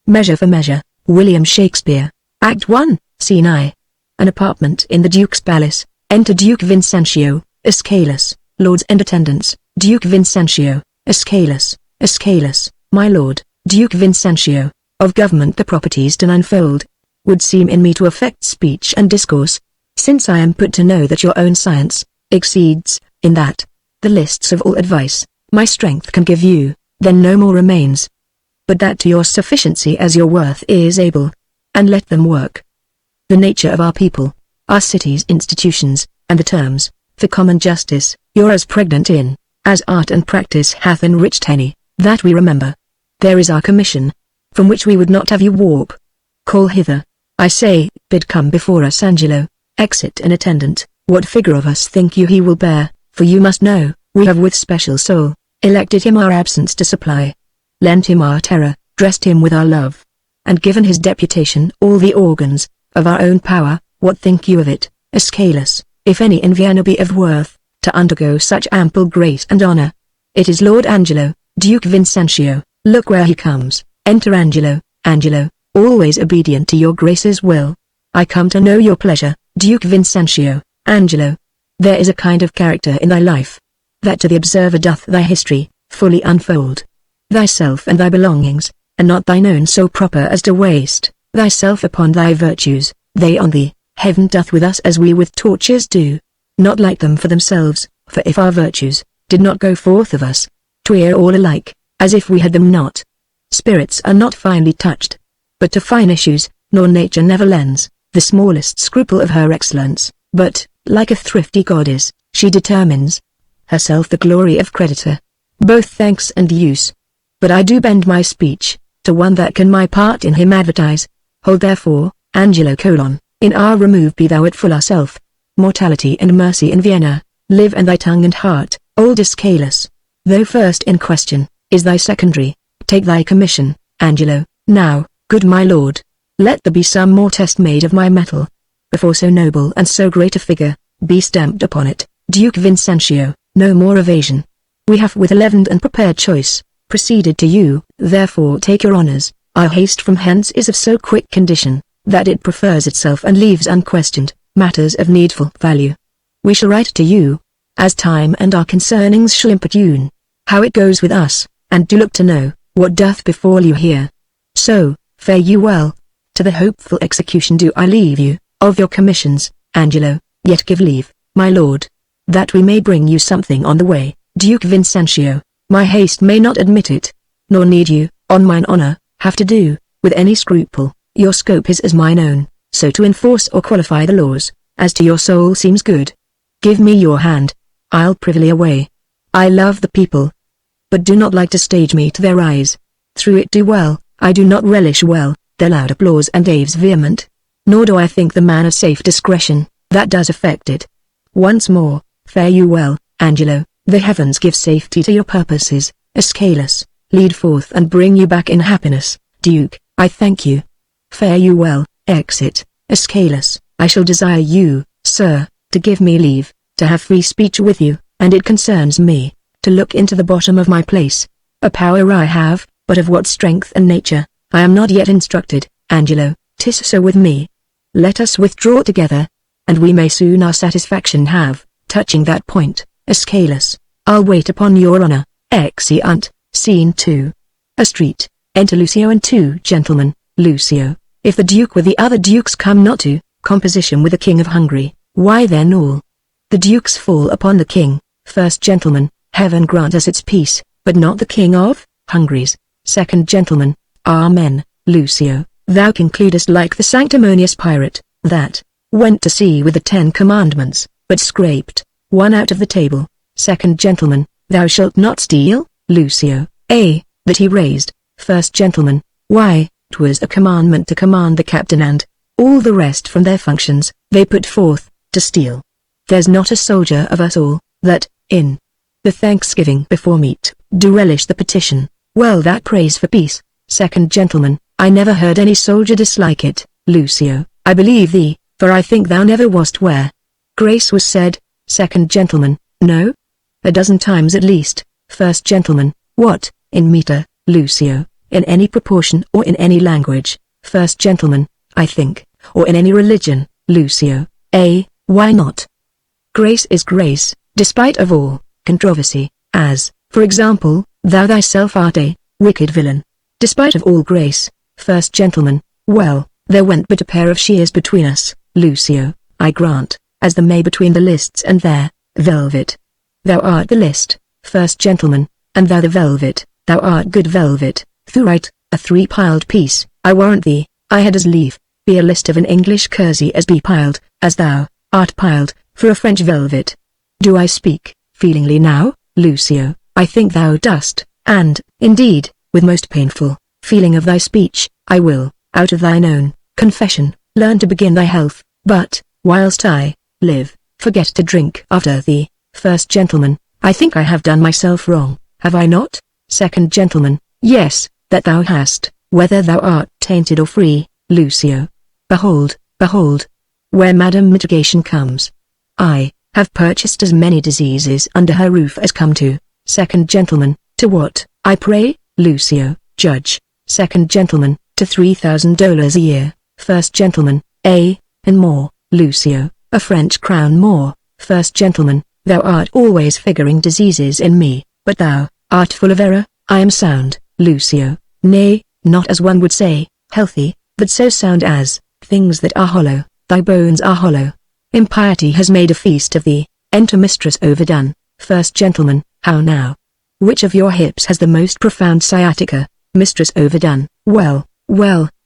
Measure for Measure, William Shakespeare. Act 1, Scene I. An apartment in the Duke's palace. Enter Duke Vincentio, Escalus, lords and attendants. Duke Vincentio, Escalus, my lord, Duke Vincentio, of government the properties to ninefold. Would seem in me to affect speech and discourse, since I am put to know that your own science exceeds, in that, the lists of all advice my strength can give you, then no more remains, but that to your sufficiency as your worth is able, and let them work. The nature of our people, our cities' institutions, and the terms, for common justice, you're as pregnant in, as art and practice hath enriched any, that we remember. There is our commission, from which we would not have you warp. Call hither, I say, bid come before us Angelo, exit an attendant. What figure of us think you he will bear, for you must know, we have with special soul, elected him our absence to supply, lent him our terror, dressed him with our love, and given his deputation all the organs of our own power. What think you of it, Escalus, if any in Vienna be of worth, to undergo such ample grace and honor? It is Lord Angelo, Duke Vincentio. Look where he comes. Enter Angelo, always obedient to your grace's will. I come to know your pleasure, Duke Vincentio. Angelo, there is a kind of character in thy life, that to the observer doth thy history fully unfold. Thyself and thy belongings, and not thine own so proper as to waste thyself upon thy virtues, they on thee. Heaven doth with us as we with torches do, not light them for themselves, for if our virtues did not go forth of us, 'twere all alike, as if we had them not. Spirits are not finely touched, but to fine issues, nor nature never lends the smallest scruple of her excellence, but, like a thrifty goddess, she determines herself the glory of creditor, both thanks and use. But I do bend my speech to one that can my part in him advertise. Hold therefore, Angelo: in our remove be thou at full ourself, mortality and mercy in Vienna, live and thy tongue and heart, old Escalus, though first in question, is thy secondary. Take thy commission, Angelo, now, good my lord. Let there be some more test made of my metal, before so noble and so great a figure be stamped upon it. Duke Vincentio, no more evasion. We have with a leavened and prepared choice proceeded to you, therefore take your honors. Our haste from hence is of so quick condition, that it prefers itself and leaves unquestioned matters of needful value. We shall write to you, as time and our concernings shall importune, how it goes with us, and do look to know what doth befall you here. So, fare you well. To the hopeful execution do I leave you, of your commissions, Angelo. Yet give leave, my lord, that we may bring you something on the way, Duke Vincentio. My haste may not admit it, nor need you, on mine honor, have to do with any scruple. Your scope is as mine own, so to enforce or qualify the laws, as to your soul seems good. Give me your hand, I'll privily away. I love the people, but do not like to stage me to their eyes. Through it do well, I do not relish well their loud applause and aves vehement, nor do I think the man of safe discretion that does affect it. Once more, fare you well, Angelo. The heavens give safety to your purposes, Escalus, lead forth and bring you back in happiness. Duke, I thank you. Fare you well. Exit, Escalus. I shall desire you, sir, to give me leave to have free speech with you, and it concerns me to look into the bottom of my place. A power I have, but of what strength and nature, I am not yet instructed. Angelo, 'tis so with me. Let us withdraw together, and we may soon our satisfaction have, touching that point. Escalus, I'll wait upon your honor. Exeunt. Scene 2. A street. Enter Lucio and 2 gentlemen. Lucio, if the duke with the other dukes come not to composition with the king of Hungary, why then all the dukes fall upon the king. First gentleman, heaven grant us its peace, but not the king of Hungary's. Second gentleman, amen. Lucio, thou concludest like the sanctimonious pirate, that went to sea with the 10 commandments, but scraped one out of the table. Second gentleman, thou shalt not steal. Lucio, that he raised. First gentleman, why, 'twas a commandment to command the captain and all the rest from their functions, they put forth, to steal. There's not a soldier of us all, that, in the thanksgiving before meat, do relish the petition. Well, that prays for peace. Second gentleman, I never heard any soldier dislike it. Lucio, I believe thee, for I think thou never wast where grace was said. Second gentleman, no? A dozen times at least. First gentleman, what, in meter? Lucio, in any proportion or in any language, first gentleman, I think, or in any religion, Lucio. Why not? Grace is grace, despite of all controversy, as, for example, thou thyself art a wicked villain. Despite of all grace, first gentleman, well, there went but a pair of shears between us, Lucio, I grant, as the May between the lists and their velvet. Thou art the list, first gentleman, and thou the velvet, thou art good velvet, thuright, a three-piled piece, I warrant thee, I had as lief be a list of an English kersey as be piled, as thou art piled, for a French velvet. Do I speak feelingly now, Lucio? I think thou dost, and, indeed, with most painful feeling of thy speech, I will, out of thine own confession, learn to begin thy health, but, whilst I live, forget to drink after thee. First gentleman, I think I have done myself wrong, have I not? Second gentleman, yes, that thou hast, whether thou art tainted or free, Lucio. Behold, where Madam Mitigation comes. I have purchased as many diseases under her roof as come to. Second gentleman, to what, I pray, Lucio, judge. Second gentleman, to $3,000 a year. First gentleman, and more, Lucio, a French crown more. First gentleman, thou art always figuring diseases in me, but thou art full of error. I am sound, Lucio, nay, not as one would say, healthy, but so sound as things that are hollow. Thy bones are hollow. Impiety has made a feast of thee. Enter Mistress Overdone. First gentleman, how now? Which of your hips has the most profound sciatica? Mistress Overdone, well,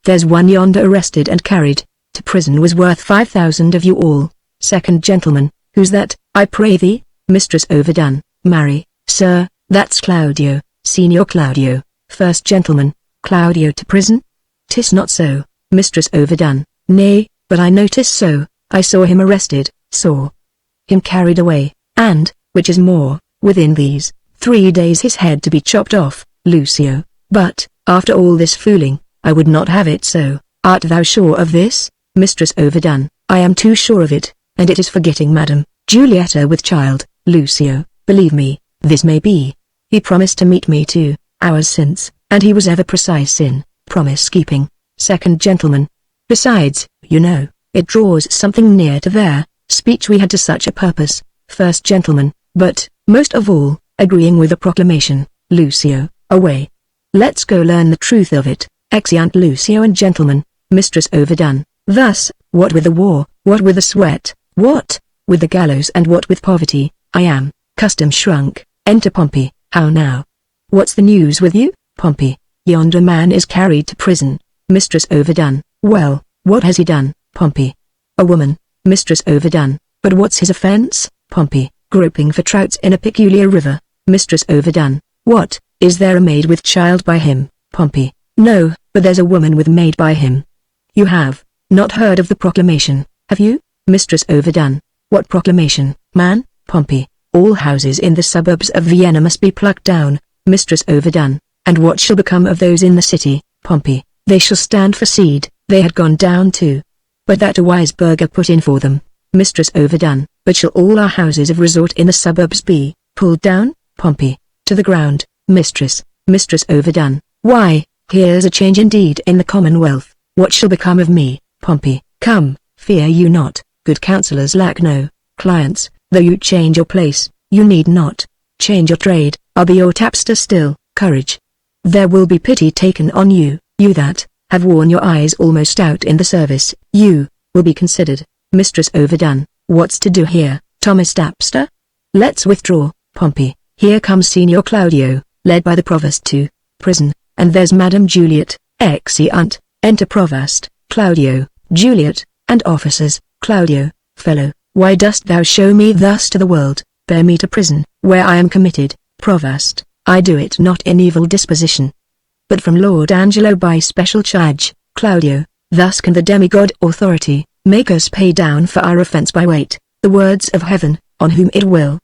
there's one yonder arrested and carried to prison was worth 5,000 of you all. Second gentleman, who's that, I pray thee? Mistress Overdone, marry, sir, that's Claudio, Signor Claudio. First gentleman, Claudio to prison? 'Tis not so, Mistress Overdone, nay, but I notice so. I saw him arrested, saw him carried away, and, which is more, within these 3 days his head to be chopped off, Lucio. But, after all this fooling, I would not have it so. Art thou sure of this, Mistress Overdone? I am too sure of it, and it is forgetting Madam Julietta with child, Lucio. Believe me, this may be. He promised to meet me 2 hours since, and he was ever precise in promise-keeping. Second gentleman. Besides, you know, it draws something near to their speech we had to such a purpose. First gentleman, but, most of all, agreeing with the proclamation, Lucio, away. Let's go learn the truth of it. Exeunt Lucio and gentlemen. Mistress Overdone. Thus, what with the war, what with the sweat, what with the gallows and what with poverty, I am custom shrunk. Enter Pompey. How now? What's the news with you, Pompey? Yonder man is carried to prison. Mistress Overdone. Well, what has he done, Pompey? A woman, Mistress Overdone. But what's his offense, Pompey? Groping for trouts in a peculiar river. Mistress Overdone. What, is there a maid with child by him, Pompey? No, but there's a woman with maid by him. You have not heard of the proclamation, have you, Mistress Overdone? What proclamation, man? Pompey. All houses in the suburbs of Vienna must be plucked down. Mistress Overdone. And what shall become of those in the city, Pompey? They shall stand for seed. They had gone down too. But that a wise burgher put in for them. Mistress Overdone. But shall all our houses of resort in the suburbs be pulled down, Pompey? To the ground, Mistress Overdone. Why, here's a change indeed in the Commonwealth. What shall become of me, Pompey? Come, fear you not, good counsellors lack no clients. Though you change your place, you need not change your trade. I'll be your tapster still. Courage. There will be pity taken on you, you that have worn your eyes almost out in the service. You will be considered. Mistress Overdone. What's to do here, Thomas Tapster? Let's withdraw, Pompey. Here comes Signor Claudio, led by the provost to prison, and there's Madam Juliet. Exeunt. Enter Provost, Claudio, Juliet, and officers. Claudio, fellow, why dost thou show me thus to the world? Bear me to prison, where I am committed. Provost, I do it not in evil disposition, but from Lord Angelo by special charge. Claudio, thus can the demigod authority make us pay down for our offense by weight. The words of heaven, on whom it will,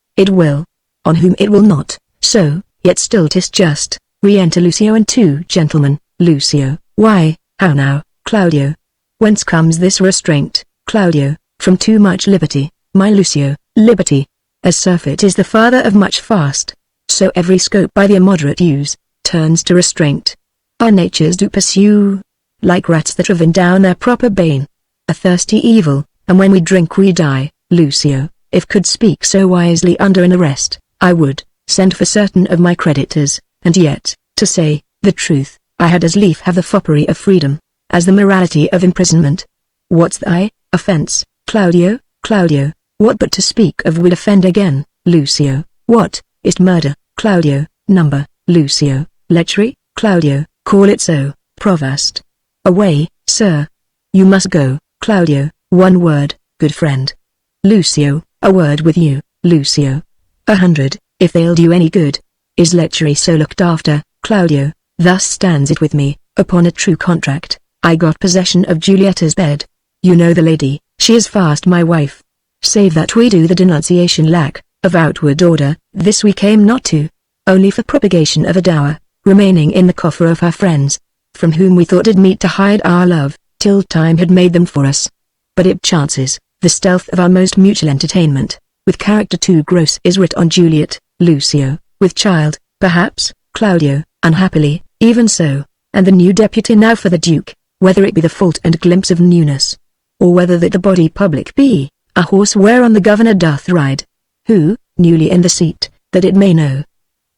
on whom it will not, so, yet still 'tis just. Re-enter Lucio and 2 gentlemen. Lucio, why, how now, Claudio? Whence comes this restraint, Claudio? From too much liberty, my Lucio. Liberty, as surfeit is the father of much fast, so every scope by the immoderate use turns to restraint. our natures do pursue, like rats that ravin down their proper bane, a thirsty evil, and when we drink we die. Lucio, if could speak so wisely under an arrest, I would send for certain of my creditors, and yet, to say the truth, I had as lief have the foppery of freedom, as the morality of imprisonment. What's thy offence, Claudio? Claudio, what but to speak of would offend again? Lucio, what is murder? Claudio, number. Lucio, lechery? Claudio, call it so. Provost. Away, sir. You must go. Claudio, one word, good friend. Lucio, a word with you. Lucio, 100, if they'll do any good. Is lechery so looked after? Claudio, thus stands it with me, upon a true contract, I got possession of Julietta's bed. You know the lady, she is fast my wife. Save that we do the denunciation lack of outward order, this we came not to, only for propagation of a dower, remaining in the coffer of her friends, from whom we thought it meet to hide our love, till time had made them for us. But it chances, the stealth of our most mutual entertainment, with character too gross is writ on Juliet. Lucio, with child, perhaps. Claudio, unhappily, even so, and the new deputy now for the Duke, whether it be the fault and glimpse of newness, or whether that the body public be, a horse whereon the governor doth ride, who, newly in the seat, that it may know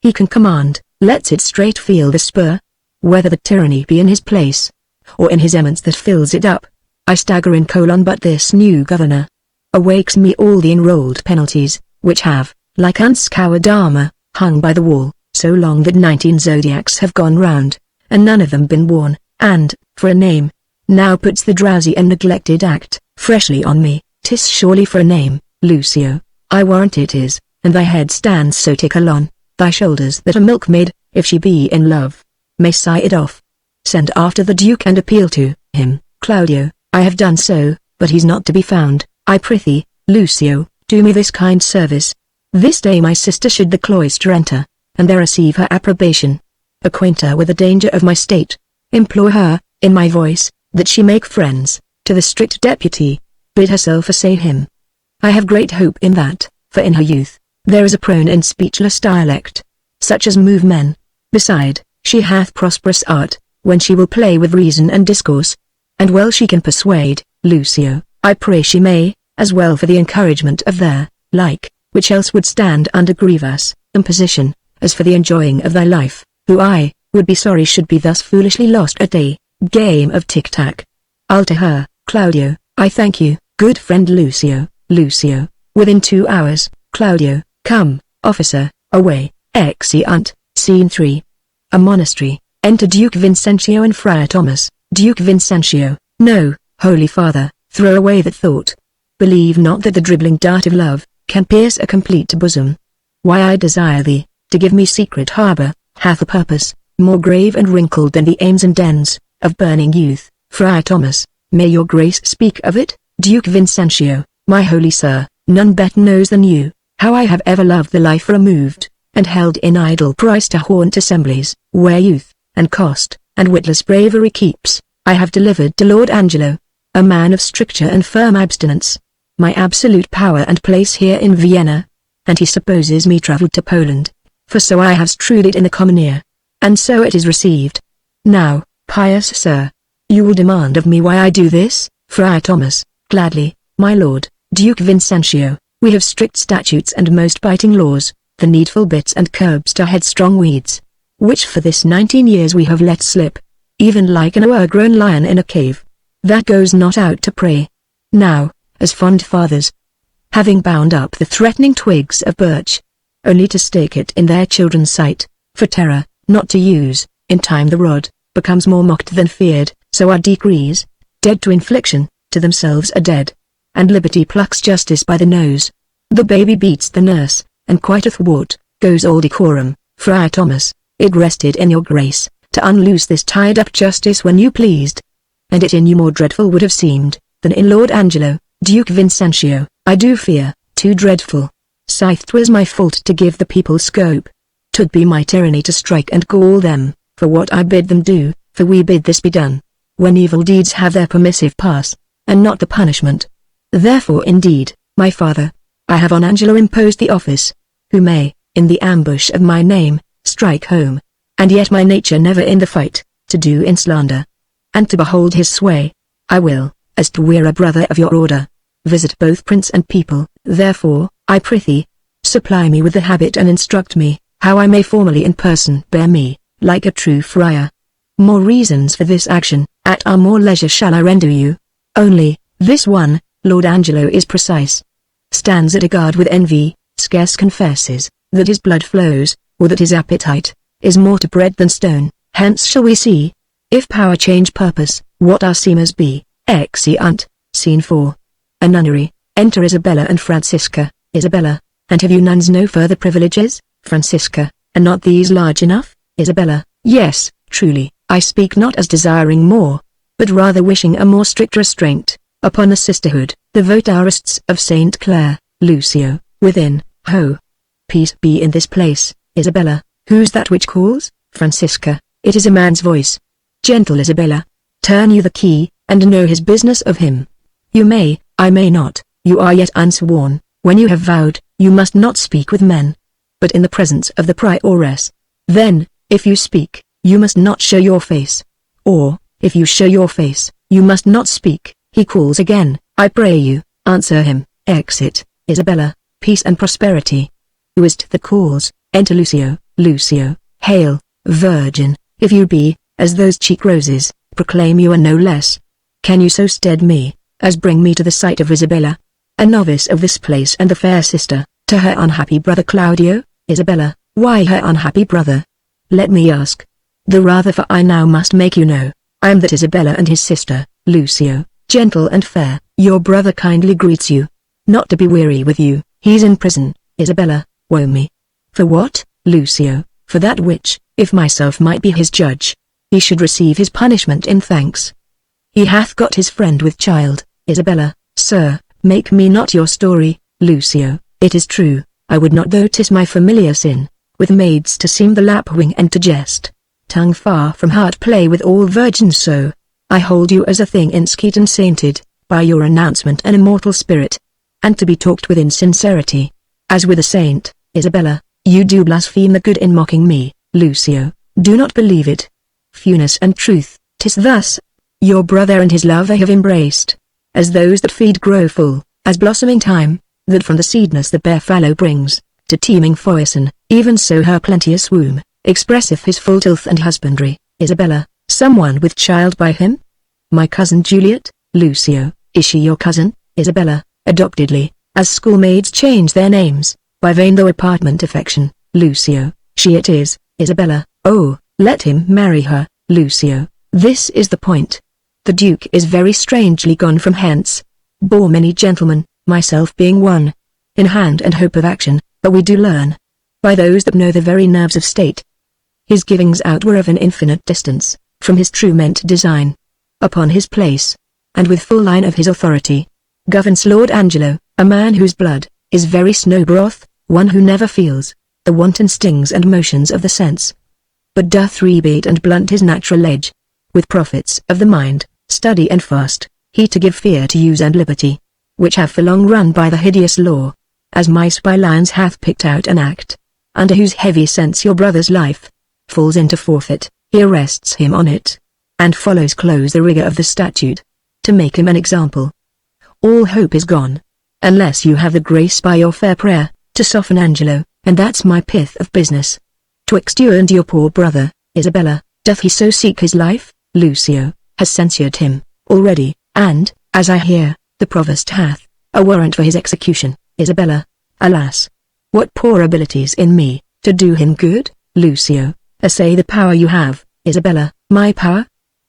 he can command, lets it straight feel the spur, whether the tyranny be in his place, or in his eminence that fills it up. I stagger in colon, but this new governor awakes me all the enrolled penalties, which have, like unscoured armor, hung by the wall, so long that 19 zodiacs have gone round, and none of them been worn, and, for a name, now puts the drowsy and neglected act, freshly on me. 'Tis surely for a name, Lucio, I warrant it is, and thy head stands so tickle on thy shoulders that a milkmaid, if she be in love, may sigh it off. Send after the Duke and appeal to him. Claudio, I have done so, but he's not to be found. I prithee, Lucio, do me this kind service. This day my sister should the cloister enter, and there receive her approbation. Acquaint her with the danger of my state. Implore her, in my voice, that she make friends to the strict deputy. Bid herself assay him. I have great hope in that, for in her youth, there is a prone and speechless dialect, such as move men. Beside, she hath prosperous art, when she will play with reason and discourse. And well she can persuade. Lucio, I pray she may, as well for the encouragement of their like, which else would stand under grievous imposition, as for the enjoying of thy life, who I would be sorry should be thus foolishly lost at a game of tic-tac. I'll to her. Claudio, I thank you, good friend Lucio. Lucio, within 2 hours. Claudio, come, officer, away. Exeunt. Scene 3. A monastery. Enter Duke Vincentio and Friar Thomas. Duke Vincentio, no, Holy Father, throw away that thought. Believe not that the dribbling dart of love can pierce a complete bosom. Why I desire thee, to give me secret harbor, hath a purpose, more grave and wrinkled than the aims and ends of burning youth. Friar Thomas, may your grace speak of it? Duke Vincentio, my holy sir, none better knows than you, how I have ever loved the life removed, and held in idle price to haunt assemblies, where youth, and cost, and witless bravery keeps. I have delivered to Lord Angelo, a man of stricture and firm abstinence, my absolute power and place here in Vienna, and he supposes me travelled to Poland, for so I have strewed it in the common ear, and so it is received. Now, pious sir, you will demand of me why I do this? Friar Thomas, gladly, my lord. Duke Vincentio, we have strict statutes and most biting laws, the needful bits and curbs to headstrong weeds, which for this 19 years we have let slip, even like an o'ergrown lion in a cave, that goes not out to prey. Now, as fond fathers, having bound up the threatening twigs of birch, only to stake it in their children's sight, for terror, not to use, in time the rod, becomes more mocked than feared, so our decrees, dead to infliction, to themselves are dead, and liberty plucks justice by the nose. The baby beats the nurse, and quite athwart goes all decorum. Friar Thomas, it rested in your grace, to unloose this tied-up justice when you pleased, and it in you more dreadful would have seemed, than in Lord Angelo. Duke Vincentio, I do fear, too dreadful. Sith 'twas my fault to give the people scope. 'Twould be my tyranny to strike and gall them, for what I bid them do, for we bid this be done, when evil deeds have their permissive pass, and not the punishment. Therefore indeed, my father, I have on Angelo imposed the office, who may, in the ambush of my name, strike home, and yet my nature never in the fight, to do in slander, and to behold his sway. I will, as to we're a brother of your order, visit both prince and people. Therefore, I prithee, supply me with the habit and instruct me, how I may formally in person bear me, like a true friar. More reasons for this action, at our more leisure shall I render you. Only, this one, Lord Angelo is precise. Stands at a guard with envy, scarce confesses, that his blood flows, or that his appetite, is more to bread than stone. Hence shall we see, if power change purpose, what our seemers be. Exeunt. Scene 4. A nunnery. Enter Isabella and Francisca. Isabella, and have you nuns no further privileges? Francisca, are not these large enough? Isabella, yes, truly, I speak not as desiring more, but rather wishing a more strict restraint, upon the sisterhood, the votarists of Saint Clare. Lucio, within. Ho! Peace be in this place. Isabella, who's that which calls? Francisca, it is a man's voice. Gentle Isabella, turn you the key, and know his business of him. You may, I may not, you are yet unsworn. When you have vowed, you must not speak with men, but in the presence of the prioress. Then, if you speak, you must not show your face. Or, if you show your face, you must not speak. He calls again, I pray you, answer him. Exit. Isabella, peace and prosperity. Who is't that calls? Enter Lucio. Lucio, hail, virgin, if you be, as those cheek roses, proclaim you are no less. Can you so stead me, as bring me to the sight of Isabella, a novice of this place and the fair sister, to her unhappy brother Claudio? Isabella, why her unhappy brother? Let me ask. The rather for I now must make you know, I am that Isabella and his sister. Lucio, gentle and fair, your brother kindly greets you. Not to be weary with you, he's in prison. Isabella, woe me. For what? Lucio, for that which, if myself might be his judge, he should receive his punishment in thanks. He hath got his friend with child. Isabella, sir, make me not your story. Lucio, it is true, I would not though 'tis my familiar sin, with maids to seem the lapwing and to jest. Tongue far from heart play with all virgins so. I hold you as a thing inskeet and sainted, by your announcement an immortal spirit, and to be talked with in sincerity, as with a saint. Isabella, you do blaspheme the good in mocking me. Lucio, do not believe it. Fewness and truth, 'tis thus. Your brother and his lover have embraced, as those that feed grow full, as blossoming thyme, that from the seedness the bare fallow brings, to teeming foison, even so her plenteous womb, expresseth his full tilth and husbandry. Isabella, someone with child by him? My cousin Juliet? Lucio, is she your cousin? Isabella, adoptedly, as schoolmaids change their names, by vain though apartment affection. Lucio, she it is. Isabella, oh, let him marry her. Lucio, this is the point. The Duke is very strangely gone from hence. Bore many gentlemen, myself being one, in hand and hope of action, but we do learn, by those that know the very nerves of state, his givings out were of an infinite distance, from his true meant design. Upon his place, and with full line of his authority, governs Lord Angelo, a man whose blood is very snow broth, one who never feels the wanton stings and motions of the sense, but doth rebate and blunt his natural edge, with profits of the mind, study and fast, he to give fear to use and liberty, which have for long run by the hideous law, as mice by lions hath picked out an act, under whose heavy sense your brother's life falls into forfeit. He arrests him on it, and follows close the rigor of the statute, to make him an example. All hope is gone, unless you have the grace by your fair prayer, to soften Angelo, and that's my pith of business. Twixt you and your poor brother, Isabella, doth he so seek his life? Lucio, has censured him, already, and, as I hear, the provost hath a warrant for his execution. Isabella, alas! What poor abilities in me, to do him good? Lucio, essay the power you have. Isabella, my power?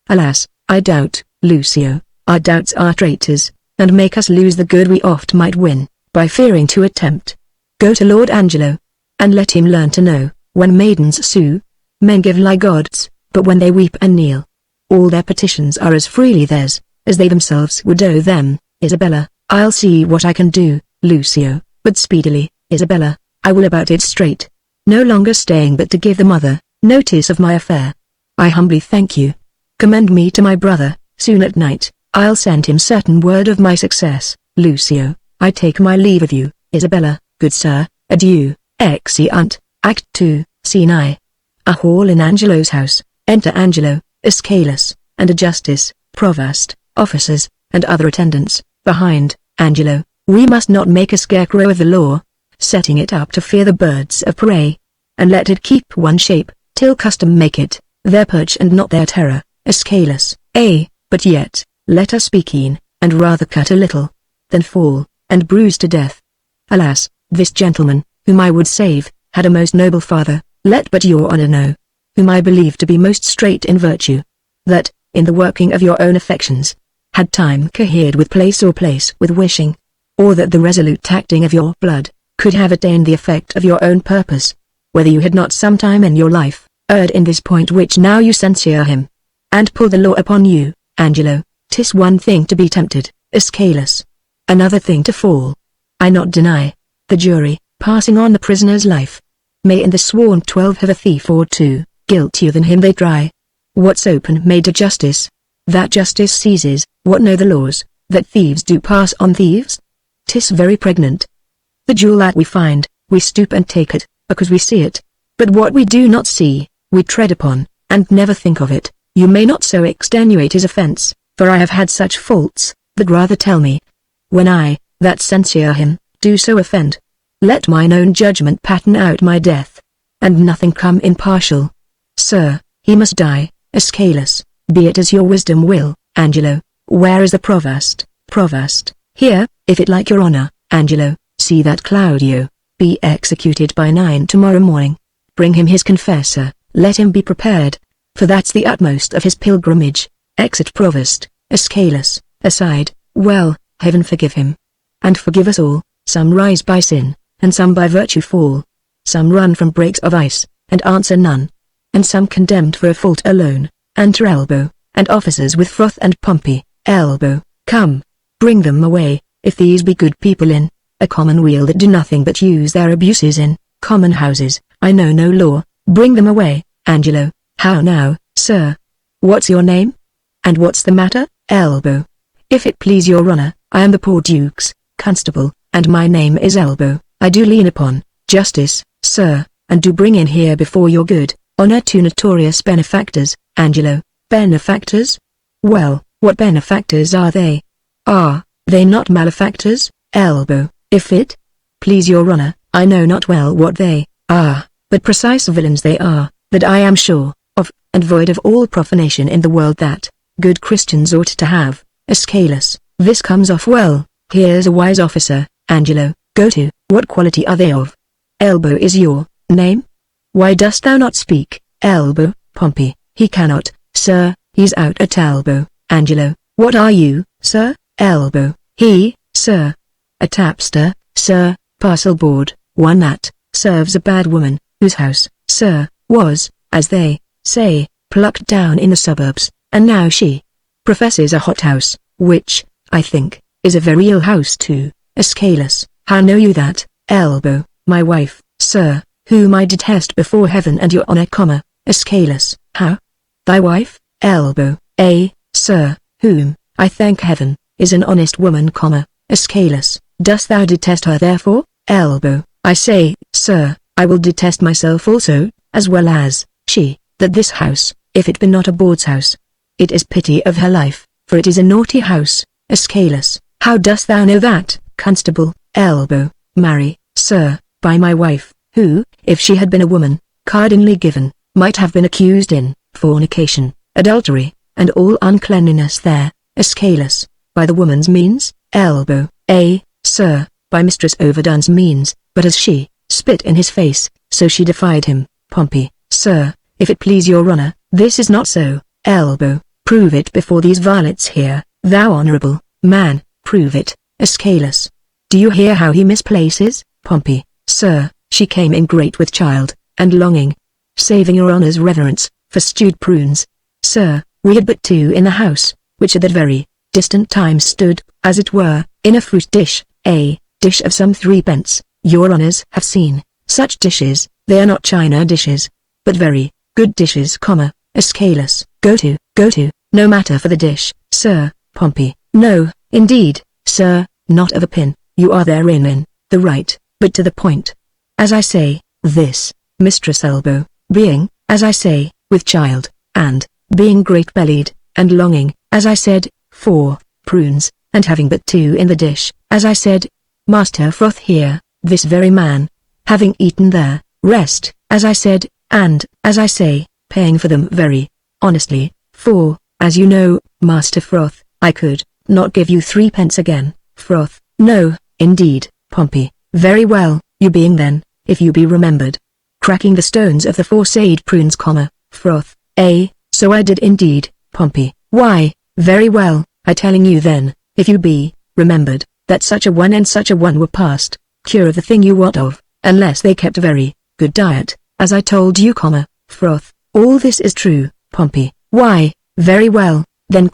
Alas, I doubt. Lucio, our doubts are traitors, and make us lose the good we oft might win, by fearing to attempt. Go to Lord Angelo, and let him learn to know, when maidens sue, men give lie gods, but when they weep and kneel, all their petitions are as freely theirs, as they themselves would owe them. Isabella, I'll see what I can do. Lucio, but speedily. Isabella, I will about it straight, no longer staying but to give the mother notice of my affair. I humbly thank you. Commend me to my brother. Soon at night, I'll send him certain word of my success. Lucio, I take my leave of you. Isabella, good sir, adieu. Exeunt. Act 2, Scene I. A hall in Angelo's house. Enter Angelo, Escalus, and a justice, provost, officers, and other attendants, behind. Angelo, we must not make a scarecrow of the law, setting it up to fear the birds of prey, and let it keep one shape, till custom make it their perch and not their terror. Escalus, but yet, let us be keen, and rather cut a little, than fall, and bruise to death. Alas, this gentleman, whom I would save, had a most noble father, let but your honor know, whom I believe to be most straight in virtue, that, in the working of your own affections, had time cohered with place or place with wishing, or that the resolute acting of your blood, could have attained the effect of your own purpose, whether you had not sometime in your life, erred in this point which now you censure him, and pull the law upon you. Angelo, 'tis one thing to be tempted, Escalus, another thing to fall. I not deny, the jury, passing on the prisoner's life, may in the sworn 12 have a thief or two, guiltier than him they try. What's open made to justice, that justice seizes. What know the laws, that thieves do pass on thieves? 'Tis very pregnant. The jewel that we find, we stoop and take it, because we see it, but what we do not see, we tread upon, and never think of it. You may not so extenuate his offense, for I have had such faults, that rather tell me, when I, that censure him, do so offend. Let mine own judgment pattern out my death, and nothing come impartial. Sir, he must die. Escalus, be it as your wisdom will. Angelo, where is the provost? Provost, here, if it like your honor. Angelo, see that Claudio be executed by 9 tomorrow morning. Bring him his confessor, let him be prepared, for that's the utmost of his pilgrimage. Exit Provost. Escalus, aside, well, heaven forgive him. And forgive us all. Some rise by sin, and some by virtue fall. Some run from breaks of ice, and answer none. And some condemned for a fault alone, enter elbow, and officers with froth and Pompey. Elbow, come, bring them away, if these be good people in a commonweal that do nothing but use their abuses in common houses. I know no law, bring them away. Angelo, how now, sir? What's your name? And what's the matter? Elbow, if it please your honor, I am the poor duke's constable, and my name is Elbow. I do lean upon justice, sir, and do bring in here before your good honor 2 notorious benefactors. Angelo, benefactors? Well, what benefactors are they? Are they not malefactors? Elbow, if it please your honor, I know not well what they are, but precise villains they are, that I am sure of, and void of all profanation in the world that good Christians ought to have. Escalus, this comes off well. Here's a wise officer. Angelo, go to. What quality are they of? Elbow is your name? Why dost thou not speak? Elbow, Pompey, he cannot, sir, he's out at elbow. Angelo, what are you, sir? Elbow, he, sir, a tapster, sir, parcel board, one that serves a bad woman, whose house, sir, was, as they say, plucked down in the suburbs, and now she professes a hothouse, which, I think, is a very ill house too. Escalus, how know you that? Elbow, my wife, sir, whom I detest before heaven and your honor, Escalus, how? Thy wife? Elbow, sir, whom, I thank heaven, is an honest woman, Escalus, dost thou detest her therefore? Elbow, I say, sir, I will detest myself also, as well as she, that this house, if it be not a bawd's house, it is pity of her life, for it is a naughty house. Escalus, how dost thou know that? Constable, Elbow, marry, sir, by my wife, who, if she had been a woman, cardinally given, might have been accused in fornication, adultery, and all uncleanliness there. Escalus, by the woman's means? Elbow, sir, by Mistress Overdone's means, but as she spit in his face, so she defied him. Pompey, sir, if it please your honor, this is not so. Elbow, prove it before these varlets here. Thou honorable man, prove it. Escalus, do you hear how he misplaces? Pompey, sir, she came in great with child, and longing, saving your honor's reverence, for stewed prunes. Sir, we had but 2 in the house, which at that very distant time stood, as it were, in a fruit dish, a dish of some 3 pence. Your honors have seen such dishes. They are not china dishes, but very good dishes, Escalus, go to, no matter for the dish, sir. Pompey, no, indeed, sir, not of a pin, you are therein in the right, but to the point. As I say, this, Mistress Elbow, being, as I say, with child, and being great-bellied, and longing, as I said, for prunes, and having but 2 in the dish, as I said. Master Froth here, this very man, having eaten there, rest, as I said, and, as I say, paying for them very honestly, for, as you know, Master Froth, I could not give you 3 pence again. Froth, no, indeed, Pompey, very well, you being then, if you be remembered, cracking the stones of the 4 sage prunes, Froth, so I did indeed, Pompey, why, very well, I telling you then, if you be remembered, that such a one and such a one were past cure of the thing you wot of, unless they kept a very good diet, as I told you, Froth, all this is true, Pompey, why, very well, then,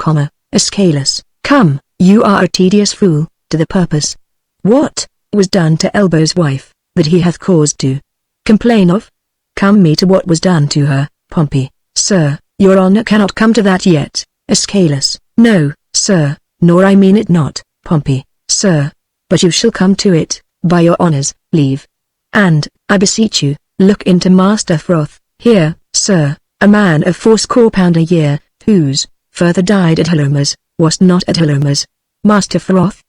Escalus, come, you are a tedious fool, to the purpose. What was done to Elbow's wife, that he hath cause to complain of? Come me to what was done to her, Pompey. Sir, your honor cannot come to that yet. Escalus, no, sir, nor I mean it not, Pompey, sir, but you shall come to it, by your honor's leave. And, I beseech you, look into Master Froth, here, sir, a man of 80 pound a year, whose further died at Helomas, was not at Helomas. Master Froth,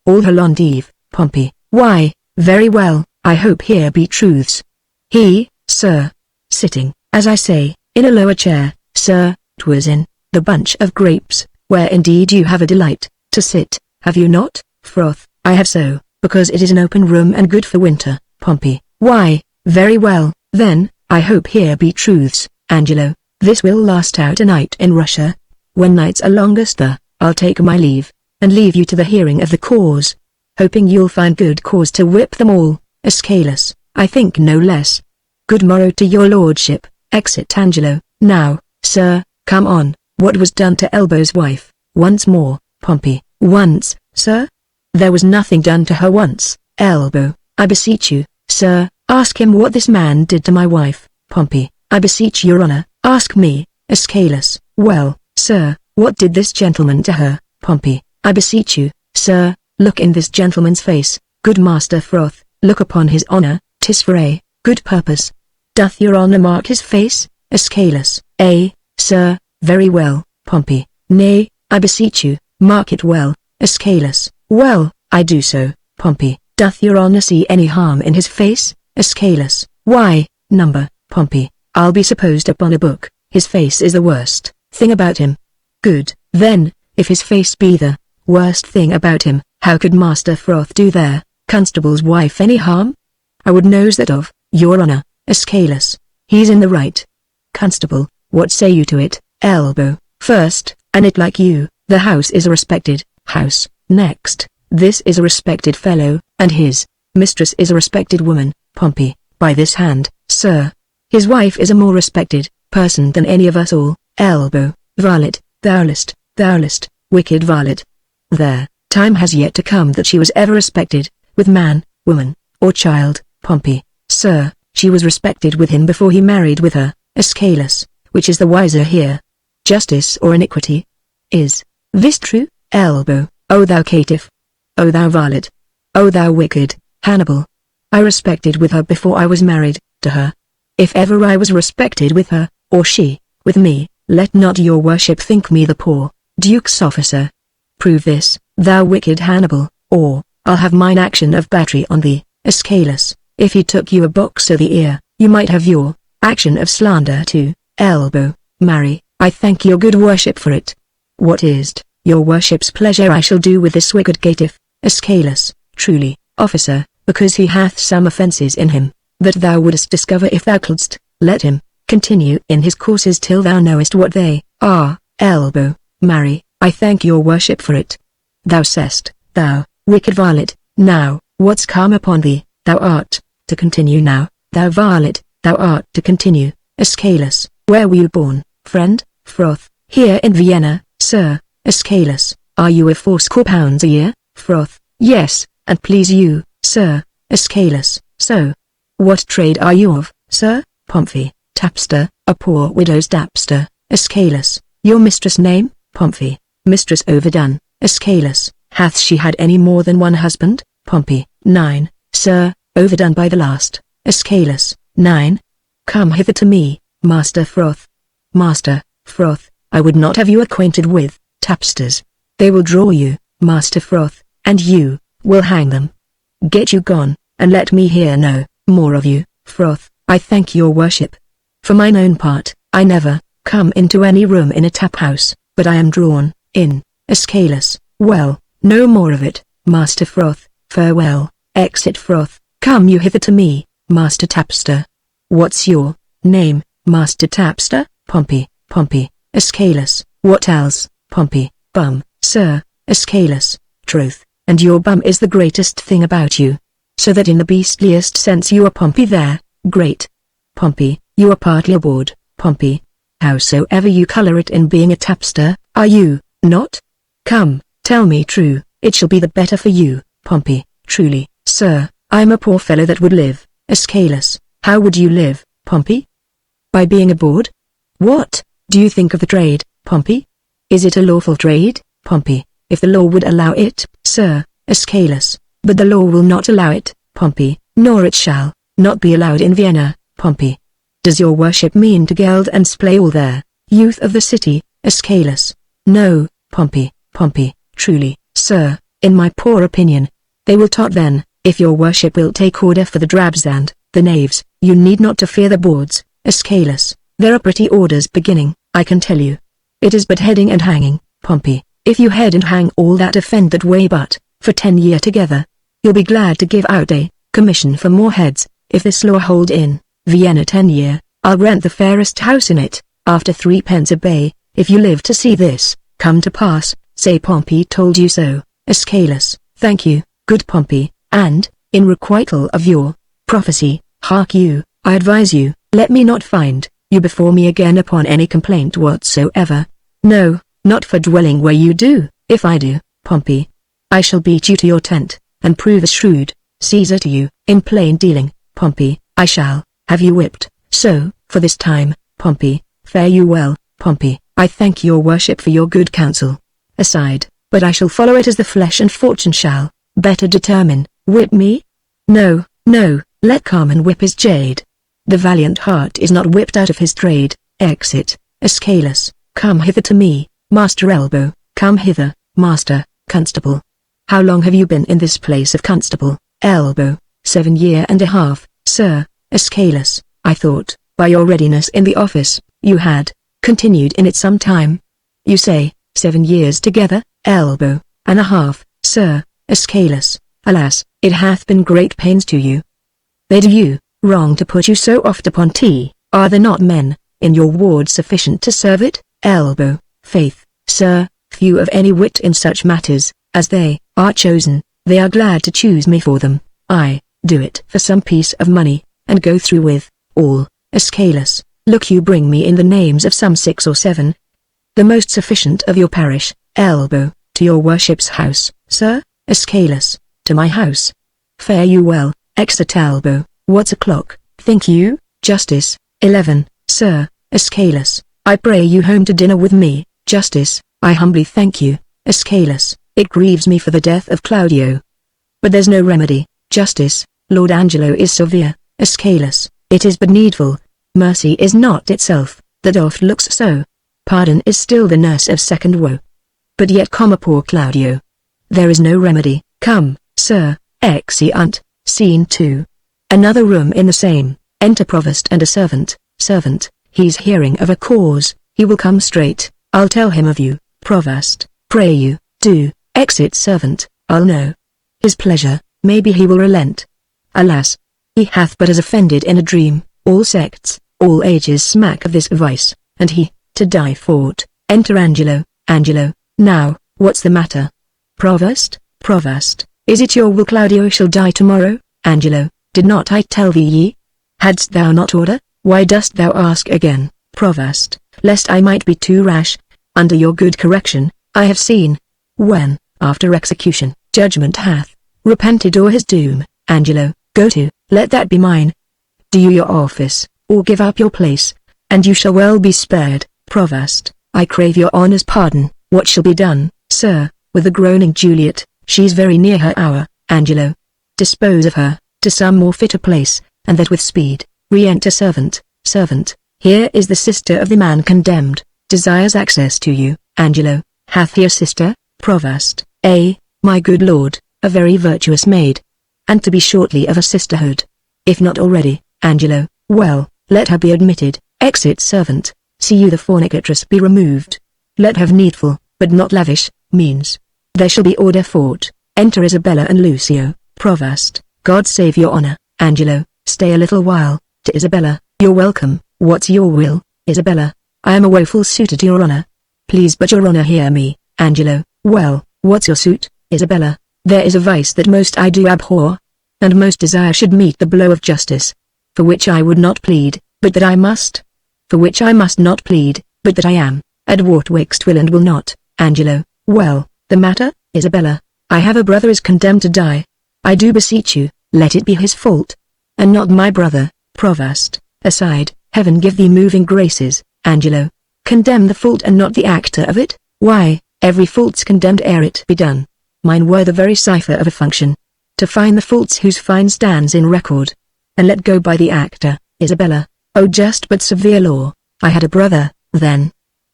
all Hollandive, Pompey, why, very well, I hope here be truths. He, sir, sitting, as I say, in a lower chair, sir, 'twas in the bunch of grapes, where indeed you have a delight to sit, have you not, Froth? I have so, because it is an open room and good for winter, Pompey, why, very well, then, I hope here be truths, Angelo, this will last out a night in Russia. When nights are longest I'll take my leave, and leave you to the hearing of the cause, hoping you'll find good cause to whip them all, Escalus, I think no less. Good morrow to your lordship. Exit Angelo. Now, sir, come on, what was done to Elbow's wife, once more, Pompey? Once, sir? There was nothing done to her once, Elbow, I beseech you, sir, ask him what this man did to my wife, Pompey, I beseech your honor, ask me, Escalus. Well, sir, what did this gentleman to her, Pompey, I beseech you, sir, look in this gentleman's face, good Master Froth, look upon his honor, 'tis for a good purpose. Doth your honor mark his face, Escalus? Sir, very well, Pompey, nay, I beseech you, mark it well, Escalus. Well, I do so, Pompey. Doth your honor see any harm in his face, Escalus? Why, number, Pompey, I'll be supposed upon a book, his face is the worst thing about him. Good, then, if his face be the worst thing about him, how could Master Froth do their constable's wife any harm? I would knows that of, your honor, Escalus. He's in the right. Constable, what say you to it, Elbow? First, and it like you, the house is a respected house. Next, this is a respected fellow, and his mistress is a respected woman, Pompey, by this hand, sir. His wife is a more respected person than any of us all, Elbow. Varlet, thou list, wicked varlet. There, time has yet to come that she was ever respected, with man, woman, or child, Pompey, sir. She was respected with him before he married with her, Escalus, which is the wiser here? Justice or iniquity? Is this true, Elbow? O thou caitiff! O thou varlet! O thou wicked Hannibal! I respected with her before I was married to her. If ever I was respected with her, or she, with me, let not your worship think me the poor duke's officer. Prove this, thou wicked Hannibal, or I'll have mine action of battery on thee, Escalus. If he took you a box o' the ear, you might have your action of slander too, Elbow. Marry, I thank your good worship for it. What is't your worship's pleasure I shall do with this wicked caitiff, Escalus? Truly, officer, because he hath some offences in him, that thou wouldst discover if thou couldst, let him continue in his courses till thou knowest what they are, Elbow. Marry, I thank your worship for it. Thou say'st, thou wicked varlet, now, what's come upon thee? Thou art to continue now, thou varlet, thou art to continue, Escalus. Where were you born, friend? Froth. Here in Vienna, sir. Escalus. Are you of 80 pounds a year? Froth. Yes, and please you, sir. Escalus. So. What trade are you of, sir? Pompey. Tapster, a poor widow's tapster. Escalus. Your mistress' name? Pompey. Mistress Overdone. Escalus. Hath she had any more than one husband? Pompey. 9, sir, overdone by the last. Escalus. 9. Come hither to me, Master Froth. Master Froth, I would not have you acquainted with tapsters. They will draw you, Master Froth, and you will hang them. Get you gone, and let me hear no more of you, Froth. I thank your worship. For mine own part, I never come into any room in a tap house, but I am drawn in, Escalus. Well, no more of it, Master Froth. Farewell. Exit Froth. Come you hither to me, Master Tapster. What's your name, Master Tapster? Pompey. Pompey. Escalus. What else? Pompey. Bum, sir. Escalus. Troth, and your bum is the greatest thing about you. So that in the beastliest sense you are Pompey there. Great. Pompey, you are partly a bawd, Pompey. Howsoever you colour it in being a tapster, are you not? Come, tell me true, it shall be the better for you, Pompey. Truly, sir, I am a poor fellow that would live. Escalus. How would you live, Pompey? By being a bawd? What do you think of the trade, Pompey? Is it a lawful trade, Pompey? If the law would allow it, sir. Escalus. But the law will not allow it, Pompey, nor it shall not be allowed in Vienna, Pompey. Does your worship mean to geld and splay all their youth of the city, Escalus? No, Pompey. Pompey. Truly, sir, in my poor opinion, they will tot then. If your worship will take order for the drabs and the knaves, you need not to fear the bawds, Escalus. There are pretty orders beginning, I can tell you. It is but heading and hanging, Pompey. If you head and hang all that offend that way but, for 10 year together, you'll be glad to give out a commission for more heads. If this law hold in Vienna 10 year, I'll rent the fairest house in it, after 3 pence a bay. If you live to see this come to pass, say Pompey told you so, Escalus. Thank you, good Pompey, and, in requital of your prophecy, hark you, I advise you, let me not find you before me again upon any complaint whatsoever. No, not for dwelling where you do. If I do, Pompey, I shall beat you to your tent, and prove a shrewd Caesar to you. In plain dealing, Pompey, I shall have you whipped. So, for this time, Pompey, fare you well, Pompey. I thank your worship for your good counsel. Aside, but I shall follow it as the flesh and fortune shall better determine. Whip me? No, no, let Carmen whip his jade. The valiant heart is not whipped out of his trade. Exit. Escalus. Come hither to me, Master Elbow. Come hither, Master Constable. How long have you been in this place of Constable, Elbow? 7 year and a half, sir. Escalus. I thought, by your readiness in the office, you had continued in it some time. You say, 7 years together, Elbow, and a half, sir. Escalus. Alas, it hath been great pains to you. They do you wrong to put you so oft upon tea. Are there not men in your ward sufficient to serve it? Elbow. Faith, sir, few of any wit in such matters. As they are chosen, they are glad to choose me for them. I do it for some piece of money, and go through with all. Escalus. Look, you bring me in the names of some 6 or 7. The most sufficient of your parish. Elbow. To your worship's house, sir. Escalus. To my house. Fare you well. Exit Elbow. What's o'clock, think you? Justice. 11, sir. Escalus. I pray you home to dinner with me. Justice. I humbly thank you. Escalus. It grieves me for the death of Claudio, but there's no remedy. Justice. Lord Angelo is severe. Escalus. It is but needful. Mercy is not itself, that oft looks so. Pardon is still the nurse of second woe. But yet, poor Claudio. There is no remedy. Come, sir. Exeunt. Scene 2. Another room in the same. Enter Provost and a servant. Servant. He's hearing of a cause. He will come straight. I'll tell him of you. Provost. Pray you, do. Exit servant. I'll know his pleasure. Maybe he will relent. Alas, he hath but as offended in a dream. All sects, all ages smack of this vice, and he, to die for't. Enter Angelo. Angelo. Now, what's the matter? Provost. Provost. Is it your will Claudio shall die tomorrow? Angelo. Did not I tell thee ye? Hadst thou not order? Why dost thou ask again? Provost. Lest I might be too rash. Under your good correction, I have seen, when, after execution, judgment hath repented o'er his doom. Angelo. Go to, let that be mine. Do you your office, or give up your place, and you shall well be spared. Provost. I crave your honour's pardon. What shall be done, sir? With a groaning Juliet. She's very near her hour. Angelo. Dispose of her to some more fitter place, and that with speed. Re-enter servant. Servant. Here is the sister of the man condemned. desires access to you. Angelo, hath he a sister? Provost, my good lord, a very virtuous maid. And to be shortly of a sisterhood. If not already, Angelo, well, let her be admitted. Exit servant. See you the fornicatress be removed. Let have needful, but not lavish, means. There shall be order fought. Enter Isabella and Lucio. Provost, God save your honor. Angelo, stay a little while. To Isabella, you're welcome. What's your will, Isabella? I am a woeful suitor to your honor. Please but your honor hear me. Angelo, well, what's your suit, Isabella? There is a vice that most I do abhor, and most desire should meet the blow of justice. For which I would not plead, but that I must. For which I must not plead, but that I am, adwart will and will not. Angelo, well, the matter, Isabella, I have a brother is condemned to die. I do beseech you, let it be his fault, and not my brother. Provost, aside, heaven give thee moving graces. Angelo, condemn the fault and not the actor of it? Why, every fault's condemned ere it be done. Mine were the very cipher of a function, to find the faults whose fine stands in record, and let go by the actor. Isabella, oh just but severe law, I had a brother, then.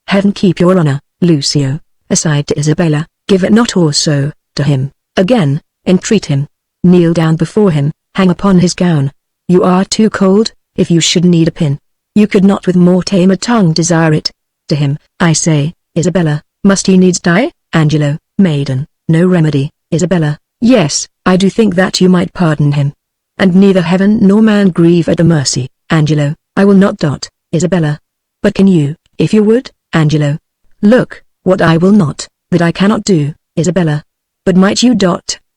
Heaven keep your honor. Lucio, aside to Isabella, give it not also, to him, again, entreat him, kneel down before him, hang upon his gown. You are too cold, if you should need a pin. You could not with more tame a tongue desire it. To him, I say, Isabella, must he needs die? Angelo, maiden, no remedy. Isabella, yes, I do think that you might pardon him. And neither heaven nor man grieve at the mercy. Angelo, I will not. Isabella, but can you, if you would? Angelo, look, what I will not, that I cannot do. Isabella, but might you?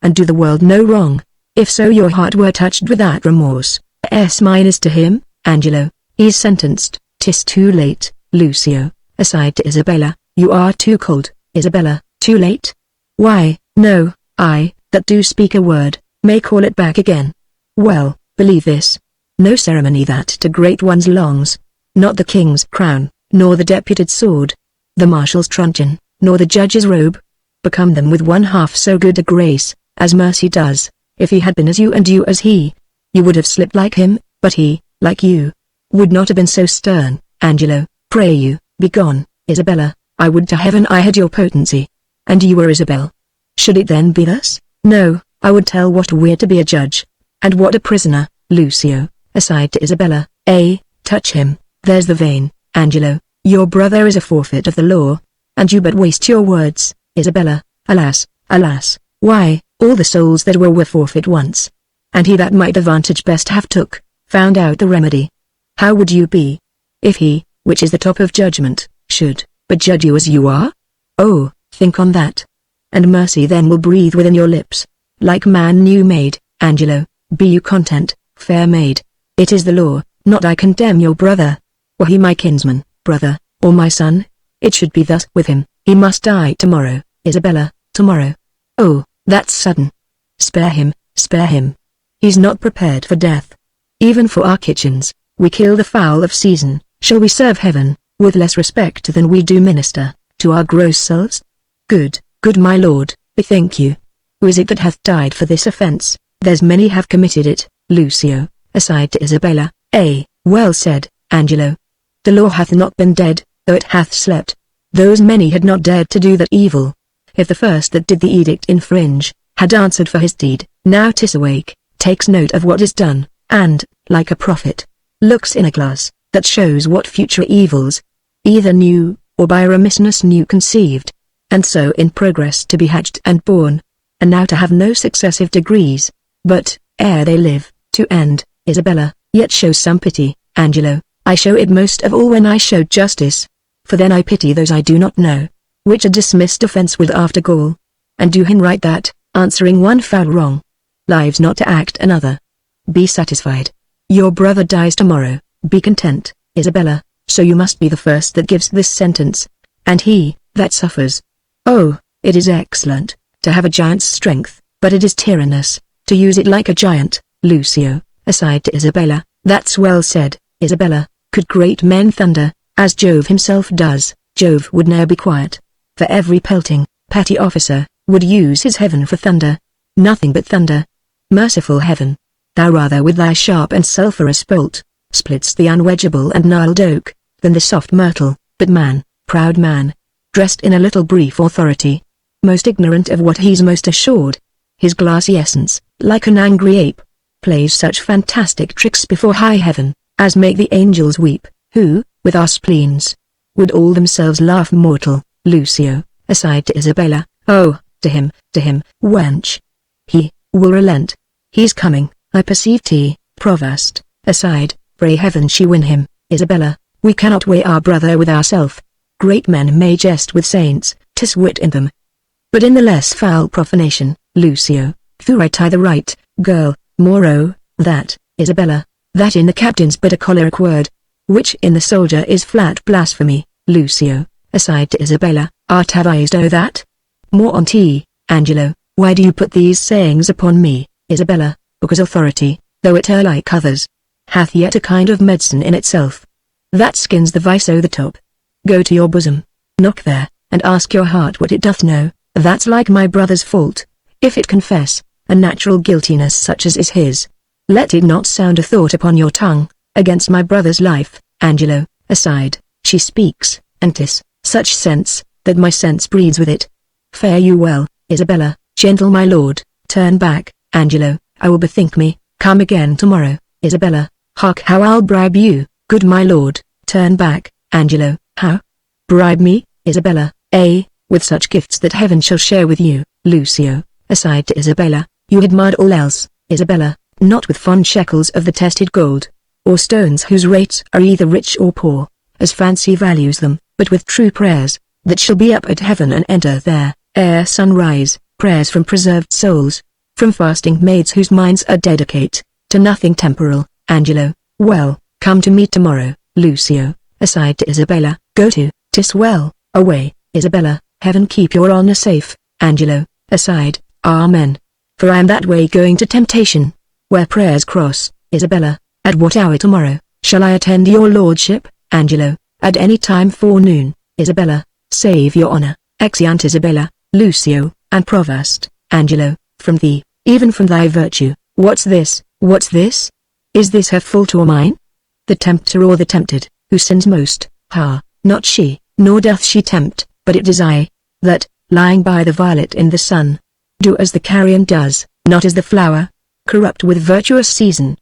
And do the world no wrong, if so your heart were touched without remorse. S- to him. Angelo, he's sentenced. 'Tis too late. Lucio, aside to Isabella, you are too cold. Isabella, too late? Why, no, I, that do speak a word, may call it back again. Well, believe this. No ceremony that to great ones longs. Not the king's crown, nor the deputed sword, the marshal's truncheon, nor the judge's robe, become them with one half so good a grace, as mercy does. If he had been as you and you as he, you would have slipped like him, but he, like you, would not have been so stern. Angelo, pray you, be gone. Isabella, I would to heaven I had your potency, and you were Isabel. Should it then be thus? No, I would tell what we're to be a judge, and what a prisoner. Lucio, aside to Isabella, touch him, there's the vein. Angelo, your brother is a forfeit of the law, and you but waste your words. Isabella, alas, alas, why, all the souls that were forfeit once, and he that might the vantage best have took, found out the remedy. How would you be, if he, which is the top of judgment, should, but judge you as you are? Oh, think on that. And mercy then will breathe within your lips, like man new made. Angelo, be you content, fair maid. It is the law, not I condemn your brother. Were he my kinsman, brother, or my son, it should be thus with him, he must die tomorrow. Isabella, tomorrow? Oh, that's sudden. Spare him, spare him. He's not prepared for death. Even for our kitchens, we kill the fowl of season. Shall we serve heaven, with less respect than we do minister, to our gross selves? Good, good my lord, bethink you. Who is it that hath died for this offence? There's many have committed it. Lucio, aside to Isabella, well said. Angelo, the law hath not been dead, though it hath slept. Those many had not dared to do that evil. If the first that did the edict infringe, had answered for his deed, now 'tis awake, takes note of what is done, and, like a prophet, looks in a glass, that shows what future evils, either new, or by remissness new conceived, and so in progress to be hatched and born, and now to have no successive degrees, but, ere they live, to end. Isabella, yet show some pity. Angelo, I show it most of all when I show justice, for then I pity those I do not know, which a dismissed offence with after gall, and do him right that, answering one foul wrong, lives not to act another. Be satisfied. Your brother dies tomorrow, be content. Isabella, so you must be the first that gives this sentence, and he, that suffers. Oh, it is excellent, to have a giant's strength, but it is tyrannous, to use it like a giant. Lucio, aside to Isabella, that's well said. Isabella, could great men thunder, as Jove himself does, Jove would ne'er be quiet. For every pelting, petty officer, would use his heaven for thunder. Nothing but thunder. Merciful heaven, thou rather with thy sharp and sulphurous bolt, splitst the unwedgeable and gnarled oak, than the soft myrtle, but man, proud man, dressed in a little brief authority, most ignorant of what he's most assured. His glassy essence, like an angry ape, plays such fantastic tricks before high heaven, as make the angels weep, who, with our spleens, would all themselves laugh mortal. Lucio, aside to Isabella, oh, to him, wench. He will relent. He's coming, I perceive. Provost, aside, pray heaven she win him. Isabella, we cannot weigh our brother with ourself. Great men may jest with saints, 'tis wit in them, but in the less foul profanation. Lucio, who right I the right, girl, Moro, that, Isabella, that in the captain's but a choleric word, which in the soldier is flat blasphemy. Lucio, aside to Isabella, art avised o' that? More on Angelo, why do you put these sayings upon me? Isabella, because authority, though it err like others, hath yet a kind of medicine in itself, that skins the vice o' the top. Go to your bosom, knock there, and ask your heart what it doth know. That's like my brother's fault, if it confess, a natural guiltiness such as is his. Let it not sound a thought upon your tongue, against my brother's life. Angelo, aside, she speaks, and 'tis such sense, that my sense breeds with it. Fare you well, Isabella. Gentle my lord, turn back. Angelo, I will bethink me, come again tomorrow. Isabella, hark how I'll bribe you. Good my lord, turn back. Angelo, how? Bribe me, Isabella, with such gifts that heaven shall share with you. Lucio, aside to Isabella, you admired all else. Isabella, not with fond shekels of the tested gold, or stones whose rates are either rich or poor, as fancy values them, but with true prayers, that shall be up at heaven and enter there, ere sunrise, prayers from preserved souls, from fasting maids whose minds are dedicate to nothing temporal. Angelo, well, come to me tomorrow. Lucio, aside to Isabella, go to, 'tis well, away. Isabella, heaven keep your honor safe. Angelo, aside, amen. For I am that way going to temptation, where prayers cross. Isabella, at what hour tomorrow, shall I attend your lordship? Angelo, at any time forenoon. Isabella, save your honor. Exeunt Isabella, Lucio, and Provost. Angelo, from thee, even from thy virtue, what's this? What's this? Is this her fault or mine? The tempter or the tempted, who sins most? Ha, not she, nor doth she tempt, but it is I, that, lying by the violet in the sun, do as the carrion does, not as the flower, corrupt with virtuous season.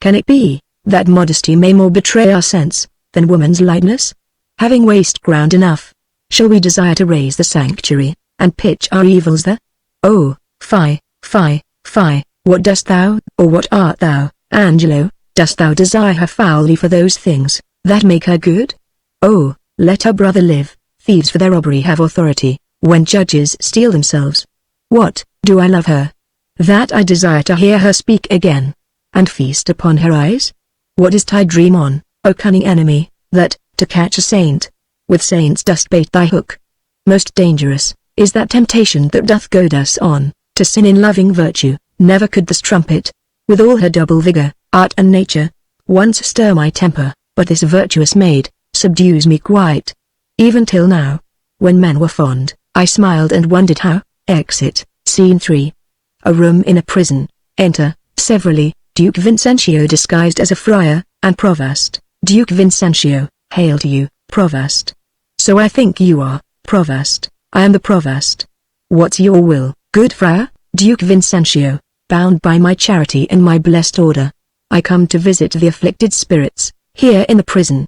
Can it be, that modesty may more betray our sense, than woman's lightness? Having waste ground enough, shall we desire to raise the sanctuary, and pitch our evils there? Oh, fie, fie, fie, what dost thou, or what art thou, Angelo? Dost thou desire her foully for those things, that make her good? Oh, let her brother live. Thieves for their robbery have authority, when judges steal themselves. What, do I love her? That I desire to hear her speak again, and feast upon her eyes? What is thy dream on, O cunning enemy, that, to catch a saint, with saints dost bait thy hook? Most dangerous, is that temptation that doth goad us on, to sin in loving virtue. Never could this trumpet, with all her double vigor, art and nature, once stir my temper, but this virtuous maid, subdues me quite. Even till now, when men were fond, I smiled and wondered how. Exit, Scene 3. A room in a prison. Enter, severally, Duke Vincentio disguised as a friar, and Provost. Duke Vincentio, hail to you, Provost. So I think you are, Provost. I am the Provost. What's your will, good friar? Duke Vincentio, bound by my charity and my blessed order, I come to visit the afflicted spirits, here in the prison.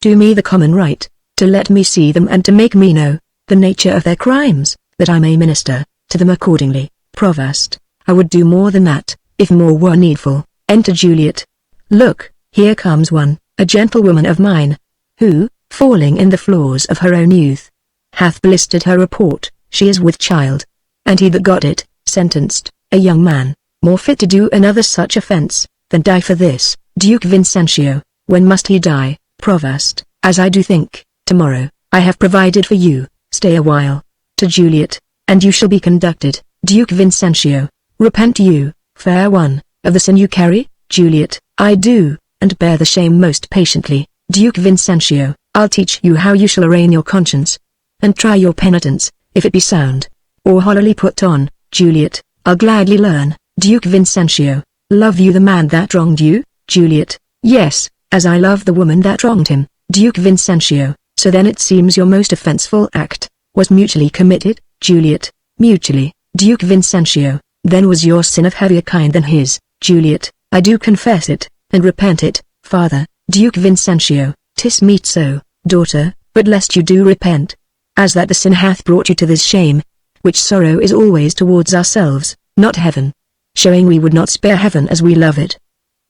Do me the common right, to let me see them and to make me know the nature of their crimes, that I may minister to them accordingly. Provost, I would do more than that, if more were needful. Enter Juliet. Look, here comes one, a gentlewoman of mine, who, falling in the flaws of her own youth, hath blistered her report. She is with child, and he that got it, sentenced, a young man, more fit to do another such offense, than die for this. Duke Vincentio, when must he die? Provost, as I do think, tomorrow. I have provided for you, stay a while. To Juliet, and you shall be conducted. Duke Vincentio, repent you, fair one, of the sin you carry? Juliet, I do, and bear the shame most patiently. Duke Vincentio, I'll teach you how you shall arraign your conscience, and try your penitence, if it be sound, or hollowly put on. Juliet, I'll gladly learn. Duke Vincentio, love you the man that wronged you? Juliet, yes, as I love the woman that wronged him. Duke Vincentio, So then it seems your most offenseful act was mutually committed, Juliet. Mutually, Duke Vincentio. Then was your sin of heavier kind than his, Juliet. I do confess it, and repent it, Father, Duke Vincentio. 'Tis meet so, daughter, but lest you do repent, as that the sin hath brought you to this shame, which sorrow is always towards ourselves, not heaven, showing we would not spare heaven as we love it,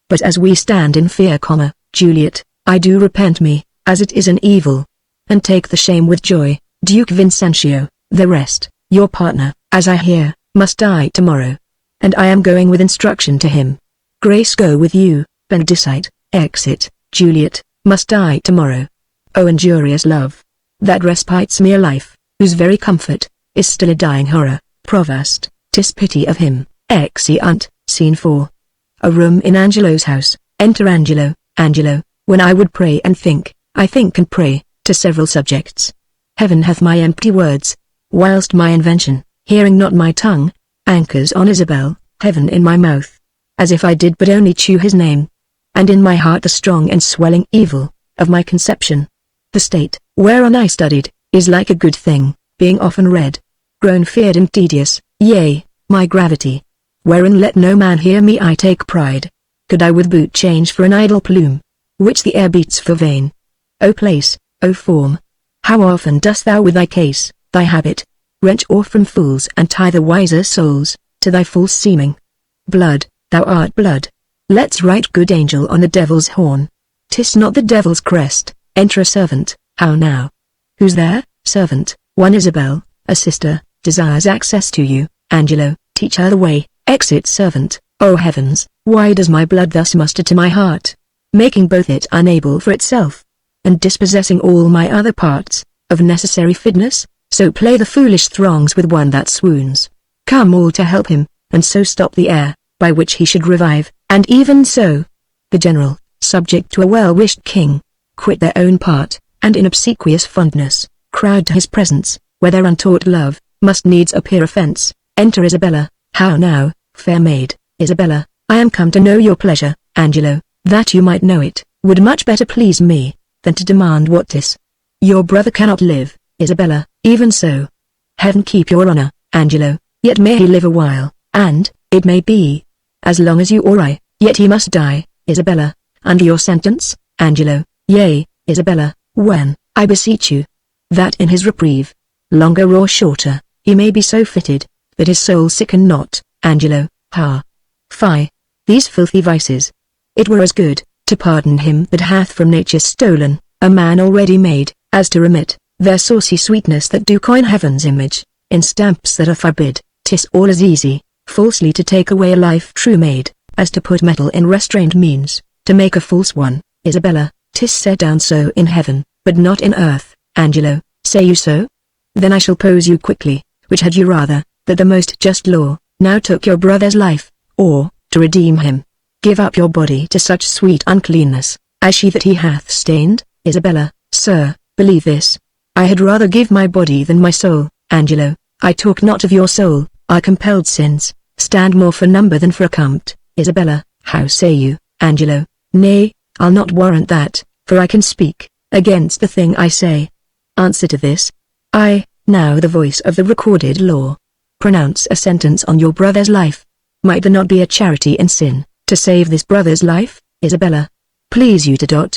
but as we stand in fear, Juliet, I do repent me, as it is an evil, and take the shame with joy, Duke Vincentio. The rest, your partner, as I hear, must die tomorrow, and I am going with instruction to him. Grace go with you, Bendicite. Exit. Juliet, must die tomorrow. O injurious love, that respites mere life, whose very comfort is still a dying horror. Provost, 'tis pity of him. Exeunt. Scene 4. A room in Angelo's house. Enter Angelo. Angelo, when I would pray and think, I think and pray, to several subjects. Heaven hath my empty words, whilst my invention, hearing not my tongue, anchors on Isabel, heaven in my mouth, as if I did but only chew his name, and in my heart the strong and swelling evil of my conception. The state, whereon I studied, is like a good thing, being often read, grown feared and tedious, yea, my gravity, wherein let no man hear me I take pride, could I with boot change for an idle plume, which the air beats for vain. O place, O form, how often dost thou with thy case, thy habit, wrench off from fools and tie the wiser souls, to thy false seeming. Blood, thou art blood. Let's write good angel on the devil's horn. 'Tis not the devil's crest. Enter a servant. How now? Who's there? Servant, one Isabel, a sister, desires access to you. Angelo, teach her the way. Exit servant. O heavens, why does my blood thus muster to my heart, making both it unable for itself, and dispossessing all my other parts, of necessary fitness? So play the foolish throngs with one that swoons. Come all to help him, and so stop the air, by which he should revive. And even so, the general, subject to a well-wished king, quit their own part, and in obsequious fondness, crowd to his presence, where their untaught love, must needs appear offence. Enter Isabella. How now, fair maid? Isabella, I am come to know your pleasure. Angelo, that you might know it, would much better please me, than to demand what 'tis. Your brother cannot live. Isabella, even so. Heaven keep your honor, Angelo, yet may he live a while, and, it may be, as long as you or I, yet he must die. Isabella, under your sentence? Angelo, yea, Isabella, when, I beseech you, that in his reprieve, longer or shorter, he may be so fitted, that his soul sicken not. Angelo, ha! Fie! These filthy vices. It were as good, to pardon him that hath from nature stolen, a man already made, as to remit, their saucy sweetness that do coin heaven's image, in stamps that are forbid. 'Tis all as easy, falsely to take away a life true made, as to put metal in restrained means, to make a false one. Isabella, 'tis set down so in heaven, but not in earth. Angelo, say you so? Then I shall pose you quickly, which had you rather, that the most just law, now took your brother's life, or, to redeem him, give up your body to such sweet uncleanness, as she that he hath stained? Isabella, sir, believe this, I had rather give my body than my soul. Angelo, I talk not of your soul, our compelled sins, stand more for number than for account. Isabella, how say you? Angelo, nay, I'll not warrant that, for I can speak against the thing I say. Answer to this. I, now the voice of the recorded law, pronounce a sentence on your brother's life. Might there not be a charity in sin, to save this brother's life? Isabella, please you to.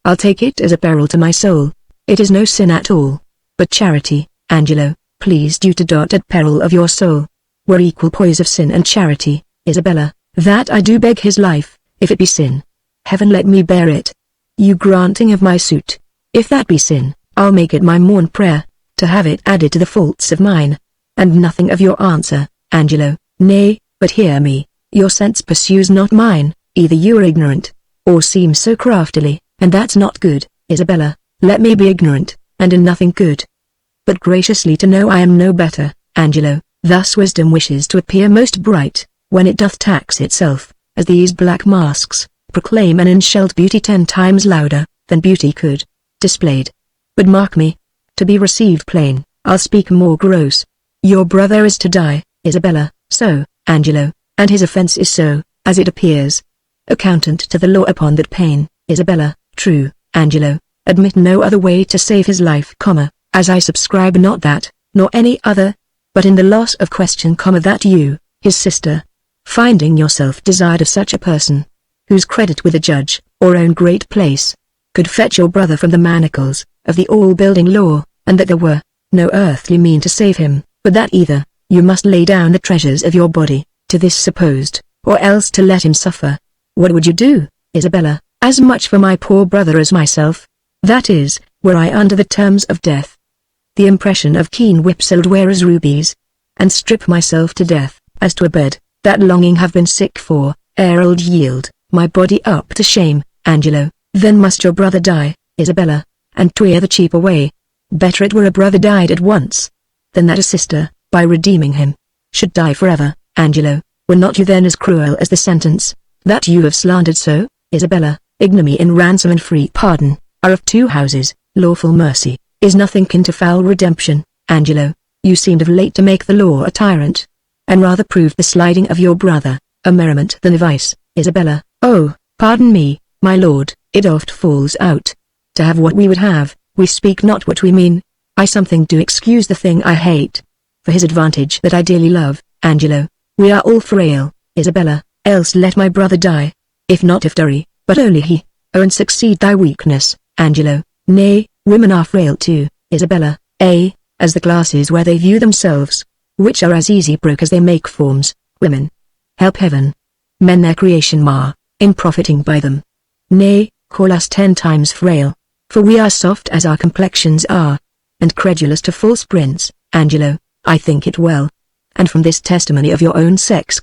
I'll take it as a peril to my soul. It is no sin at all, but charity. Angelo, pleased you to. At peril of your soul, were equal poise of sin and charity. Isabella, that I do beg his life, if it be sin. Heaven let me bear it. You granting of my suit, if that be sin, I'll make it my morn prayer, to have it added to the faults of mine. And nothing of your answer. Angelo, nay, but hear me, your sense pursues not mine, either you are ignorant, or seem so craftily, and that's not good. Isabella, let me be ignorant, and in nothing good, but graciously to know I am no better. Angelo, thus wisdom wishes to appear most bright, when it doth tax itself, as these black masks, proclaim an enshelled beauty 10 times louder, than beauty could, displayed. But mark me, to be received plain, I'll speak more gross. Your brother is to die, Isabella, so, Angelo, and his offence is so, as it appears. Accountant to the law upon that pain. Isabella, true. Angelo, admit no other way to save his life, as I subscribe not that, nor any other, but in the loss of question, that you, his sister, finding yourself desired of such a person, whose credit with a judge, or own great place, could fetch your brother from the manacles of the all-building law, and that there were no earthly mean to save him, but that either you must lay down the treasures of your body to this supposed, or else to let him suffer. What would you do, Isabella? As much for my poor brother as myself. That is, were I under the terms of death. The impression of keen whips I'd wear as rubies, and strip myself to death, as to a bed, that longing have been sick for, ere I'd yield my body up to shame. Angelo, then must your brother die, Isabella, and 'twere the cheaper way. Better it were a brother died at once, than that a sister, by redeeming him, should die forever. Angelo, were not you then as cruel as the sentence, that you have slandered so, Isabella? Ignominy in ransom and free pardon, are of two houses. Lawful mercy is nothing kin to foul redemption. Angelo, you seemed of late to make the law a tyrant, and rather proved the sliding of your brother a merriment than a vice. Isabella, oh, pardon me, my lord, it oft falls out. To have what we would have, we speak not what we mean. I something do excuse the thing I hate, for his advantage that I dearly love. Angelo, we are all frail, Isabella, else let my brother die, if not of Dury, but only he. Oh, and succeed thy weakness, Angelo. Nay, women are frail too, Isabella, as the glasses where they view themselves, which are as easy broke as they make forms. Women, help heaven, men their creation mar, in profiting by them. Nay, call us 10 times frail, for we are soft as our complexions are, and credulous to false prints. Angelo, I think it well, and from this testimony of your own sex,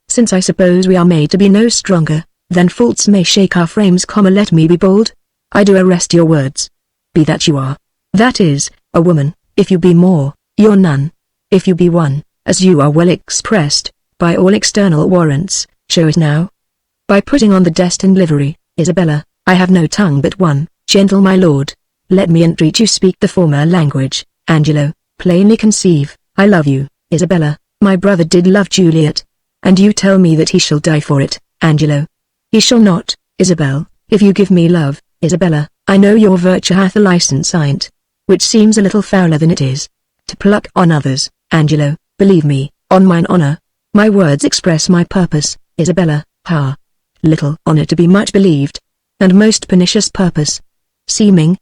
since I suppose we are made to be no stronger than faults may shake our frames, let me be bold. I do arrest your words. Be that you are, that is, a woman. If you be more, you're none. If you be one, as you are well expressed, by all external warrants, show it now. By putting on the destined livery. Isabella, I have no tongue but one. Gentle my lord, let me entreat you speak the former language. Angelo, plainly conceive, I love you. Isabella, my brother did love Juliet, and you tell me that he shall die for it. Angelo, he shall not, Isabel, if you give me love. Isabella, I know your virtue hath a license in't, which seems a little fouler than it is, to pluck on others. Angelo, believe me, on mine honor, my words express my purpose. Isabella, ha! Little honor to be much believed, and most pernicious purpose. Seeming,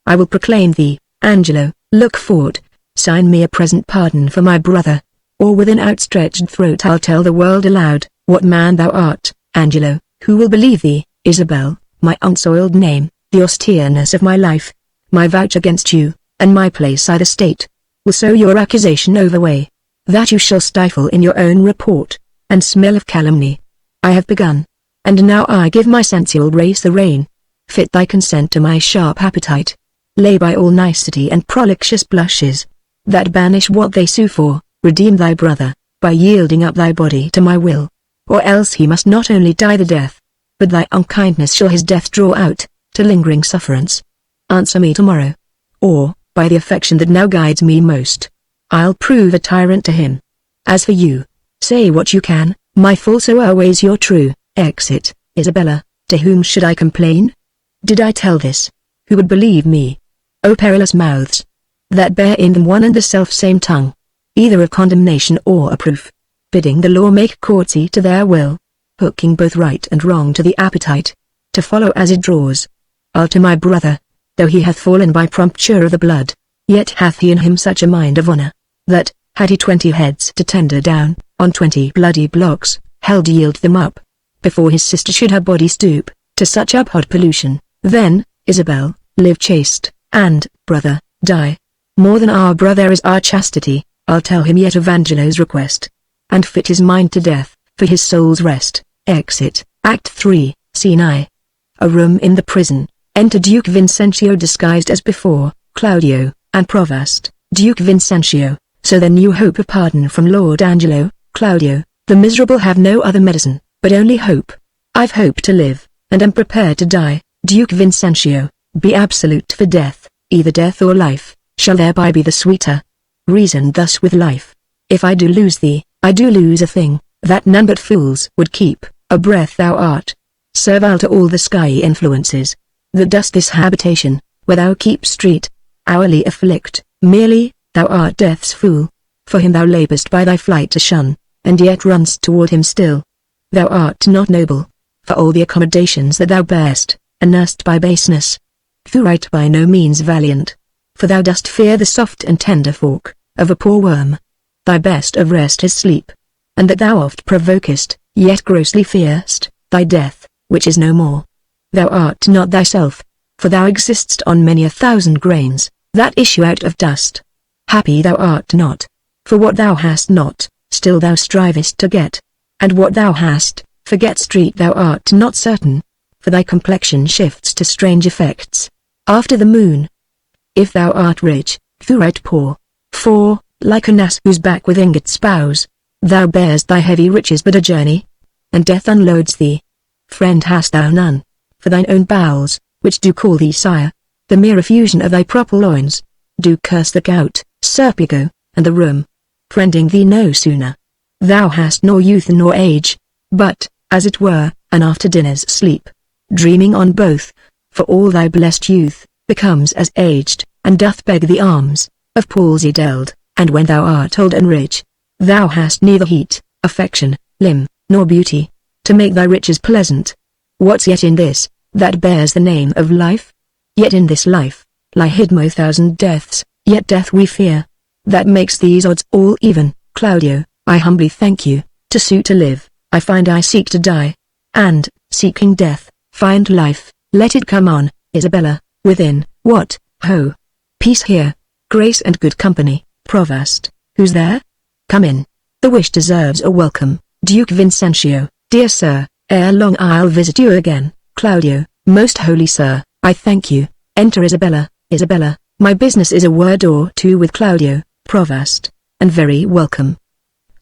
I will proclaim thee. Angelo, look forward, sign me a present pardon for my brother, or with an outstretched throat I'll tell the world aloud, what man thou art. Angelo, who will believe thee? Isabel, my unsoiled name, the austereness of my life, my vouch against you, and my place I the state, will so your accusation overweigh, that you shall stifle in your own report, and smell of calumny. I have begun, and now I give my sensual race the rein. Fit thy consent to my sharp appetite, lay by all nicety and prolixious blushes, that banish what they sue for. Redeem thy brother, by yielding up thy body to my will, or else he must not only die the death, but thy unkindness shall his death draw out, to lingering sufferance. Answer me tomorrow, or, by the affection that now guides me most, I'll prove a tyrant to him. As for you, say what you can, my false are always your true. Exit. Isabella, to whom should I complain? Did I tell this, who would believe me? O perilous mouths, that bear in them one and the self-same tongue, either of condemnation or a proof, bidding the law make courtesy to their will, hooking both right and wrong to the appetite, to follow as it draws. I'll to my brother, though he hath fallen by prompture of the blood, yet hath he in him such a mind of honor, that, had he 20 heads to tender down, on 20 bloody blocks, hell'd yield them up, before his sister should her body stoop, to such abhorred pollution. Then, Isabel, live chaste, and, brother, die. More than our brother is our chastity. I'll tell him yet of Angelo's request, and fit his mind to death, for his soul's rest. Exit. Act 3, Scene I. A room in the prison. Enter Duke Vincentio disguised as before, Claudio, and Provost. Duke Vincentio, so then you hope of pardon from Lord Angelo. Claudio, the miserable have no other medicine, but only hope. I've hope to live, and am prepared to die. Duke Vincentio, be absolute for death, either death or life, shall thereby be the sweeter. Reason thus with life. If I do lose thee, I do lose a thing, that none but fools would keep, a breath thou art, servile to all the sky influences, that dost this habitation, where thou keep street, hourly afflict, merely, thou art death's fool. For him thou labour'st by thy flight to shun, and yet run'st toward him still. Thou art not noble, for all the accommodations that thou bear'st, and nursed by baseness. Thou art by no means valiant, for thou dost fear the soft and tender fork of a poor worm. Thy best of rest is sleep, and that thou oft provokest, yet grossly fear'st, thy death, which is no more. Thou art not thyself, for thou exist'st on many a thousand grains, that issue out of dust. Happy thou art not, for what thou hast not, still thou strivest to get, and what thou hast, forget street thou art not certain, for thy complexion shifts to strange effects, after the moon. If thou art rich, thou art poor, for, like an ass whose back with ingots bows, thou bearest thy heavy riches but a journey, and death unloads thee. Friend hast thou none, for thine own bowels, which do call thee sire, the mere effusion of thy proper loins, do curse the gout, serpigo, and the rheum. Friending thee no sooner. Thou hast nor youth nor age, but, as it were, an after-dinner's sleep, dreaming on both, for all thy blessed youth, becomes as aged, and doth beg the alms, of palsied eld, and when thou art old and rich, thou hast neither heat, affection, limb, nor beauty, to make thy riches pleasant. What's yet in this, that bears the name of life? Yet in this life, lie hid 1,000 deaths, yet death we fear. That makes these odds all even. Claudio, I humbly thank you, to sue to live, I find I seek to die, and, seeking death, find life. Let it come on, Isabella, within. What, ho! Peace here, grace and good company. Provost, who's there? Come in. The wish deserves a welcome. Duke Vincentio, dear sir, ere long I'll visit you again. Claudio, most holy sir, I thank you. Enter Isabella. Isabella, my business is a word or two with Claudio, Provost, and very welcome.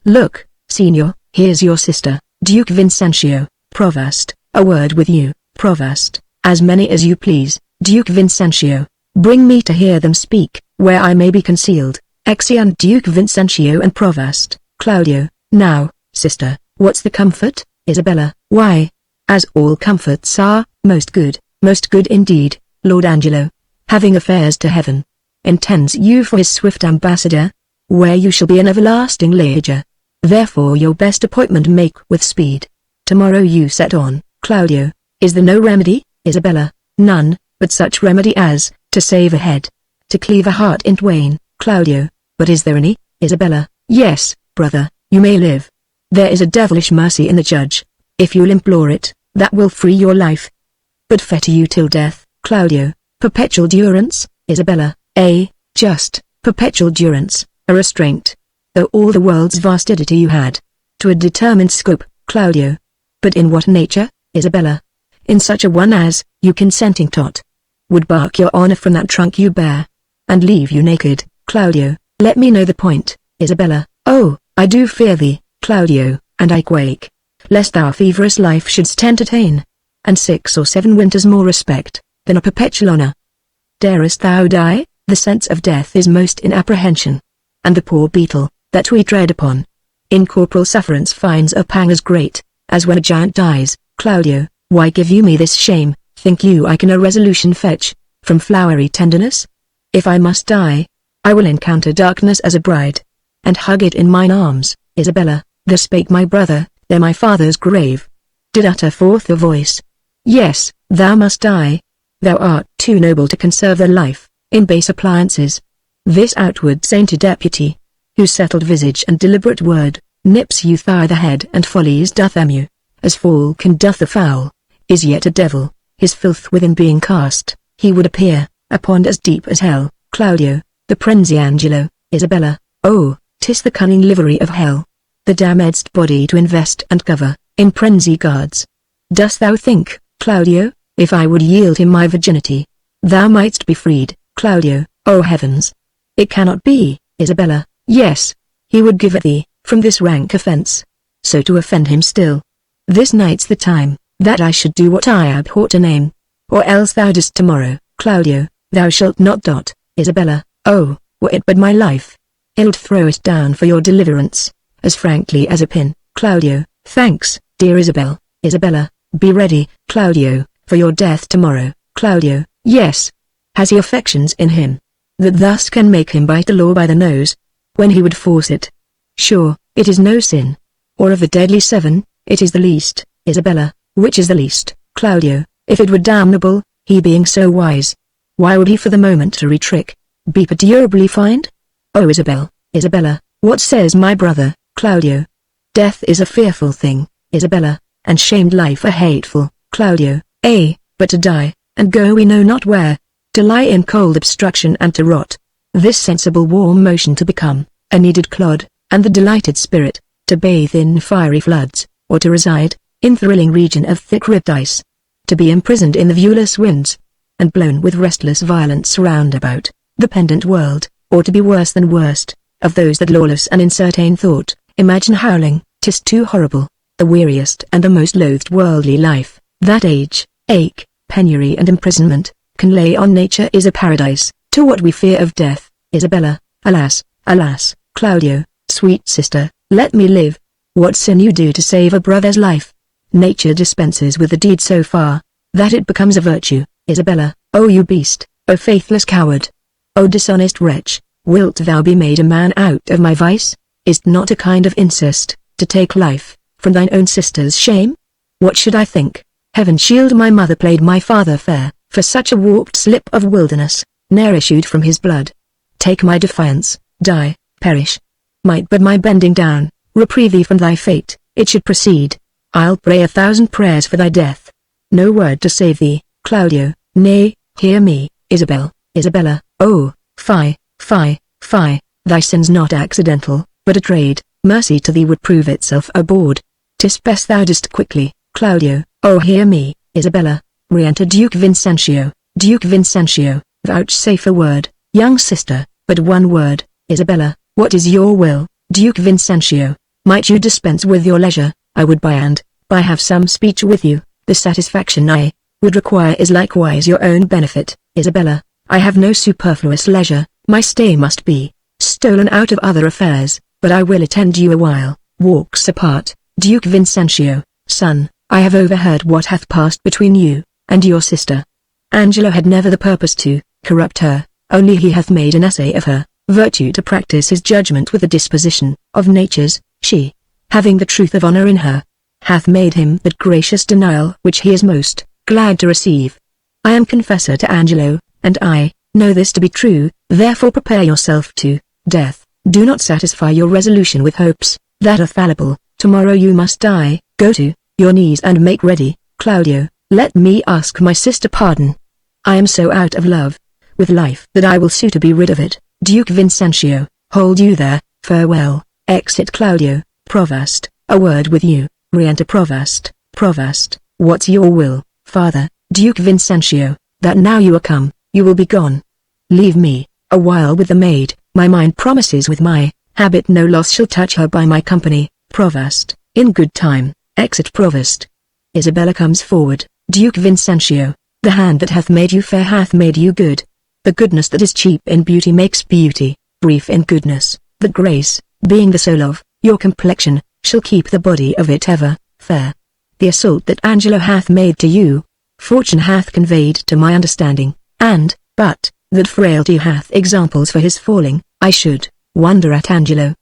Look, Signor, here's your sister, Duke Vincentio. Provost, a word with you. Provost, as many as you please. Duke Vincentio, bring me to hear them speak, where I may be concealed. Exeunt Duke Vincentio and Provost. Claudio, now, sister, what's the comfort? Isabella, why, as all comforts are, most good indeed. Lord Angelo, having affairs to heaven, intends you for his swift ambassador, where you shall be an everlasting leger. Therefore your best appointment make with speed. Tomorrow you set on. Claudio, is there no remedy? Isabella, none, but such remedy as, to save a head, to cleave a heart in twain. Claudio, but is there any? Isabella, yes, brother, you may live. There is a devilish mercy in the judge, if you'll implore it, that will free your life. But fetter you till death. Claudio, perpetual durance. Isabella, a just, perpetual durance, a restraint, though all the world's vastity you had, to a determined scope. Claudio, but in what nature? Isabella, in such a one as, you consenting tot, would bark your honor from that trunk you bear, and leave you naked. Claudio, let me know the point. Isabella, oh, I do fear thee, Claudio, and I quake, lest thou feverous life shouldst entertain, and 6 or 7 winters more respect, than a perpetual honor. Darest thou die? The sense of death is most in apprehension, and the poor beetle, that we tread upon, in corporal sufferance finds a pang as great, as when a giant dies. Claudio, why give you me this shame? Think you I can a resolution fetch, from flowery tenderness? If I must die, I will encounter darkness as a bride, and hug it in mine arms. Isabella, thus spake my brother, there my father's grave, did utter forth a voice. Yes, thou must die. Thou art too noble to conserve thy life, in base appliances. This outward sainted deputy, whose settled visage and deliberate word, nips youth o'er the head and follies doth emu, as falcon doth the fowl, is yet a devil, his filth within being cast, he would appear, a pond as deep as hell. Claudio, the Prenziangelo. Isabella, oh, 'tis the cunning livery of hell, the damned's body to invest and cover, in Prenzi guards. Dost thou think, Claudio, if I would yield him my virginity, thou mightst be freed? Claudio, oh heavens! It cannot be. Isabella, yes, he would give it thee, from this rank offence. So to offend him still, this night's the time, that I should do what I abhor to name, or else thou dost tomorrow. Claudio, thou shalt not. Isabella, oh, were it but my life, I'ld throw it down for your deliverance, as frankly as a pin. Claudio, thanks, dear Isabel. Isabella, be ready, Claudio, for your death tomorrow. Claudio, yes. Has he affections in him that thus can make him bite the law by the nose, when he would force it? Sure, it is no sin. Or of the deadly 7, it is the least. Isabella, which is the least? Claudio, if it were damnable, he being so wise, why would he for the momentary trick be perdurably fined? Oh Isabella, what says my brother? Claudio, death is a fearful thing, Isabella, and shamed life a hateful. Claudio, but to die, and go we know not where, to lie in cold obstruction and to rot, this sensible warm motion to become a kneaded clod, and the delighted spirit to bathe in fiery floods, or to reside in thrilling region of thick-ribbed ice, to be imprisoned in the viewless winds, and blown with restless violence round about the pendant world, or to be worse than worst of those that lawless and uncertain thought, imagine howling. 'Tis too horrible, the weariest and the most loathed worldly life, that age, ache, penury and imprisonment can lay on nature is a paradise, to what we fear of death. Isabella, alas, alas. Claudio, sweet sister, let me live. What sin you do to save a brother's life? Nature dispenses with the deed so far, that it becomes a virtue. Isabella, O you beast, O faithless coward, O dishonest wretch, wilt thou be made a man out of my vice? Is't not a kind of incest, to take life from thine own sister's shame? What should I think? Heaven shield my mother played my father fair, for such a warped slip of wilderness ne'er issued from his blood. Take my defiance, die, perish. Might but my bending down reprieve thee from thy fate, it should proceed. I'll pray 1,000 prayers for thy death. No word to save thee, Claudio. Nay, hear me, Isabella, oh, fie, thy sin's not accidental, but a trade, mercy to thee would prove itself abhorred. 'Tis best thou dost quickly, Claudio, oh hear me, Isabella. Re-enter Duke Vincentio. Duke Vincentio, vouchsafe a word, young sister, but one word. Isabella, what is your will? Duke Vincentio, might you dispense with your leisure, I would by have some speech with you. The satisfaction I would require is likewise your own benefit. Isabella, I have no superfluous leisure, my stay must be stolen out of other affairs, but I will attend you a while. Walks apart. Duke Vincentio, son, I have overheard what hath passed between you and your sister. Angelo had never the purpose to corrupt her, only he hath made an essay of her virtue to practice his judgment with the disposition of natures. She, having the truth of honor in her, hath made him that gracious denial which he is most glad to receive. I am confessor to Angelo, and I know this to be true, therefore prepare yourself to death. Do not satisfy your resolution with hopes that are fallible. Tomorrow you must die. Go to your knees and make ready. Claudio, let me ask my sister pardon. I am so out of love with life that I will sue to be rid of it. Duke Vincentio, hold you there. Farewell. Exit Claudio. Provost, a word with you. Re-enter Provost. Provost, what's your will, father? Duke Vincentio, that now you are come, you will be gone. Leave me a while with the maid. My mind promises with my habit no loss shall touch her by my company. Provost, in good time. Exit Provost. Isabella comes forward. Duke Vincentio, the hand that hath made you fair hath made you good. The goodness that is cheap in beauty makes beauty brief in goodness. The grace, being the soul of your complexion, shall keep the body of it ever fair. The assault that Angelo hath made to you, fortune hath conveyed to my understanding, and, but, that frailty hath examples for his falling. I should wonder at Angelo.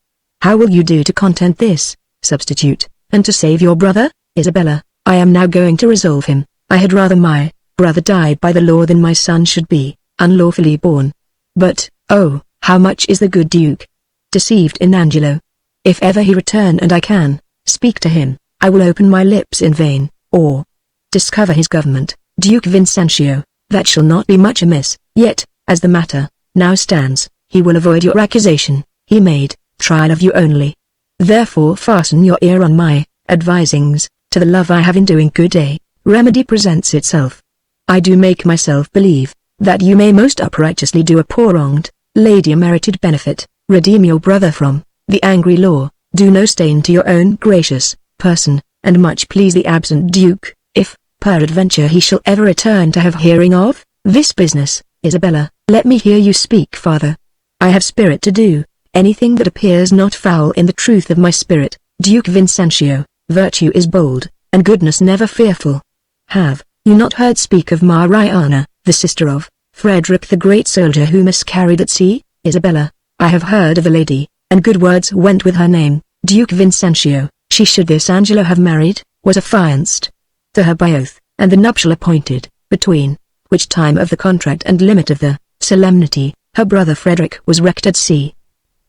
How will you do to content this substitute, and to save your brother? Isabella, I am now going to resolve him. I had rather my brother died by the law than my son should be unlawfully born. But, oh, how much is the good Duke deceived in Angelo. If ever he return and I can speak to him, I will open my lips in vain, or discover his government. Duke Vincentio, that shall not be much amiss, yet, as the matter now stands, he will avoid your accusation. He made trial of you only. Therefore fasten your ear on my advisings. To the love I have in doing good a remedy presents itself. I do make myself believe that you may most uprighteously do a poor wronged lady a merited benefit, redeem your brother from the angry law, do no stain to your own gracious person, and much please the absent Duke, if, peradventure he shall ever return to have hearing of this business. Isabella, let me hear you speak, father. I have spirit to do anything that appears not foul in the truth of my spirit. Duke Vincentio, virtue is bold, and goodness never fearful. Have you not heard speak of Mariana, the sister of Frederick the great soldier who miscarried at sea? Isabella, I have heard of the lady, and good words went with her name. Duke Vincentio, she should this Angelo have married, was affianced to her by oath, and the nuptial appointed, between which time of the contract and limit of the solemnity, her brother Frederick was wrecked at sea,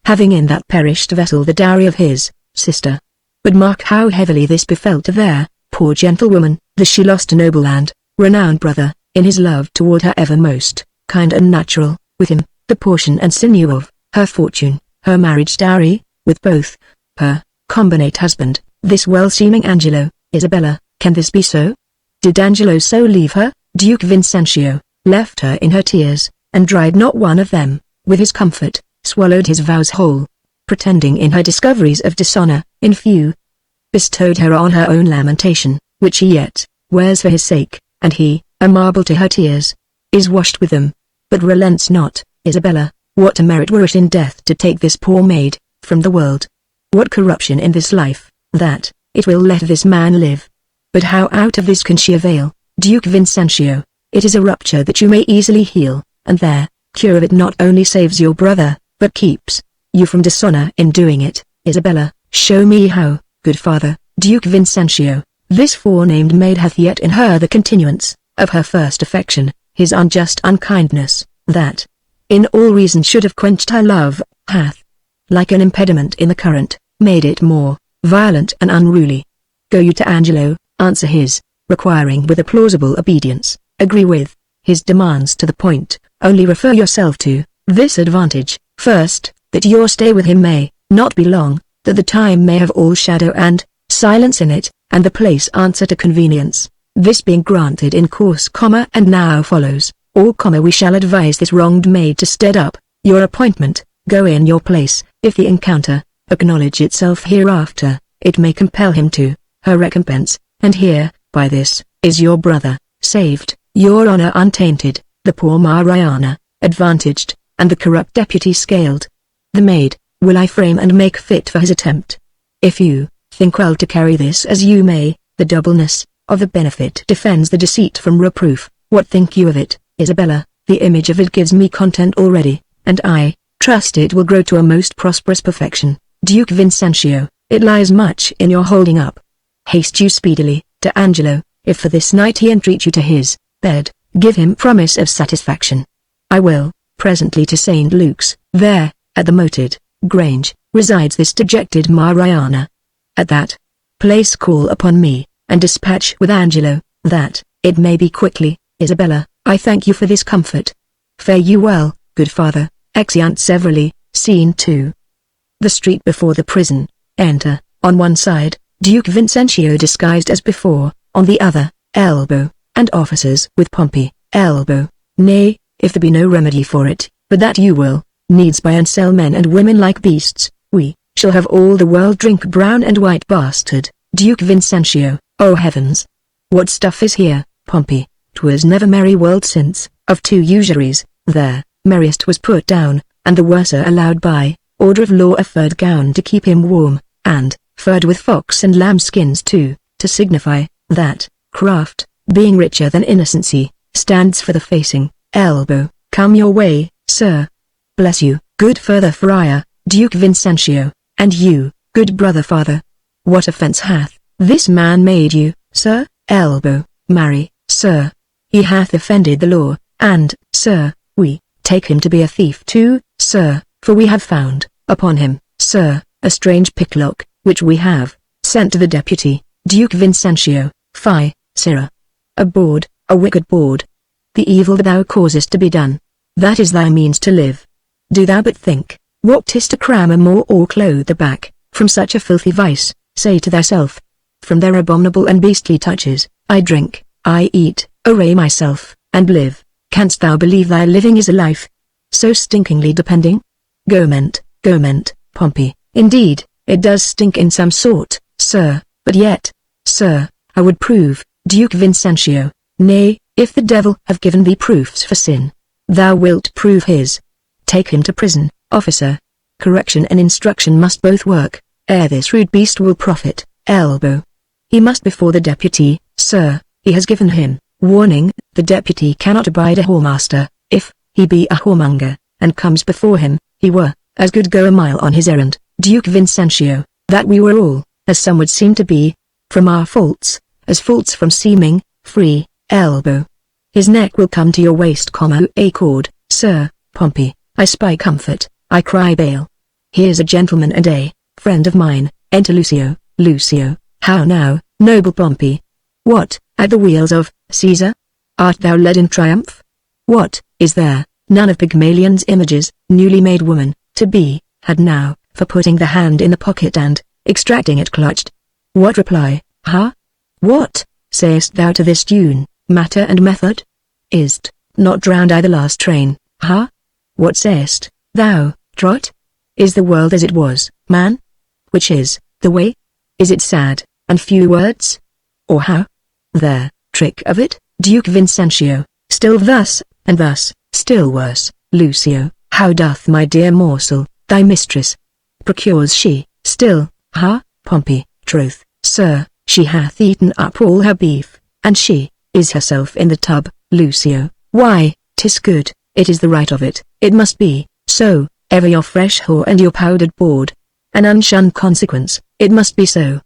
having in that perished vessel the dowry of his sister. But mark how heavily this befell to their poor gentlewoman, that she lost a noble and renowned brother, in his love toward her ever most kind and natural, with him, the portion and sinew of her fortune, her marriage dowry, with both her combinate husband, this well-seeming Angelo. Isabella, can this be so? Did Angelo so leave her? Duke Vincentio left her in her tears, and dried not one of them, with his comfort, swallowed his vows whole, pretending in her discoveries of dishonor, in few, bestowed her on her own lamentation, which he yet wears for his sake, and he, a marble to her tears, is washed with them, but relents not. Isabella, what a merit were it in death to take this poor maid from the world! What corruption in this life, that it will let this man live! But how out of this can she avail? Duke Vincentio, it is a rupture that you may easily heal, and their cure of it not only saves your brother, but keeps you from dishonor in doing it. Isabella, show me how. Good father. Duke Vincentio, this forenamed maid hath yet in her the continuance of her first affection. His unjust unkindness, that in all reason should have quenched her love, hath, like an impediment in the current, made it more violent and unruly. Go you to Angelo, answer his, requiring with a plausible obedience, agree with his demands to the point, only refer yourself to this advantage, first, that your stay with him may not be long, that the time may have all shadow and silence in it, and the place answer to convenience. This being granted in course, and now follows, all, we shall advise this wronged maid to stead up your appointment, go in your place, if the encounter acknowledge itself hereafter, it may compel him to her recompense, and here, by this, is your brother saved, your honor untainted, the poor Mariana advantaged, and the corrupt deputy scaled. The maid will I frame and make fit for his attempt. If you think well to carry this as you may, the doubleness of the benefit defends the deceit from reproof. What think you of it, Isabella? The image of it gives me content already, and I trust it will grow to a most prosperous perfection. Duke Vincentio, it lies much in your holding up. Haste you speedily to Angelo, if for this night he entreat you to his bed, give him promise of satisfaction. I will, presently to St. Luke's, there, at the moated grange, resides this dejected Mariana. At that place call upon me, and dispatch with Angelo, that it may be quickly. Isabella, I thank you for this comfort. Fare you well, good father. Exeunt severally. Scene 2. The street before the prison. Enter, on one side, Duke Vincentio disguised as before, on the other, Elbow, and officers with Pompey. Elbow, nay, if there be no remedy for it, but that you will needs buy and sell men and women like beasts, we shall have all the world drink brown and white bastard. Duke Vincentio, oh heavens! What stuff is here, Pompey? 'Twas never merry world since, of two usuries, there, merriest was put down, and the worser allowed by order of law a furred gown to keep him warm, and furred with fox and lamb skins too, to signify that craft, being richer than innocency, stands for the facing. Elbow, come your way, sir. Bless you, good father friar, Duke Vincentio, and you, good brother father. What offense hath this man made you, sir? Elbow, marry, sir. He hath offended the law, and, sir, we take him to be a thief too, sir, for we have found, upon him, sir, a strange picklock, which we have sent to the deputy. Duke Vincentio, fie, sirrah. A bawd, a wicked bawd. The evil that thou causest to be done, that is thy means to live. Do thou but think, what 'tis to cram a more or clothe the back, from such a filthy vice, say to thyself. From their abominable and beastly touches, I drink, I eat, array myself, and live. Canst thou believe thy living is a life so stinkingly depending? Goment, Pompey, indeed, it does stink in some sort, sir, but yet, sir, I would prove. Duke Vincentio, nay, if the devil have given thee proofs for sin, thou wilt prove his. Take him to prison, officer. Correction and instruction must both work, ere this rude beast will profit. Elbow. He must before the deputy, sir, he has given him Warning, the deputy cannot abide a whoremaster. If he be a whoremonger, and comes before him, he were as good go a mile on his errand. Duke Vincentio, that we were all, as some would seem to be, from our faults, as faults from seeming, free, elbow. His neck will come to your waist, a cord, sir, Pompey, I spy comfort, I cry bail. Here's a gentleman and a friend of mine, enter Lucio. Lucio, how now, noble Pompey? What, at the wheels of Caesar? Art thou led in triumph? What, is there none of Pygmalion's images, newly made woman, to be had now, for putting the hand in the pocket and extracting it clutched? What reply, ha? What, sayest thou to this tune, matter and method? Is't not drowned I the last train, ha? What sayest thou, Trot? Is the world as it was, man? Which is the way? Is it sad, and few words? Or how? There, trick of it, Duke Vincentio, still thus, and thus, still worse. Lucio, how doth my dear morsel, thy mistress? Procures she, still, ha? Pompey, troth, sir, she hath eaten up all her beef, and she is herself in the tub. Lucio, why, 'tis good, it is the right of it, it must be so, ever your fresh whore and your powdered board. An unshunned consequence, it must be so.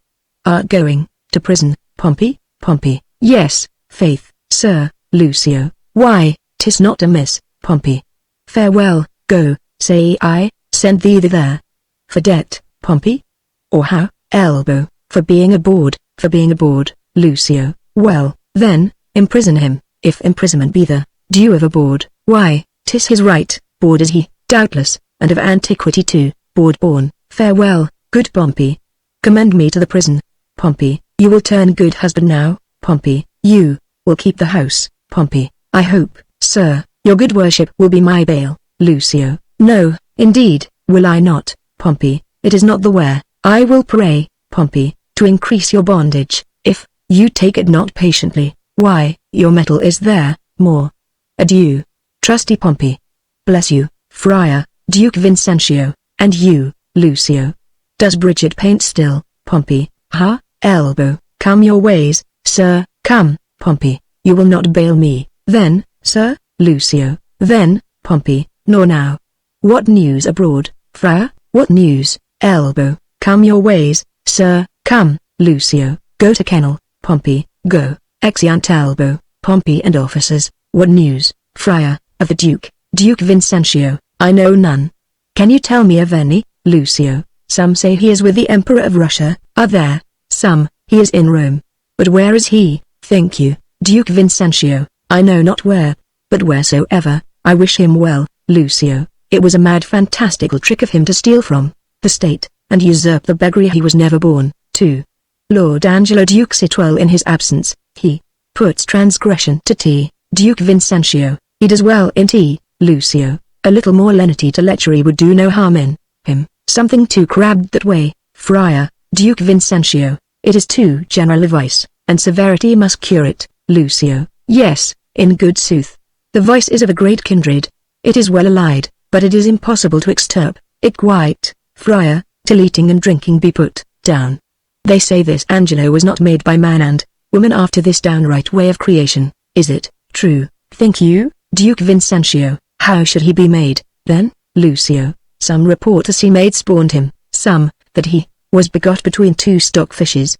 Art going to prison, Pompey? Pompey, yes, faith, sir. Lucio, why, 'tis not amiss, Pompey. Farewell, go, say I, send thee there. For debt, Pompey? Or how? Elbow, for being aboard, for being aboard. Lucio, well, then, imprison him, if imprisonment be the due of a board. Why, 'tis his right, board is he, doubtless, and of antiquity too, board born. Farewell, good Pompey. Commend me to the prison. Pompey, you will turn good husband now, Pompey, you will keep the house, Pompey, I hope, sir, your good worship will be my bail. Lucio, no, indeed, will I not, Pompey, it is not the where, I will pray, Pompey, to increase your bondage, if you take it not patiently, why, your metal is there, more. Adieu, trusty Pompey. Bless you, Friar, Duke Vincentio, and you, Lucio. Does Bridget paint still, Pompey, ha? Elbow, come your ways, sir, come, Pompey, you will not bail me, then, sir? Lucio, then, Pompey, nor now. What news abroad, Friar? What news? Elbow, come your ways, sir, come. Lucio, go to kennel, Pompey, go. Exeunt Elbow, Pompey and officers. What news, Friar, of the Duke, Duke Vincentio? I know none. Can you tell me of any? Lucio, some say he is with the Emperor of Russia, other, some, he is in Rome. But where is he, think you, Duke Vincentio? I know not where, but wheresoever, I wish him well. Lucio, it was a mad fantastical trick of him to steal from the state, and usurp the beggary he was never born to. Lord Angelo Duke Sitwell in his absence, he puts transgression to tea. Duke Vincentio, he does well in tea. Lucio, a little more lenity to lechery would do no harm in him. Something too crabbed that way, Friar, Duke Vincentio, it is too general a vice, and severity must cure it. Lucio, yes, in good sooth. The vice is of a great kindred. It is well allied, but it is impossible to extirp it quite, Friar, till eating and drinking be put down. They say this Angelo was not made by man and woman after this downright way of creation. Is it true, think you, Duke Vincentio? How should he be made, then? Lucio, some report as he made spawned him, some, that he was begot between two stockfishes.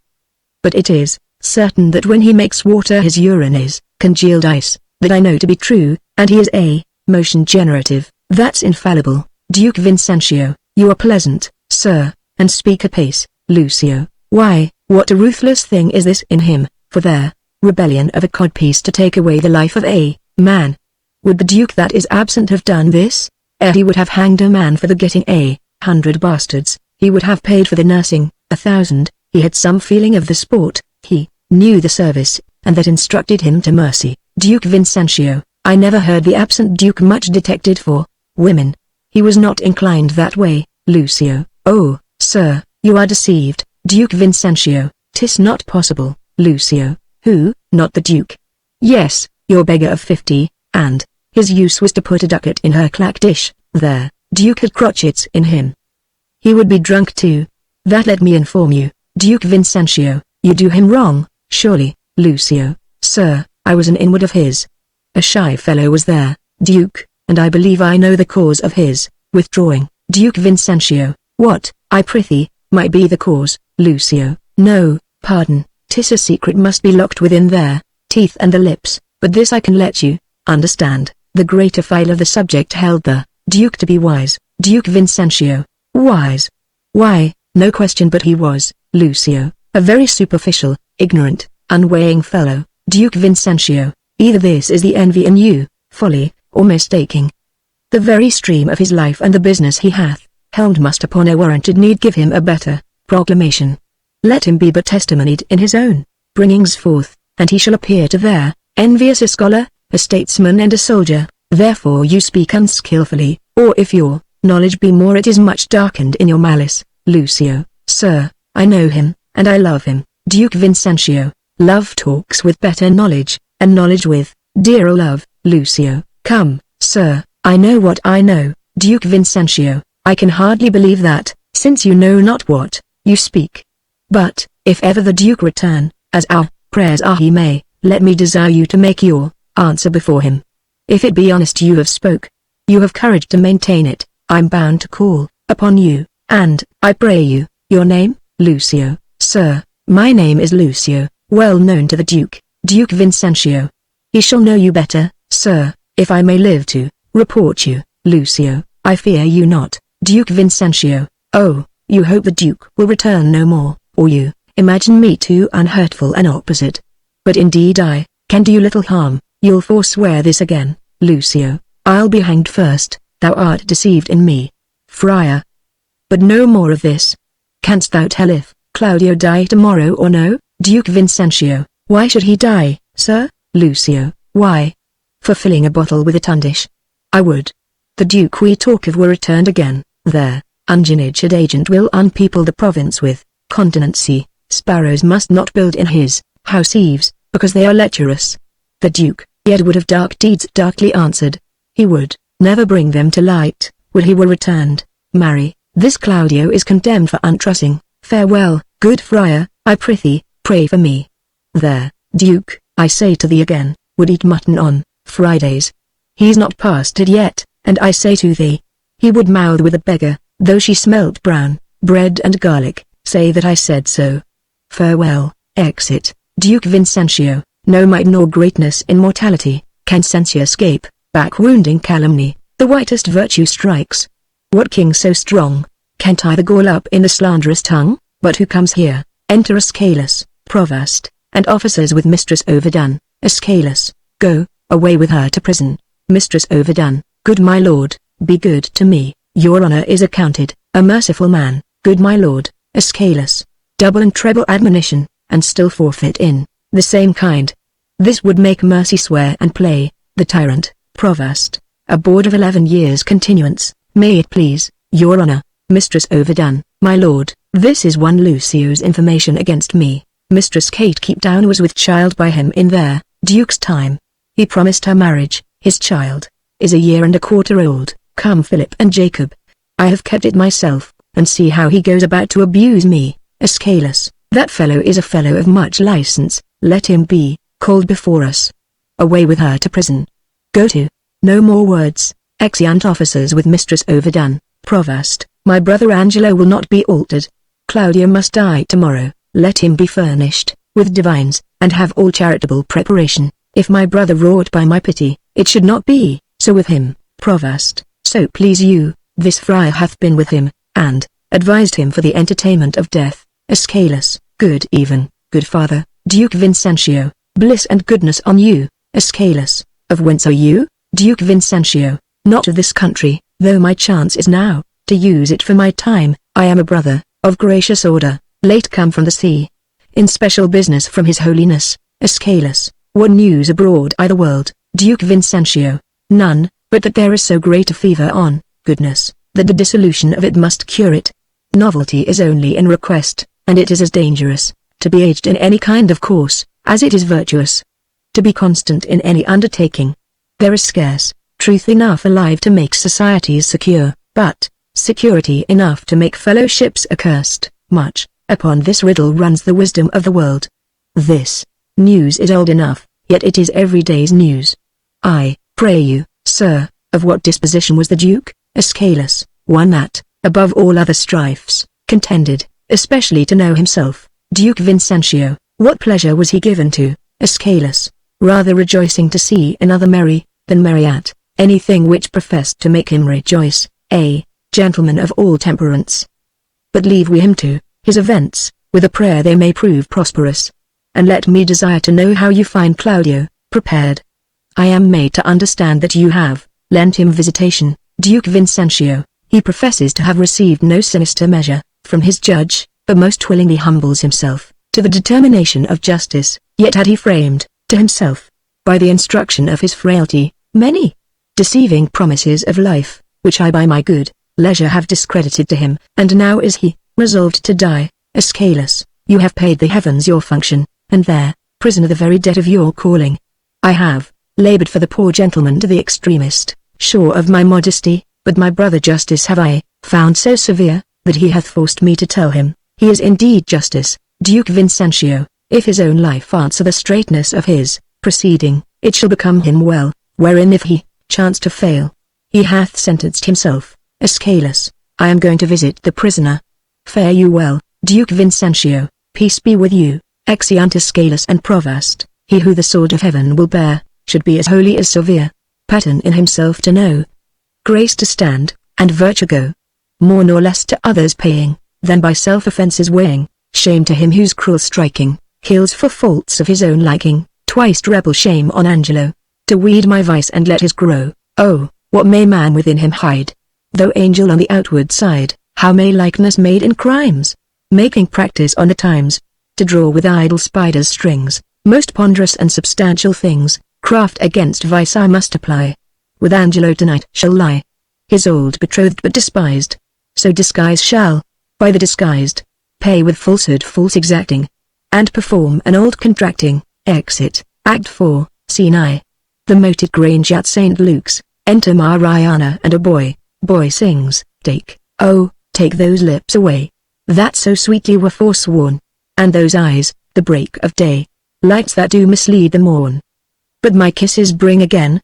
But it is certain that when he makes water his urine is congealed ice, that I know to be true, and he is a motion generative, that's infallible. Duke Vincentio, you are pleasant, sir, and speak apace. Lucio, why, what a ruthless thing is this in him, for their rebellion of a codpiece to take away the life of a man. Would the Duke that is absent have done this? Ere he would have hanged a man for the getting 100 bastards, he would have paid for the nursing 1,000, he had some feeling of the sport, he knew the service, and that instructed him to mercy. Duke Vincentio, I never heard the absent Duke much detected for women. He was not inclined that way. Lucio, oh, sir, you are deceived. Duke Vincentio, 'tis not possible. Lucio, who, not the Duke? Yes, your beggar of 50, and his use was to put a ducat in her clack dish. There, Duke had crotchets in him. He would be drunk too. That let me inform you, Duke Vincentio, you do him wrong, surely. Lucio, sir, I was an inward of his. A shy fellow was there, Duke, and I believe I know the cause of his withdrawing. Duke Vincentio. What, I prithee, might be the cause? Lucio. No, pardon, 'tis a secret must be locked within their teeth and the lips, but this I can let you understand. The greater file of the subject held the Duke to be wise. Duke Vincentio. Wise? Why, no question but he was, Lucio, a very superficial, ignorant, unweighing fellow. Duke Vincentio. Either this is the envy in you, folly, or mistaking. The very stream of his life and the business he hath helmed must upon a warranted need give him a better proclamation. Let him be but testimonied in his own bringings forth, and he shall appear to their envious a scholar, a statesman and a soldier. Therefore you speak unskilfully, or if your knowledge be more it is much darkened in your malice. Lucio. Sir, I know him, and I love him. Duke Vincentio. Love talks with better knowledge, and knowledge with dearer love. Lucio. Come, sir, I know what I know. Duke Vincentio. I can hardly believe that, since you know not what you speak. But, if ever the Duke return, as our prayers are he may, let me desire you to make your answer before him. If it be honest you have spoke, you have courage to maintain it, I'm bound to call upon you, and, I pray you, your name? Lucio. Sir, my name is Lucio, well known to the Duke. Duke Vincentio. He shall know you better, sir, if I may live to report you. Lucio. I fear you not. Duke Vincentio. Oh, you hope the Duke will return no more, or you imagine me too unhurtful and opposite. But indeed I can do you little harm. You'll forswear this again. Lucio. I'll be hanged first. Thou art deceived in me. Friar. But no more of this. Canst thou tell if Claudio die tomorrow or no? Duke Vincentio. Why should he die, sir? Lucio. Why? For filling a bottle with a tundish. I would the Duke we talk of were returned again. Their ungenitured agent will unpeople the province with continency. Sparrows must not build in his house eaves, because they are lecherous. The Duke yet would have dark deeds darkly answered. He would never bring them to light, would he were returned. Marry, this Claudio is condemned for untrussing. Farewell, good friar, I prithee, pray for me. There, Duke, I say to thee again, would eat mutton on Fridays. He's not past it yet, and I say to thee, he would mouth with a beggar, though she smelt brown bread and garlic, say that I said so. Farewell, exit. Duke Vincentio. No might nor greatness in mortality can censure escape, back wounding calumny, the whitest virtue strikes. What king so strong can tie the gall up in the slanderous tongue? But who comes here? Enter Escalus, provost, and officers with mistress overdone. Escalus. Go, away with her to prison. Mistress overdone. Good my lord, be good to me, your honor is accounted a merciful man. Good my lord. Escalus. Double and treble admonition, and still forfeit in the same kind. This would make mercy swear and play, the tyrant, provost, a board of 11 years continuance. May it please, your honor, mistress overdone. My lord, this is one Lucio's information against me. Mistress Kate Keepdown was with child by him in their Duke's time. He promised her marriage. His child is 1 year and a quarter old. Come Philip and Jacob. I have kept it myself, and see how he goes about to abuse me. Escalus, that fellow is a fellow of much license, let him be called before us. Away with her to prison. Go to. No more words. Exeunt officers with mistress overdone. Provost, my brother Angelo will not be altered. Claudio must die tomorrow. Let him be furnished with divines, and have all charitable preparation. If my brother wrought by my pity, it should not be so with him. Provost, so please you, this friar hath been with him, and advised him for the entertainment of death. Escalus, good even, good father. Duke Vincentio, bliss and goodness on you. Escalus, of whence are you? Duke Vincentio, not of this country, though my chance is now to use it for my time. I am a brother of gracious order, late come from the sea, in special business from his holiness. Escalus, what news abroad i' the world? Duke Vincentio, none, but that there is so great a fever on goodness, that the dissolution of it must cure it. Novelty is only in request, and it is as dangerous to be aged in any kind of course, as it is virtuous to be constant in any undertaking. There is scarce truth enough alive to make societies secure, but security enough to make fellowships accursed. Much upon this riddle runs the wisdom of the world. This news is old enough, yet it is every day's news. I pray you, sir, of what disposition was the Duke? Escalus, one that, above all other strifes, contended, especially to know himself. Duke Vincentio, what pleasure was he given to? Escalus, rather rejoicing to see another merry, than merry at anything which professed to make him rejoice, a gentleman of all temperance. But leave we him to his events, with a prayer they may prove prosperous. And let me desire to know how you find Claudio, prepared. I am made to understand that you have lent him visitation. Duke Vincentio, he professes to have received no sinister measure from his judge, but most willingly humbles himself to the determination of justice. Yet had he framed, to himself, by the instruction of his frailty, many deceiving promises of life, which I by my good leisure have discredited to him, and now is he resolved to die. Escalus, you have paid the heavens your function, and there, prisoner the very debt of your calling. I have labored for the poor gentleman to the extremest, sure of my modesty, but my brother justice have I found so severe, that he hath forced me to tell him, he is indeed justice. Duke Vincentio, if his own life answer the straightness of his proceeding, it shall become him well, wherein if he chance to fail, he hath sentenced himself. Escalus, I am going to visit the prisoner. Fare you well, Duke Vincentio, peace be with you. Exeunt Escalus and Provost, he who the sword of heaven will bear, should be as holy as severe. Pattern in himself to know, grace to stand, and virtue go. More nor less to others paying, than by self-offences weighing. Shame to him whose cruel striking, kills for faults of his own liking. Twice treble shame on Angelo, to weed my vice and let his grow. Oh, what may man within him hide? Though angel on the outward side, how may likeness made in crimes, making practice on the times, to draw with idle spiders strings, most ponderous and substantial things, craft against vice I must apply. With Angelo tonight shall lie his old betrothed but despised, so disguise shall, by the disguised, pay with falsehood false exacting, and perform an old contracting. Exit, Act 4, Scene I. The moated grange at St. Luke's. Enter Mariana and a boy. Boy sings, take, oh, take those lips away, that so sweetly were forsworn, and those eyes, the break of day, lights that do mislead the morn. But my kisses bring again,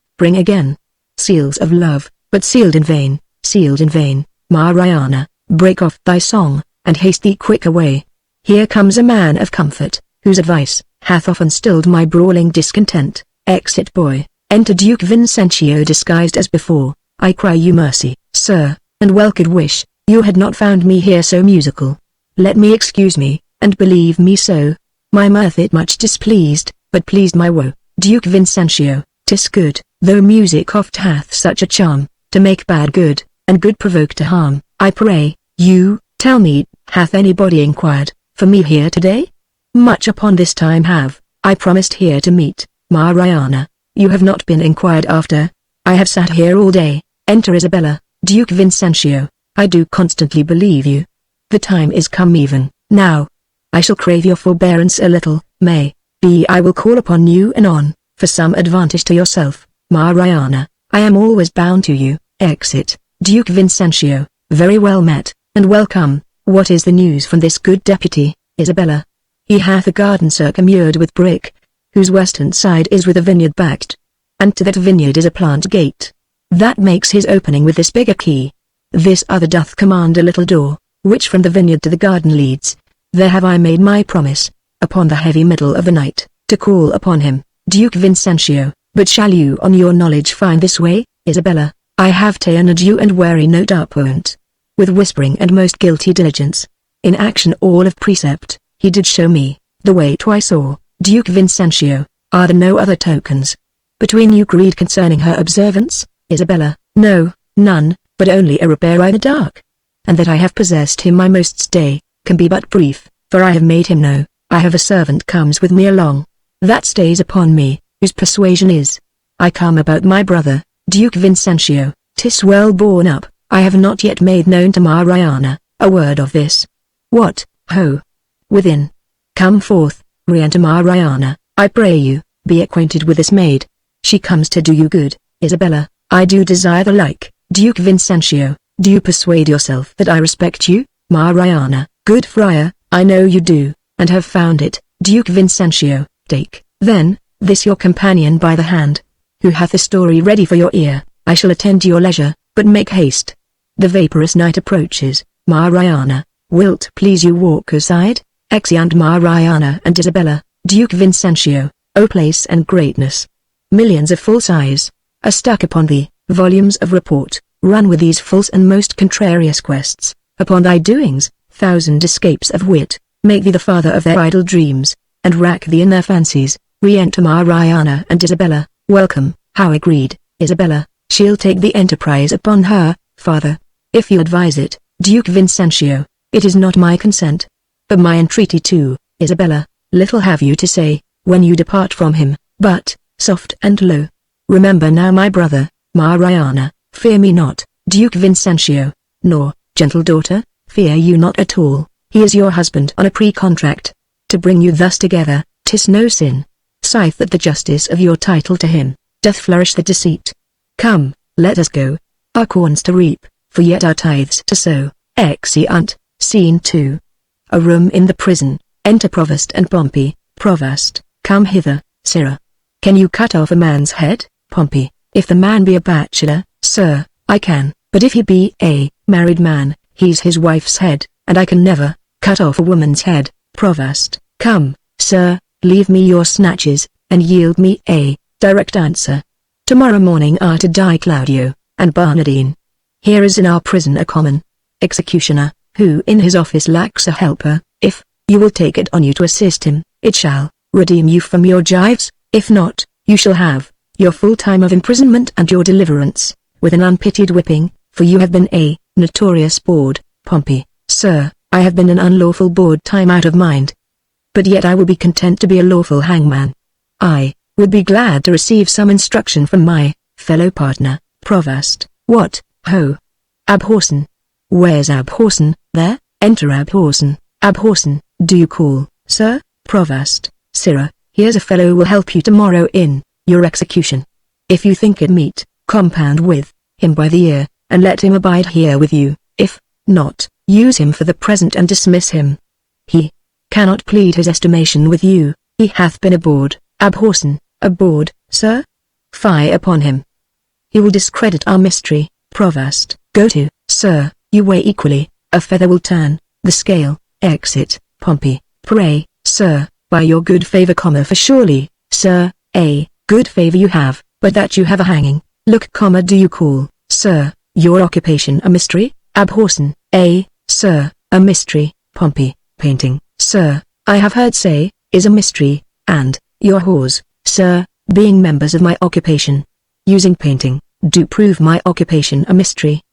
seals of love, but sealed in vain, Mariana, break off thy song, and haste thee quick away. Here comes a man of comfort, whose advice hath often stilled my brawling discontent. Exit boy. Enter Duke Vincentio disguised as before. I cry you mercy, sir, and well could wish you had not found me here so musical. Let me excuse me, and believe me so. My mirth it much displeased, but pleased my woe. Duke Vincentio, 'tis good, though music oft hath such a charm, to make bad good, and good provoke to harm. I pray you, tell me, hath anybody inquired for me here today? Much upon this time have I promised here to meet. Mariana, you have not been inquired after. I have sat here all day. Enter Isabella. Duke Vincentio, I do constantly believe you. The time is come even now. I shall crave your forbearance a little. May be I will call upon you anon, for some advantage to yourself. Mariana, I am always bound to you. Exit. Duke Vincentio, very well met, and welcome. What is the news from this good deputy? Isabella. He hath a garden circummured with brick, whose western side is with a vineyard backed, and to that vineyard is a plant gate, that makes his opening with this bigger key. This other doth command a little door, which from the vineyard to the garden leads. There have I made my promise, upon the heavy middle of the night, to call upon him. Duke Vincentio, but shall you on your knowledge find this way? Isabella, I have ta'en a due and wary note upont, with whispering and most guilty diligence. In action all of precept, he did show me the way twice o'er. Duke Vincentio, are there no other tokens between you agreed concerning her observance? Isabella, no, none, but only a repair in the dark. And that I have possessed him my most stay, can be but brief, for I have made him know, I have a servant comes with me along, that stays upon me, whose persuasion is, I come about my brother. Duke Vincentio, 'tis well borne up, I have not yet made known to Mariana a word of this. What, ho! Within. Come forth, re-enter Mariana, I pray you, be acquainted with this maid. She comes to do you good. Isabella, I do desire the like. Duke Vincentio, do you persuade yourself that I respect you? Mariana, good friar, I know you do, and have found it. Duke Vincentio, take, then, this your companion by the hand, who hath a story ready for your ear. I shall attend to your leisure, but make haste. The vaporous night approaches. Mariana, wilt please you walk aside? Exeunt Mariana and Isabella, Duke Vincentio. O place and greatness! Millions of false eyes are stuck upon thee, volumes of report run with these false and most contrarious quests upon thy doings. Thousand escapes of wit make thee the father of their idle dreams, and rack thee in their fancies. Re-enter Mariana and Isabella. Welcome. How agreed, Isabella? She'll take the enterprise upon her, father. If you advise it, Duke Vincentio, it is not my consent, but my entreaty too. Isabella, little have you to say, when you depart from him, but, soft and low. Remember now my brother, Mariana, fear me not, Duke Vincentio, nor, gentle daughter, fear you not at all. He is your husband on a pre-contract. To bring you thus together, 'tis no sin. Scythe that the justice of your title to him, doth flourish the deceit. Come, let us go. Our corns to reap, for yet our tithes to sow. Exeunt. Scene 2. A room in the prison. Enter Provost and Pompey. Provost, come hither, sirrah. Can you cut off a man's head? Pompey, if the man be a bachelor, sir, I can, but if he be a married man, he's his wife's head, and I can never cut off a woman's head. Provost, come, sir, leave me your snatches, and yield me a direct answer. Tomorrow morning are to die Claudio and Barnardine. Here is in our prison a common executioner, who in his office lacks a helper. If you will take it on you to assist him, it shall redeem you from your gyves. If not, you shall have your full time of imprisonment and your deliverance, with an unpitied whipping, for you have been a notorious bawd. Pompey, sir, I have been an unlawful bawd time out of mind. But yet I will be content to be a lawful hangman. I would be glad to receive some instruction from my fellow partner. Provost, what, ho? Abhorsen. Where's Abhorsen? There, enter Abhorsen. Abhorsen, do you call, sir? Provost, sirrah, here's a fellow who will help you tomorrow in your execution. If you think it meet, compound with him by the ear, and let him abide here with you. If not, use him for the present and dismiss him. He cannot plead his estimation with you. He hath been a bawd. Abhorsen, a bawd, sir? Fie upon him. He will discredit our mystery. Provost, go to, sir, you weigh equally, a feather will turn the scale. Exit. Pompey, pray, sir, by your good favor, for surely, sir, a good favor you have, but that you have a hanging. Look, do you call, sir, your occupation a mystery? Abhorsen, sir, a mystery. Pompey, painting, sir, I have heard say, is a mystery, and your whores, sir, being members of my occupation, using painting, do prove my occupation a mystery.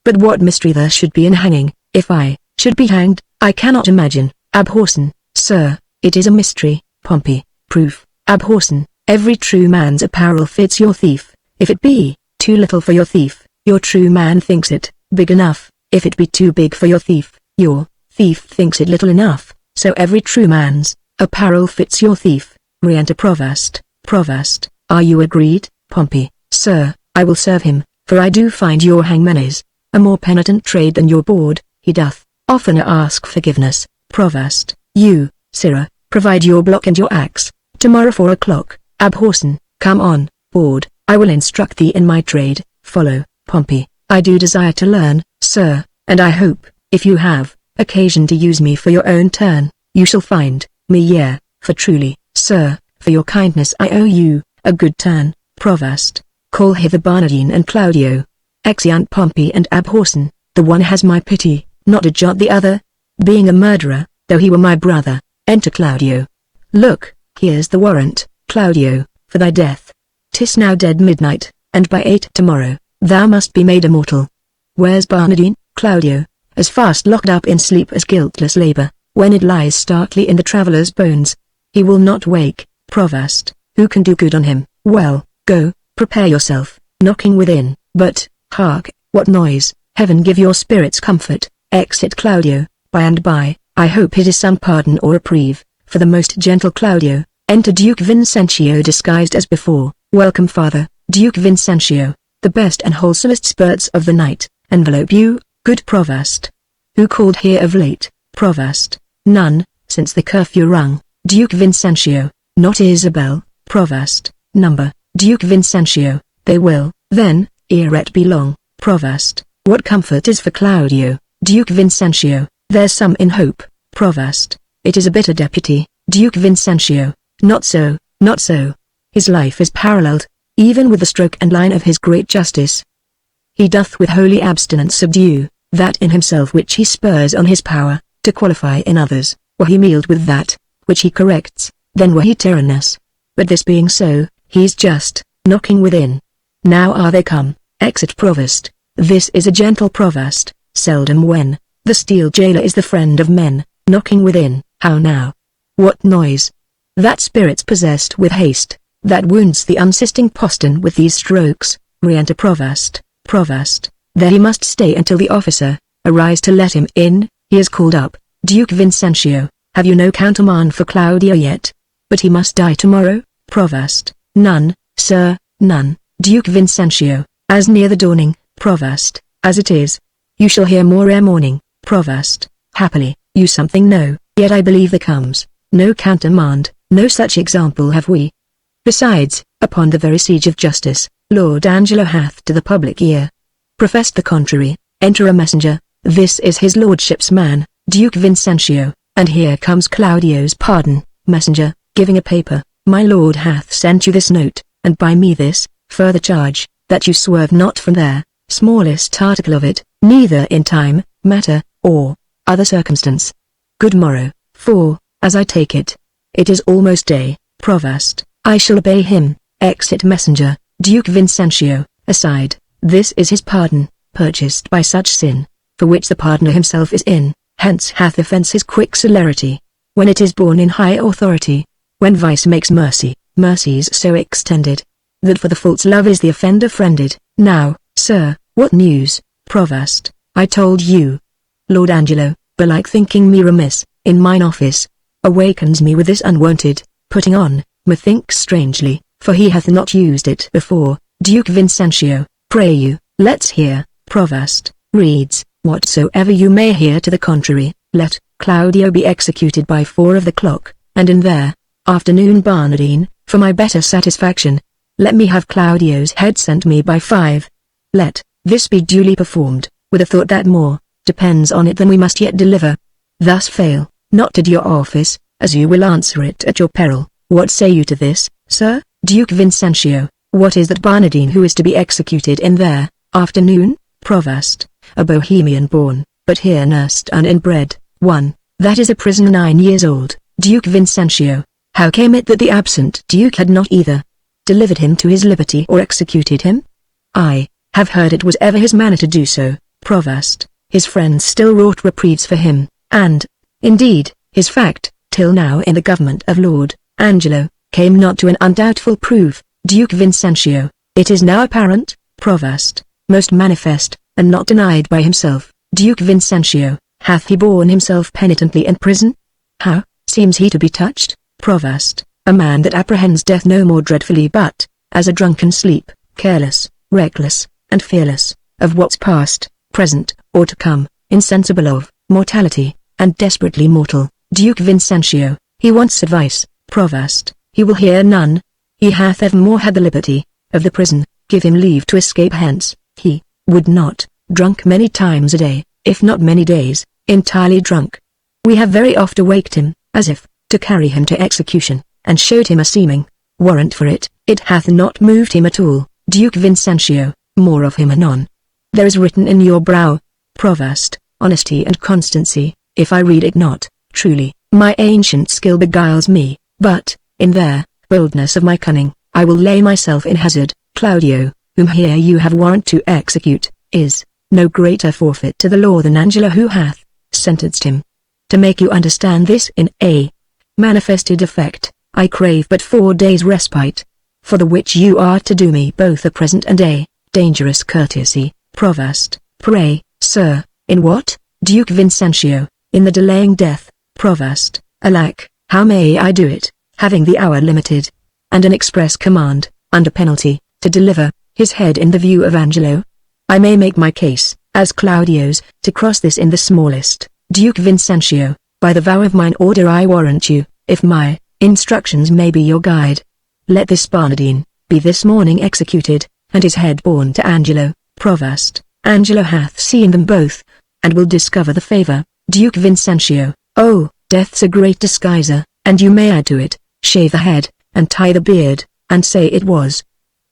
But what mystery there should be in hanging, if I should be hanged, I cannot imagine. Abhorsen, sir, it is a mystery. Pompey, proof. Abhorsen, every true man's apparel fits your thief. If it be too little for your thief, your true man thinks it big enough. If it be too big for your thief, your thief thinks it little enough. So every true man's apparel fits your thief. Re-enter Provost. Provost, are you agreed? Pompey, sir, I will serve him, for I do find your hangman is a more penitent trade than your bawd. He doth oftener ask forgiveness. Provost, you, sirrah, provide your block and your axe. Tomorrow 4 o'clock. Abhorsen, come on, bawd, I will instruct thee in my trade. Follow. Pompey, I do desire to learn, sir, and I hope, if you have occasion to use me for your own turn, you shall find me for truly, sir, for your kindness I owe you a good turn. Provost, call hither Barnardine and Claudio. Exeunt Pompey and Abhorsen. The one has my pity, not a jot the other. Being a murderer, though he were my brother. Enter Claudio. Look, here's the warrant, Claudio, for thy death. 'Tis now dead midnight, and by 8 tomorrow, thou must be made immortal. Where's Barnardine? Claudio, as fast locked up in sleep as guiltless labor, when it lies starkly in the traveller's bones. He will not wake. Provost, who can do good on him? Well, go, prepare yourself, knocking within, but, hark, what noise? Heaven give your spirits comfort. Exit Claudio. By and by, I hope it is some pardon or reprieve, for the most gentle Claudio. Enter Duke Vincentio disguised as before. Welcome father, Duke Vincentio, the best and wholesomest spirits of the night, envelope you, good Provost. Who called here of late? Provost, none, since the curfew rung. Duke Vincentio, not Isabel. Provost, number, Duke Vincentio, they will, then, ere it be long. Provost, what comfort is for Claudio, Duke Vincentio, there's some in hope. Provost, it is a bitter deputy, Duke Vincentio, not so, not so. His life is paralleled, even with the stroke and line of his great justice. He doth with holy abstinence subdue, that in himself which he spurs on his power, to qualify in others, were he mild with that, which he corrects, then were he tyrannous. But this being so, he's just, knocking within. Now are they come, exit Provost, this is a gentle Provost, seldom when, the steel jailer is the friend of men, knocking within, how now? What noise? That spirit's possessed with haste, that wounds the unsisting postern with these strokes, re-enter Provost, Provost, there he must stay until the officer, arise to let him in, he is called up, Duke Vincentio, have you no countermand for Claudio yet? But he must die tomorrow, Provost, none, sir, none, Duke Vincentio, as near the dawning, Provost, as it is. You shall hear more ere morning, Provost, happily, you something know, yet I believe there comes, no countermand, no such example have we. Besides, upon the very siege of justice, Lord Angelo hath to the public ear professed the contrary. Enter a messenger, this is his lordship's man, Duke Vincentio, and here comes Claudio's pardon. Messenger, giving a paper, my lord hath sent you this note, and by me this, further charge, that you swerve not from their smallest article of it, neither in time, matter, or other circumstance. Good morrow, for, as I take it, it is almost day. Provost, I shall obey him. Exit messenger, Duke Vincentio, aside, this is his pardon, purchased by such sin, for which the pardoner himself is in, hence hath offence his quick celerity. When it is born in high authority, when vice makes mercy, mercy's so extended, that for the fault's love is the offender friended. Now, sir, what news? Provost, I told you. Lord Angelo, belike thinking me remiss, in mine office, awakens me with this unwonted, putting on, methinks strangely, for he hath not used it before. Duke Vincentio, pray you, let's hear. Provost, reads, whatsoever you may hear to the contrary, let Claudio be executed by 4 of the clock, and in their afternoon Barnardine, for my better satisfaction. Let me have Claudio's head sent me by 5. Let this be duly performed, with a thought that more depends on it than we must yet deliver. Thus fail not to do your office, as you will answer it at your peril. What say you to this, sir? Duke Vincentio, what is that Barnardine who is to be executed in their afternoon? Provost, a Bohemian born, but here nursed and inbred, one, that is a prisoner 9 years old. Duke Vincentio, how came it that the absent duke had not either delivered him to his liberty or executed him? I have heard it was ever his manner to do so. Provost, his friends still wrought reprieves for him, and, indeed, his fact, till now in the government of Lord Angelo, came not to an undoubtful proof. Duke Vincentio, it is now apparent. Provost, most manifest, and not denied by himself. Duke Vincentio, hath he borne himself penitently in prison? How seems he to be touched? Provost, a man that apprehends death no more dreadfully but, as a drunken sleep, careless, reckless, and fearless, of what's past, present, or to come, insensible of mortality, and desperately mortal. Duke Vincentio, he wants advice. Provost, he will hear none. He hath evermore had the liberty of the prison, give him leave to escape hence. He would not, drunk many times a day, if not many days, entirely drunk. We have very oft awaked him, as if to carry him to execution, and showed him a seeming warrant for it. It hath not moved him at all. Duke Vincentio, more of him anon. There is written in your brow, Provost, honesty and constancy. If I read it not, truly, my ancient skill beguiles me, but, in their boldness of my cunning, I will lay myself in hazard. Claudio, whom here you have warrant to execute, is no greater forfeit to the law than Angelo who hath sentenced him. To make you understand this in a manifested effect, I crave but 4 days' respite, for the which you are to do me both a present and a dangerous courtesy. Provost, pray, sir, in what? Duke Vincentio, in the delaying death. Provost, alack, how may I do it, having the hour limited, and an express command, under penalty, to deliver his head in the view of Angelo? I may make my case, as Claudio's, to cross this in the smallest. Duke Vincentio, by the vow of mine order I warrant you, if my instructions may be your guide. let this Barnardine be this morning executed, and his head borne to Angelo, Provost. Angelo hath seen them both, and will discover the favour. Duke Vincentio, oh, death's a great disguiser, and you may add to it, shave the head, and tie the beard, and say it was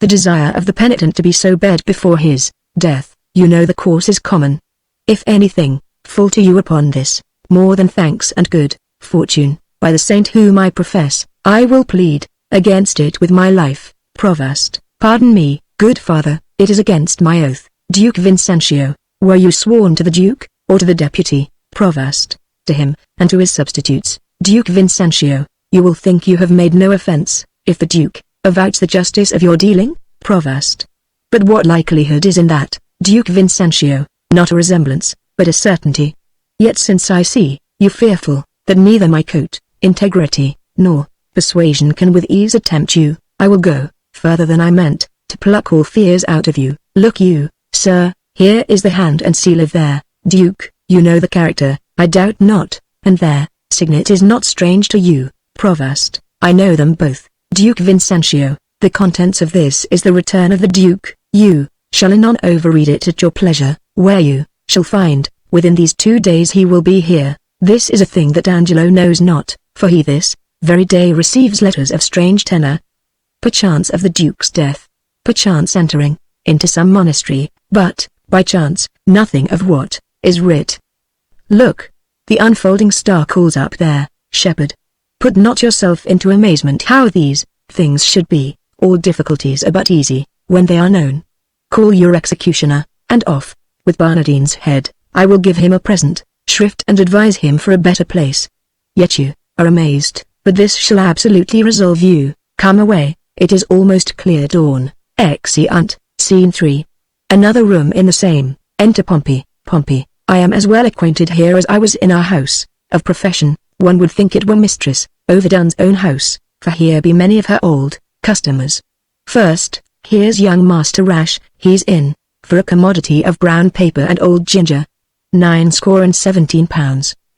the desire of the penitent to be so bed before his death. You know the course is common. If anything fall to you upon this, more than thanks and good fortune, by the saint whom I profess, I will plead against it with my life. Provost, pardon me, good father, it is against my oath. Duke Vincentio, were you sworn to the Duke, or to the deputy? Provost, to him, and to his substitutes. Duke Vincentio, you will think you have made no offence, if the Duke avouch the justice of your dealing? Provost, but what likelihood is in that? Duke Vincentio, not a resemblance, but a certainty. Yet since I see you fearful, that neither my coat, integrity, nor persuasion can with ease attempt you, I will go further than I meant, to pluck all fears out of you. Look you, sir, here is the hand and seal of their Duke. You know the character, I doubt not, and their signet is not strange to you. Provost, I know them both. Duke Vincentio, the contents of this is the return of the Duke. You shall anon overread it at your pleasure, where you shall find, within these 2 days he will be here. This is a thing that Angelo knows not, for he this very day receives letters of strange tenor. Perchance of the Duke's death, perchance entering into some monastery, but, by chance, nothing of what is writ. Look, the unfolding star calls up there, shepherd. Put not yourself into amazement how these things should be. All difficulties are but easy, when they are known. Call your executioner, and off, with Barnardine's head. I will give him a present, shrift and advise him for a better place. Yet you are amazed, but this shall absolutely resolve you. Come away, it is almost clear dawn. Exeunt. Scene 3. Another room in the same. Enter Pompey. Pompey, I am as well acquainted here as I was in our house of profession. One would think it were Mistress Overdone's own house, for here be many of her old customers. First, here's young Master Rash, he's in for a commodity of brown paper and old ginger. £69 17,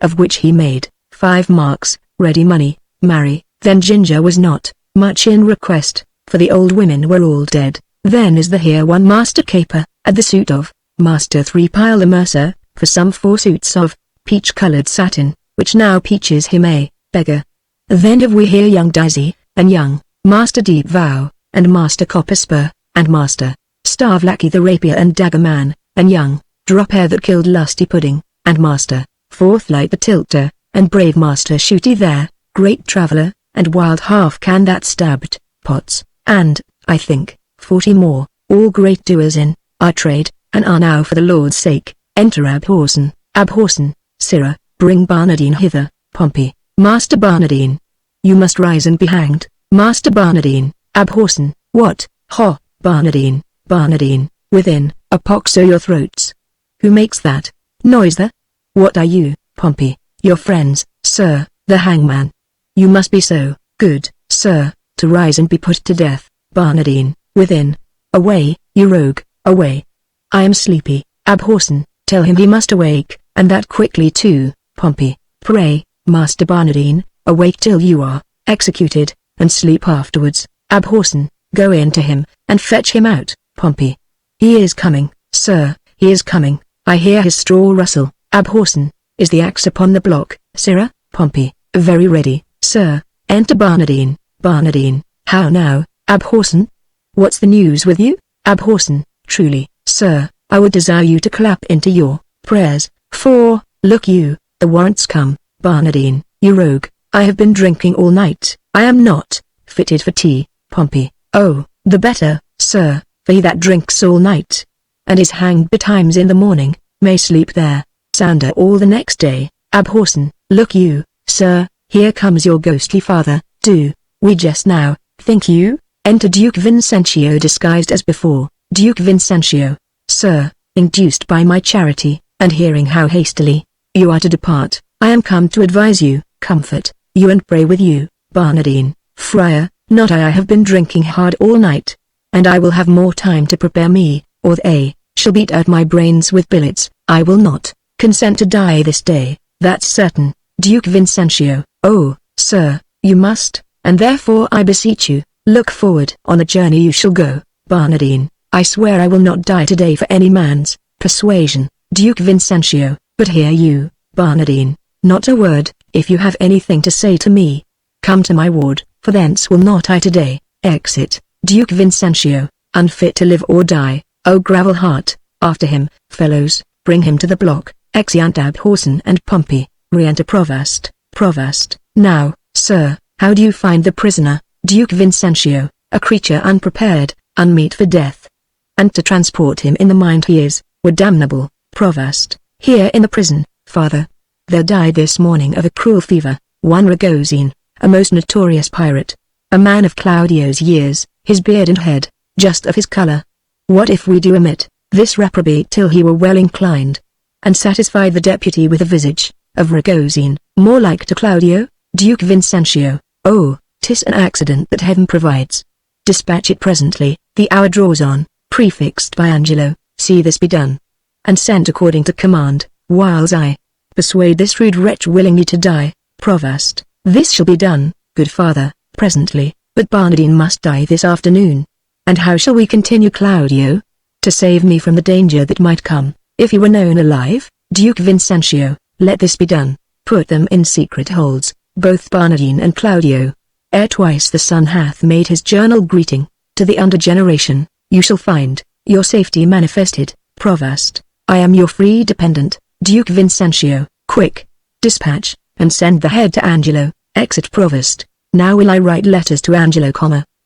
of which he made 5 marks, ready money. Marry, then ginger was not much in request, for the old women were all dead. Then is the here one Master Caper, at the suit of Master Threepile the mercer, for some 4 suits of peach-coloured satin, which now peaches him a beggar. Then have we here young Daisy, and young Master Deep Vow, and Master Copperspur, and Master Starvelackey the rapier and dagger man, and young Drop Hair that killed Lusty Pudding, and Master Forthlight the tilter, and brave Master Shooty there, great traveller, and wild half-can that stabbed Pots, and, I think, 40 more, all great doers in our trade, and are now for the Lord's sake. Enter Abhorsen. Abhorsen, sirrah, bring Barnardine hither. Pompey, Master Barnardine. You must rise and be hanged. Master Barnardine. Abhorsen, what? Ha, Barnardine, Barnardine, within, a pox o' your throats. Who makes that noise there? What are you? Pompey, your friends, sir, the hangman. You must be so good, sir, to rise and be put to death. Barnardine, within. Away, you rogue, away. I am sleepy. Abhorsen, tell him he must awake, and that quickly too. Pompey, pray, Master Barnardine, awake till you are executed, and sleep afterwards. Abhorsen, go in to him, and fetch him out. Pompey, he is coming, sir, he is coming, I hear his straw rustle. Abhorsen, is the axe upon the block, sirrah? Pompey, very ready, sir. Enter Barnardine. Barnardine, how now, Abhorsen? What's the news with you? Abhorsen, truly, sir, I would desire you to clap into your prayers, for, look you, the warrant's come. Barnardine, you rogue, I have been drinking all night, I am not fitted for tea. Pompey, oh, the better, sir, for he that drinks all night, and is hanged betimes in the morning, may sleep there, sounder all the next day. Abhorsen, look you, sir, here comes your ghostly father. Do we jest now, think you? Enter Duke Vincentio disguised as before. Duke Vincentio, sir, induced by my charity, and hearing how hastily you are to depart, I am come to advise you, comfort you and pray with you. Barnardine, friar, not I have been drinking hard all night, and I will have more time to prepare me, or they shall beat out my brains with billets. I will not consent to die this day, that's certain. Duke Vincentio, oh, sir, you must, and therefore I beseech you, Look forward. On the journey you shall go, Barnardine. I swear I will not die today for any man's persuasion, Duke Vincentio. But hear you, Barnardine, not a word. If you have anything to say to me, come to my ward, for thence will not I today. Exit. Duke Vincentio, unfit to live or die. O gravel heart. After him, fellows, bring him to the block. Exeunt Abhorsen and Pompey. Re-enter Provost. Provost. Now, sir, how do you find the prisoner, Duke Vincentio, a creature unprepared, unmeet for death? And to transport him in the mind he is, were damnable. Provost. Here in the prison, father. There died this morning of a cruel fever, one Ragozine, a most notorious pirate. A man of Claudio's years, his beard and head, just of his color. What if we do omit this reprobate till he were well inclined, and satisfy the deputy with a visage of Ragozine, more like to Claudio, Duke Vincentio? Oh, 'tis an accident that heaven provides. Dispatch it presently. The hour draws on. Prefixed by Angelo. See this be done, and sent according to command, whiles I persuade this rude wretch willingly to die. Provost. This shall be done, good father, presently, but Barnardine must die this afternoon. And how shall we continue, Claudio? To save me from the danger that might come, if he were known alive, Duke Vincentio, let this be done. Put them in secret holds, both Barnardine and Claudio. Ere twice the sun hath made his journal greeting, to the under generation, you shall find your safety manifested. Provost. I am your free dependent, Duke Vincentio. Quick, dispatch, and send the head to Angelo. Exit Provost. Now will I write letters to Angelo,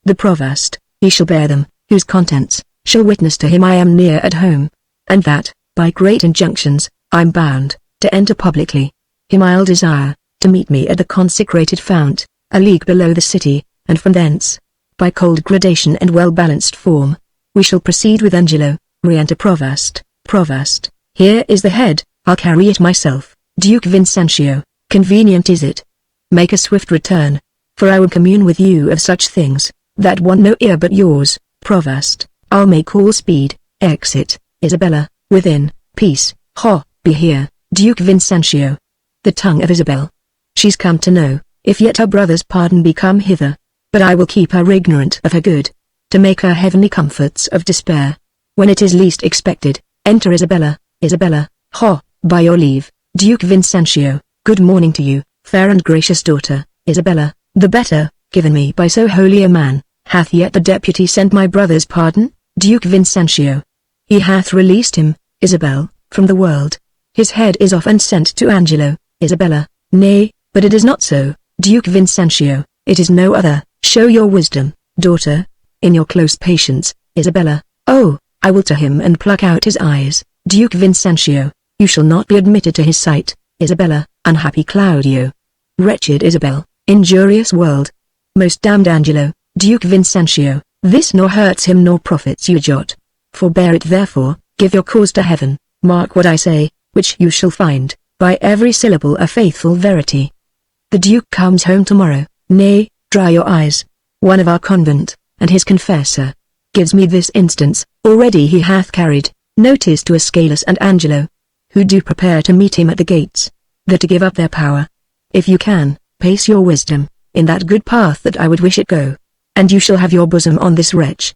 the Provost. He shall bear them, whose contents shall witness to him I am near at home, and that, by great injunctions, I'm bound to enter publicly. Him I'll desire to meet me at the consecrated fount, a league below the city, and from thence, by cold gradation and well-balanced form, we shall proceed with Angelo. Re-enter Provost. Provost. Here is the head, I'll carry it myself. Duke Vincentio. Convenient is it? Make a swift return, for I will commune with you of such things that want no ear but yours. Provost. I'll make all speed. Exit. Isabella. Within. Peace. Be here, Duke Vincentio. The tongue of Isabel. She's come to know, if yet her brother's pardon be come hither. But I will keep her ignorant of her good, to make her heavenly comforts of despair, when it is least expected. Enter Isabella. Isabella. By your leave, Duke Vincentio. Good morning to you, fair and gracious daughter. Isabella. The better, given me by so holy a man. Hath yet the deputy sent my brother's pardon? Duke Vincentio. He hath released him, Isabel, from the world. His head is off and sent to Angelo. Isabella. Nay, but it is not so, Duke Vincentio. It is no other. Show your wisdom, daughter, in your close patience. Isabella. Oh, I will to him and pluck out his eyes. Duke Vincentio. You shall not be admitted to his sight. Isabella. Unhappy Claudio. Wretched Isabel. Injurious world. Most damned Angelo. Duke Vincentio. This nor hurts him nor profits you jot. Forbear it therefore, give your cause to heaven, mark what I say, which you shall find, by every syllable a faithful verity. The Duke comes home tomorrow. Nay, dry your eyes. One of our convent, and his confessor, gives me this instance. Already he hath carried notice to Escalus and Angelo, who do prepare to meet him at the gates, that to give up their power. If you can, pace your wisdom, in that good path that I would wish it go, and you shall have your bosom on this wretch.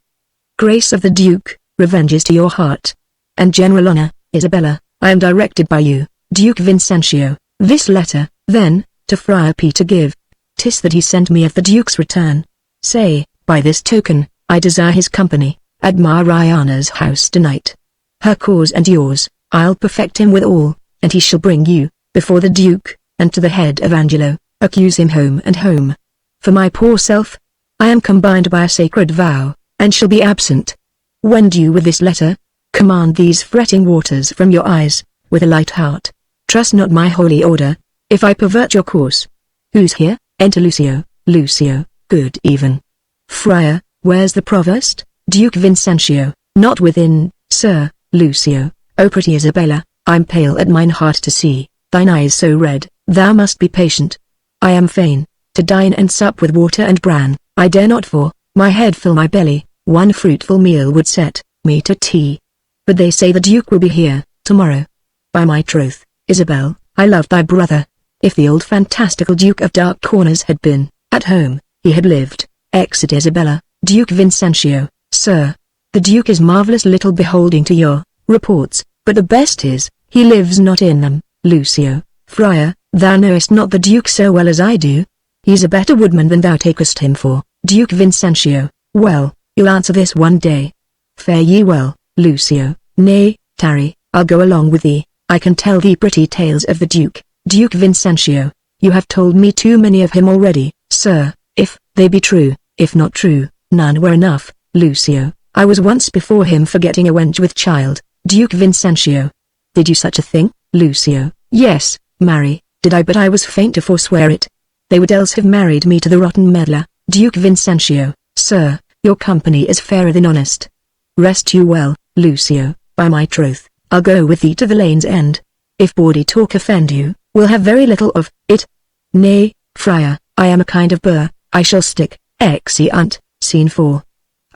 Grace of the Duke, revenges to your heart, and general honor. Isabella. I am directed by you, Duke Vincentio, this letter, then, to Friar Peter give. 'Tis that he sent me of the Duke's return. Say, by this token, I desire his company, at Mariana's house tonight. Her cause and yours, I'll perfect him withal, and he shall bring you, before the Duke, and to the head of Angelo, accuse him home and home. For my poor self, I am combined by a sacred vow, and shall be absent. When due with this letter, command these fretting waters from your eyes, with a light heart. Trust not my holy order, if I pervert your course. Who's here? Enter Lucio. Lucio. Good even. Friar, where's the provost? Duke Vincentio. Not within, sir. Lucio. O pretty Isabella, I'm pale at mine heart to see thine eyes so red. Thou must be patient. I am fain to dine and sup with water and bran. I dare not, for my head fill my belly. One fruitful meal would set me to tea. But they say the Duke will be here tomorrow. By my troth, Isabel, I loved thy brother. If the old fantastical Duke of Dark Corners had been at home, he had lived Exit Isabella. Duke Vincentio, sir. The Duke is marvelous little beholding to your reports, but the best is, he lives not in them. Lucio, friar, thou knowest not the Duke so well as I do. He's a better woodman than thou takest him for. Duke Vincentio, well, you'll answer this one day. Fare ye well, Lucio. Nay, tarry, I'll go along with thee. I can tell thee pretty tales of the Duke. Duke Vincentio, you have told me too many of him already, sir, if they be true. If not true, none were enough. Lucio, I was once before him forgetting a wench with child. Duke Vincentio, did you such a thing? Lucio, yes, marry, did I, but I was faint to forswear it. They would else have married me to the rotten meddler. Duke Vincentio, sir, your company is fairer than honest. Rest you well, Lucio, by my troth, I'll go with thee to the lane's end. If bawdy talk offend you, we'll have very little of it. Nay, friar, I am a kind of burr, I shall stick. Exeunt. Scene 4.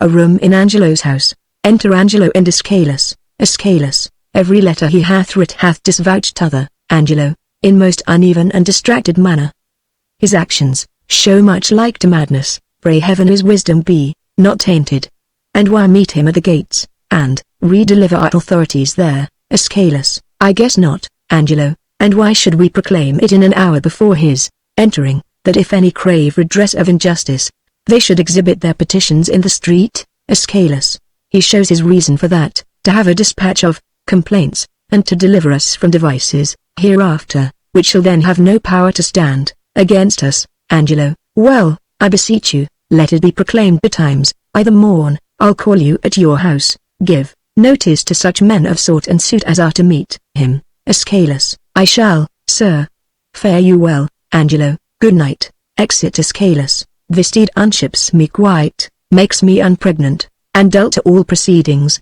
A room in Angelo's house. Enter Angelo and Escalus. Escalus, every letter he hath writ hath disvouched t'other. Angelo, in most uneven and distracted manner. His actions show much like to madness. Pray heaven his wisdom be not tainted. And why meet him at the gates, and re-deliver our authorities there? Escalus, I guess not, Angelo, and why should we proclaim it in an hour before his entering, that if any crave redress of injustice, they should exhibit their petitions in the street? Escalus, he shows his reason for that, to have a dispatch of complaints, and to deliver us from devices hereafter, which shall then have no power to stand against us. Angelo, well, I beseech you, let it be proclaimed betimes. I the morn, I'll call you at your house, give notice to such men of sort and suit as are to meet him. Escalus, I shall, sir. Fare you well, Angelo, good night. Exit Escalus. This deed unships me quite, makes me unpregnant, and dealt to all proceedings.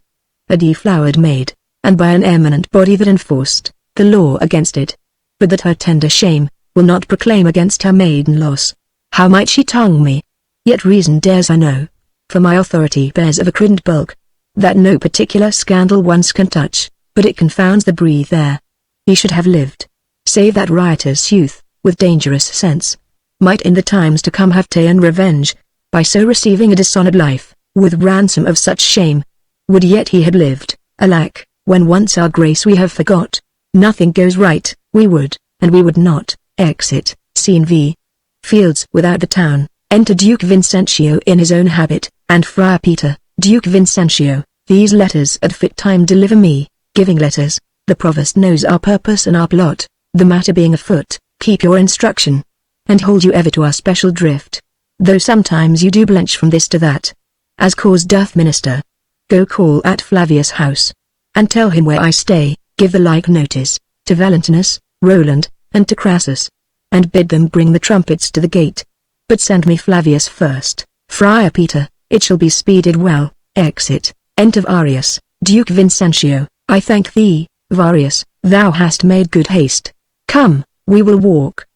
A deflowered maid, and by an eminent body that enforced the law against it, but that her tender shame will not proclaim against her maiden loss. How might she tongue me? Yet reason dares I know, for my authority bears of a credent bulk, that no particular scandal once can touch, but it confounds the breather. He should have lived, save that riotous youth, with dangerous sense, might in the times to come have ta'en revenge, by so receiving a dishonored life, with ransom of such shame. Would yet he had lived, alack, when once our grace we have forgot. Nothing goes right, we would, and we would not. Exit. Scene V. Fields without the town. Enter Duke Vincentio in his own habit, and Friar Peter. Duke Vincentio, these letters at fit time deliver me. Giving letters, the provost knows our purpose and our plot, the matter being afoot, keep your instruction, and hold you ever to our special drift. Though sometimes you do blench from this to that, as cause doth minister. Go call at Flavius' house, and tell him where I stay. Give the like notice, to Valentinus, Roland, and to Crassus, and bid them bring the trumpets to the gate. But send me Flavius first. Friar Peter, it shall be speeded well. Exit. Enter Varius. Duke Vincentio, I thank thee, Varius, thou hast made good haste. Come, we will walk.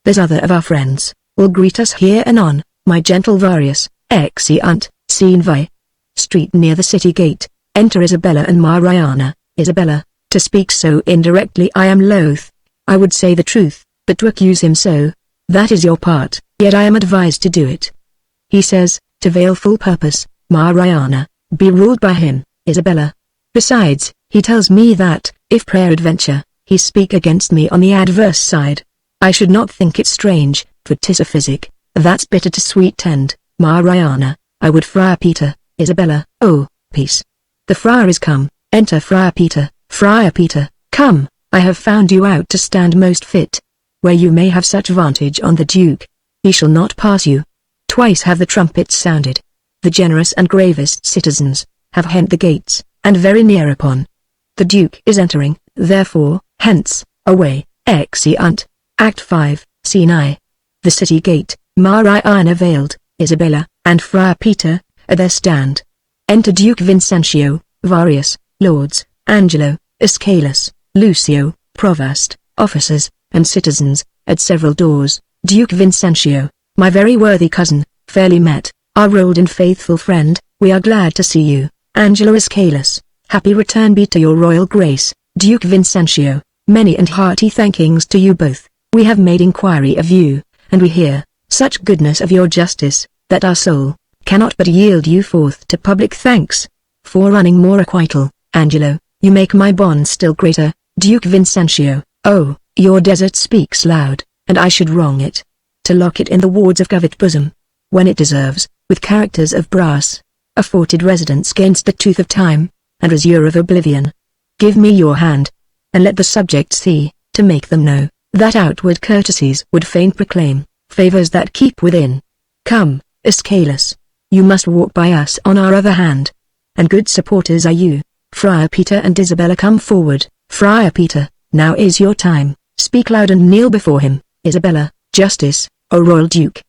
There's other of our friends, will greet us here anon, my gentle Varius. Exeunt. Scene Vi. Street near the city gate. Enter Isabella and Mariana. Isabella, to speak so indirectly I am loath. I would say the truth, but to accuse him so, that is your part, yet I am advised to do it. He says, to veil full purpose, Mariana, be ruled by him. Isabella. Besides, he tells me that, if peradventure, he speak against me on the adverse side, I should not think it strange, for 'tis a physic, that's bitter to sweet tend. Mariana, I would. Friar Peter. Isabella. Oh, peace. The friar is come. Enter Friar Peter. Friar Peter, come, I have found you out to stand most fit, where you may have such vantage on the Duke. He shall not pass you. Twice have the trumpets sounded. The generous and gravest citizens have hent the gates, and very near upon. The Duke is entering, therefore, hence, away. Exeunt. Act 5, Scene I. The city gate. Mariana veiled, Isabella, and Friar Peter, at their stand. Enter Duke Vincentio, Varius, lords, Angelo, Escalus, Lucio, provost, officers, and citizens, at several doors. Duke Vincentio, my very worthy cousin, fairly met, our old and faithful friend, we are glad to see you. Angelo. Escalus, happy return be to your royal grace. Duke Vincentio, many and hearty thankings to you both. We have made inquiry of you, and we hear such goodness of your justice, that our soul cannot but yield you forth to public thanks. For running more requital, Angelo, you make my bond still greater. Duke Vincentio, oh, your desert speaks loud, and I should wrong it. To lock it in the wards of covet bosom, when it deserves, with characters of brass, a forted residence gainst the tooth of time, and azure of oblivion. Give me your hand, and let the subject see, to make them know, that outward courtesies would fain proclaim, favors that keep within. Come, Aeschylus, you must walk by us on our other hand. And good supporters are you. Friar Peter and Isabella, come forward. Friar Peter, now is your time. Speak loud and kneel before him. Isabella, justice, O royal duke.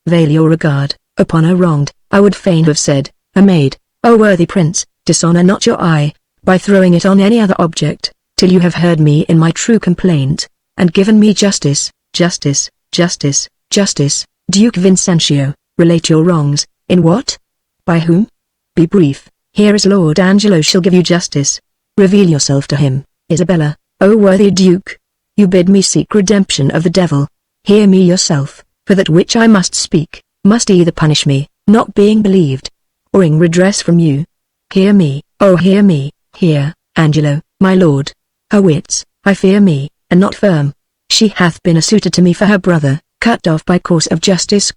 Veil your regard upon a wronged. I would fain have said, a maid. O worthy prince, dishonor not your eye by throwing it on any other object, till you have heard me in my true complaint, and given me justice. Justice, justice, justice. Duke Vincentio, relate your wrongs. In what? By whom? Be brief. Here is Lord Angelo shall give you justice. Reveal yourself to him, Isabella. O worthy duke, you bid me seek redemption of the devil. Hear me yourself, for that which I must speak, must either punish me, not being believed, or wring redress from you. Hear me, oh hear me, hear, Angelo, my lord. Her wits, I fear me, are not firm. She hath been a suitor to me for her brother, cut off by course of justice,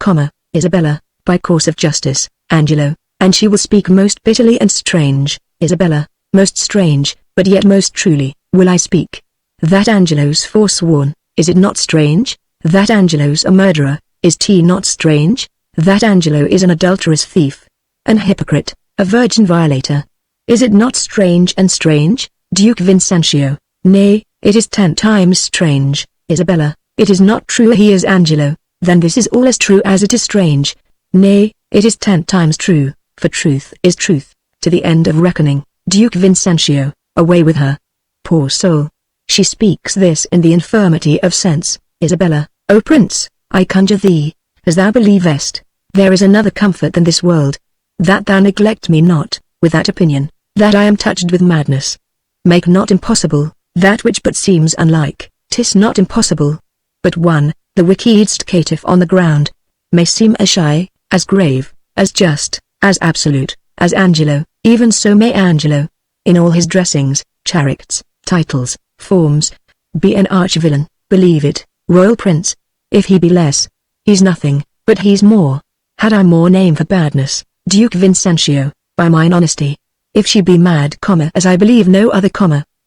Isabella, by course of justice, Angelo, and she will speak most bitterly and strange, Isabella, most strange, but yet most truly, will I speak. That Angelo's forsworn, is it not strange? That Angelo's a murderer, is 't not strange? That Angelo is an adulterous thief, an hypocrite, a virgin violator. Is it not strange and strange, Duke Vincentio? Nay, it is 10 times strange, Isabella. It is not true he is Angelo, then this is all as true as it is strange. Nay, it is 10 times true, for truth is truth, to the end of reckoning. Duke Vincentio, away with her. Poor soul. She speaks this in the infirmity of sense. Isabella, O prince, I conjure thee, as thou believest, there is another comfort than this world, that thou neglect me not, with that opinion, that I am touched with madness. Make not impossible, that which but seems unlike. 'Tis not impossible. But one, the wickedest caitiff on the ground, may seem as shy, as grave, as just, as absolute, as Angelo, even so may Angelo, in all his dressings, characts, titles, forms, be an arch-villain, believe it, royal prince. If he be less, he's nothing, but he's more. Had I more name for badness, Duke Vincentio, by mine honesty. If she be mad, as I believe no other,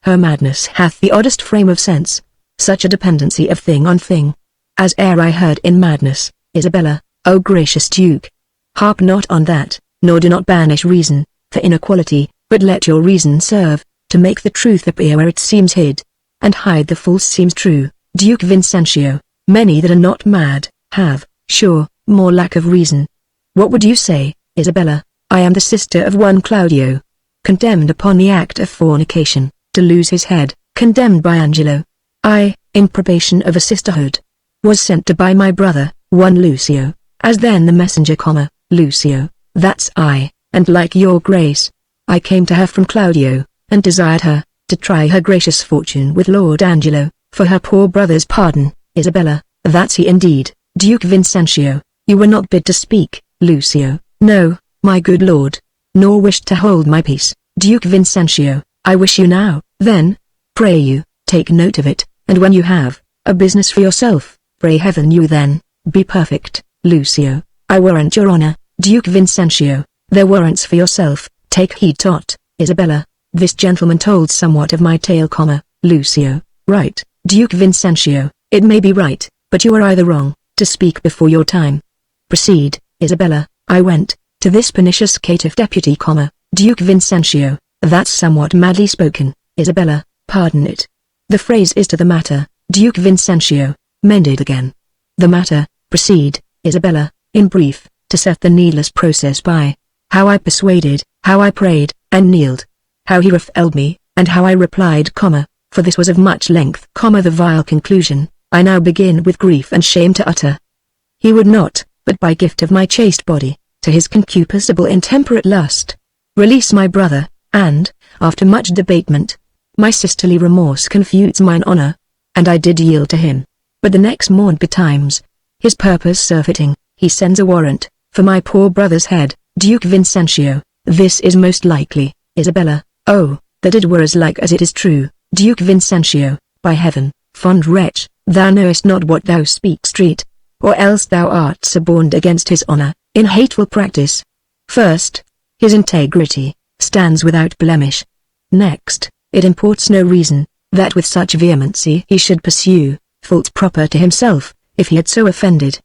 her madness hath the oddest frame of sense, such a dependency of thing on thing, as e'er I heard in madness. Isabella, O gracious duke, harp not on that, nor do not banish reason, for inequality, but let your reason serve, to make the truth appear where it seems hid, and hide the false seems true. Duke Vincentio, many that are not mad, have, sure, more lack of reason. What would you say, Isabella? I am the sister of one Claudio, condemned upon the act of fornication, to lose his head, condemned by Angelo. I, in probation of a sisterhood, was sent to by my brother, one Lucio, as then the messenger, Lucio, that's I, and like your grace, I came to her from Claudio, and desired her, to try her gracious fortune with Lord Angelo, for her poor brother's pardon. Isabella, that's he indeed. Duke Vincentio, you were not bid to speak, Lucio. No, my good lord, nor wished to hold my peace. Duke Vincentio, I wish you now, then, pray you, take note of it, and when you have a business for yourself, pray heaven you then be perfect. Lucio, I warrant your honor. Duke Vincentio, their warrants for yourself, take heed tot. Isabella, this gentleman told somewhat of my tale, Lucio, right. Duke Vincentio, it may be right, but you are either wrong, to speak before your time. Proceed. Isabella, I went to this pernicious caitiff deputy, Duke Vincentio, that's somewhat madly spoken. Isabella, pardon it. The phrase is to the matter. Duke Vincentio, mend it again. The matter, proceed. Isabella, in brief, to set the needless process by. How I persuaded, how I prayed, and kneeled. How he repelled me, and how I replied, for this was of much length, the vile conclusion, I now begin with grief and shame to utter. He would not, but by gift of my chaste body, to his concupiscible intemperate lust, release my brother, and, after much debatement, my sisterly remorse confutes mine honor, and I did yield to him. But the next morn betimes, his purpose surfeiting, he sends a warrant, for my poor brother's head, Duke Vincentio. This is most likely, Isabella. Oh, that it were as like as it is true, Duke Vincentio. By heaven, fond wretch, thou knowest not what thou speakst, treat, or else thou art suborned against his honor, in hateful practice. First, his integrity stands without blemish. Next, it imports no reason, that with such vehemency he should pursue faults proper to himself. If he had so offended,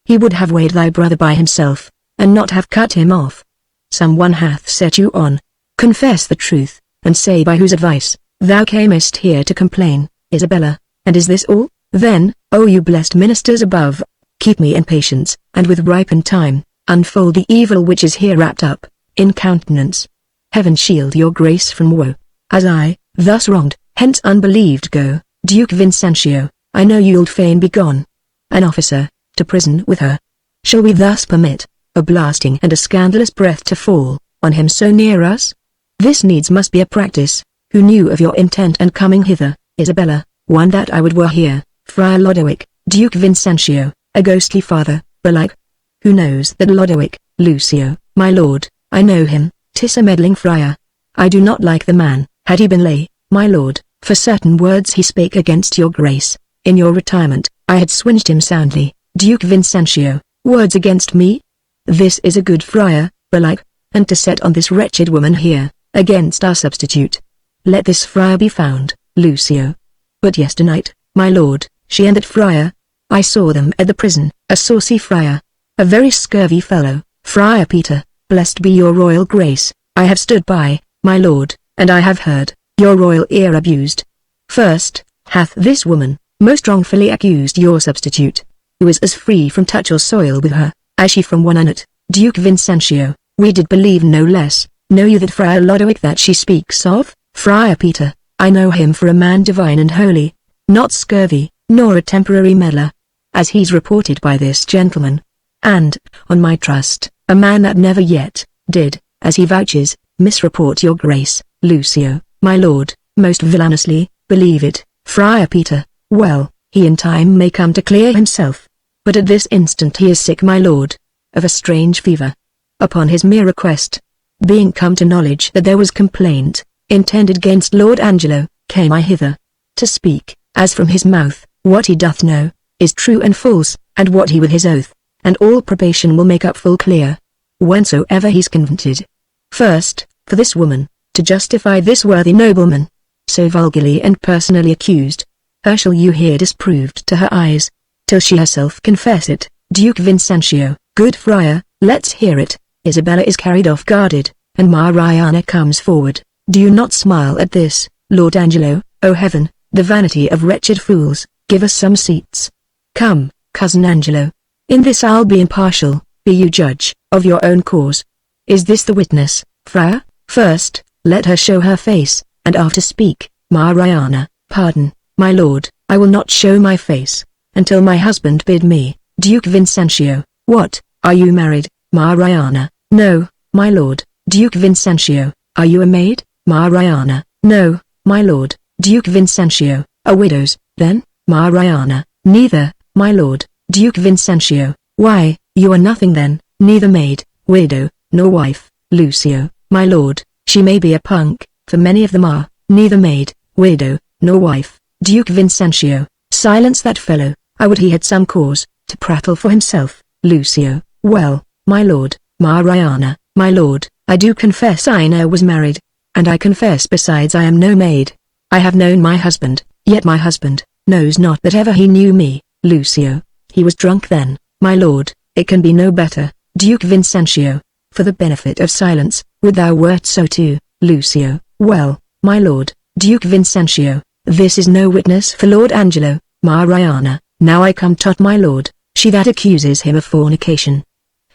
he would have weighed thy brother by himself, and not have cut him off. Someone hath set you on. Confess the truth, and say by whose advice thou camest here to complain, Isabella. And is this all? Then, O you blessed ministers above, keep me in patience, and with ripened time, unfold the evil which is here wrapped up in countenance. Heaven shield your grace from woe. As I, thus wronged, hence unbelieved go, Duke Vincentio, I know you'll fain be gone. An officer, to prison with her. Shall we thus permit a blasting and a scandalous breath to fall on him so near us? This needs must be a practice. Who knew of your intent and coming hither, Isabella? One that I would were here, Friar Lodowick, Duke Vincentio, a ghostly father, belike. Who knows that Lodowick, Lucio, my lord? I know him, 'tis a meddling friar. I do not like the man. Had he been lay, my lord, for certain words he spake against your grace, in your retirement, I had swinged him soundly. Duke Vincentio, words against me? This is a good friar, belike, and to set on this wretched woman here, against our substitute. Let this friar be found, Lucio. But yesternight, my lord, she and that friar, I saw them at the prison, a saucy friar, a very scurvy fellow, Friar Peter, blessed be your royal grace, I have stood by, my lord, and I have heard your royal ear abused. First, hath this woman most wrongfully accused your substitute, who is as free from touch or soil with her, as she from one annot, Duke Vincentio. We did believe no less. Know you that Friar Lodowick that she speaks of, Friar Peter, I know him for a man divine and holy, not scurvy, nor a temporary meddler, as he's reported by this gentleman, and, on my trust, a man that never yet did, as he vouches, misreport your grace, Lucio, my lord, most villainously. Believe it, Friar Peter. Well, he in time may come to clear himself, but at this instant he is sick, my lord, of a strange fever. Upon his mere request, being come to knowledge that there was complaint intended against Lord Angelo, came I hither, to speak, as from his mouth, what he doth know, is true and false, and what he with his oath, and all probation will make up full clear, whensoever he's convicted. First, for this woman, to justify this worthy nobleman, so vulgarly and personally accused, her shall you hear disproved to her eyes, till she herself confess it. Duke Vincentio, good friar, let's hear it. Isabella is carried off guarded, and Mariana comes forward. Do you not smile at this, Lord Angelo? O heaven, the vanity of wretched fools, give us some seats. Come, cousin Angelo. In this I'll be impartial, be you judge of your own cause. Is this the witness, friar? First, let her show her face, and after speak. Mariana, pardon, my lord, I will not show my face, until my husband bid me. Duke Vincentio, what, are you married? Mariana, no, my lord. Duke Vincentio, are you a maid? Mariana, no, my lord. Duke Vincentio, a widow's, then? Mariana, neither, my lord. Duke Vincentio, why, you are nothing then, neither maid, widow, nor wife. Lucio, my lord, she may be a punk, for many of them are, neither maid, widow, nor wife. Duke Vincentio, silence that fellow, I would he had some cause to prattle for himself. Lucio, well, my lord. Mariana, my lord, I do confess I ne'er was married, and I confess besides I am no maid. I have known my husband, yet my husband knows not that ever he knew me. Lucio, he was drunk then, my lord, it can be no better. Duke Vincentio, for the benefit of silence, would thou wert so too. Lucio, well, my lord. Duke Vincentio, this is no witness for Lord Angelo. Mariana, now I come tot my lord, she that accuses him of fornication,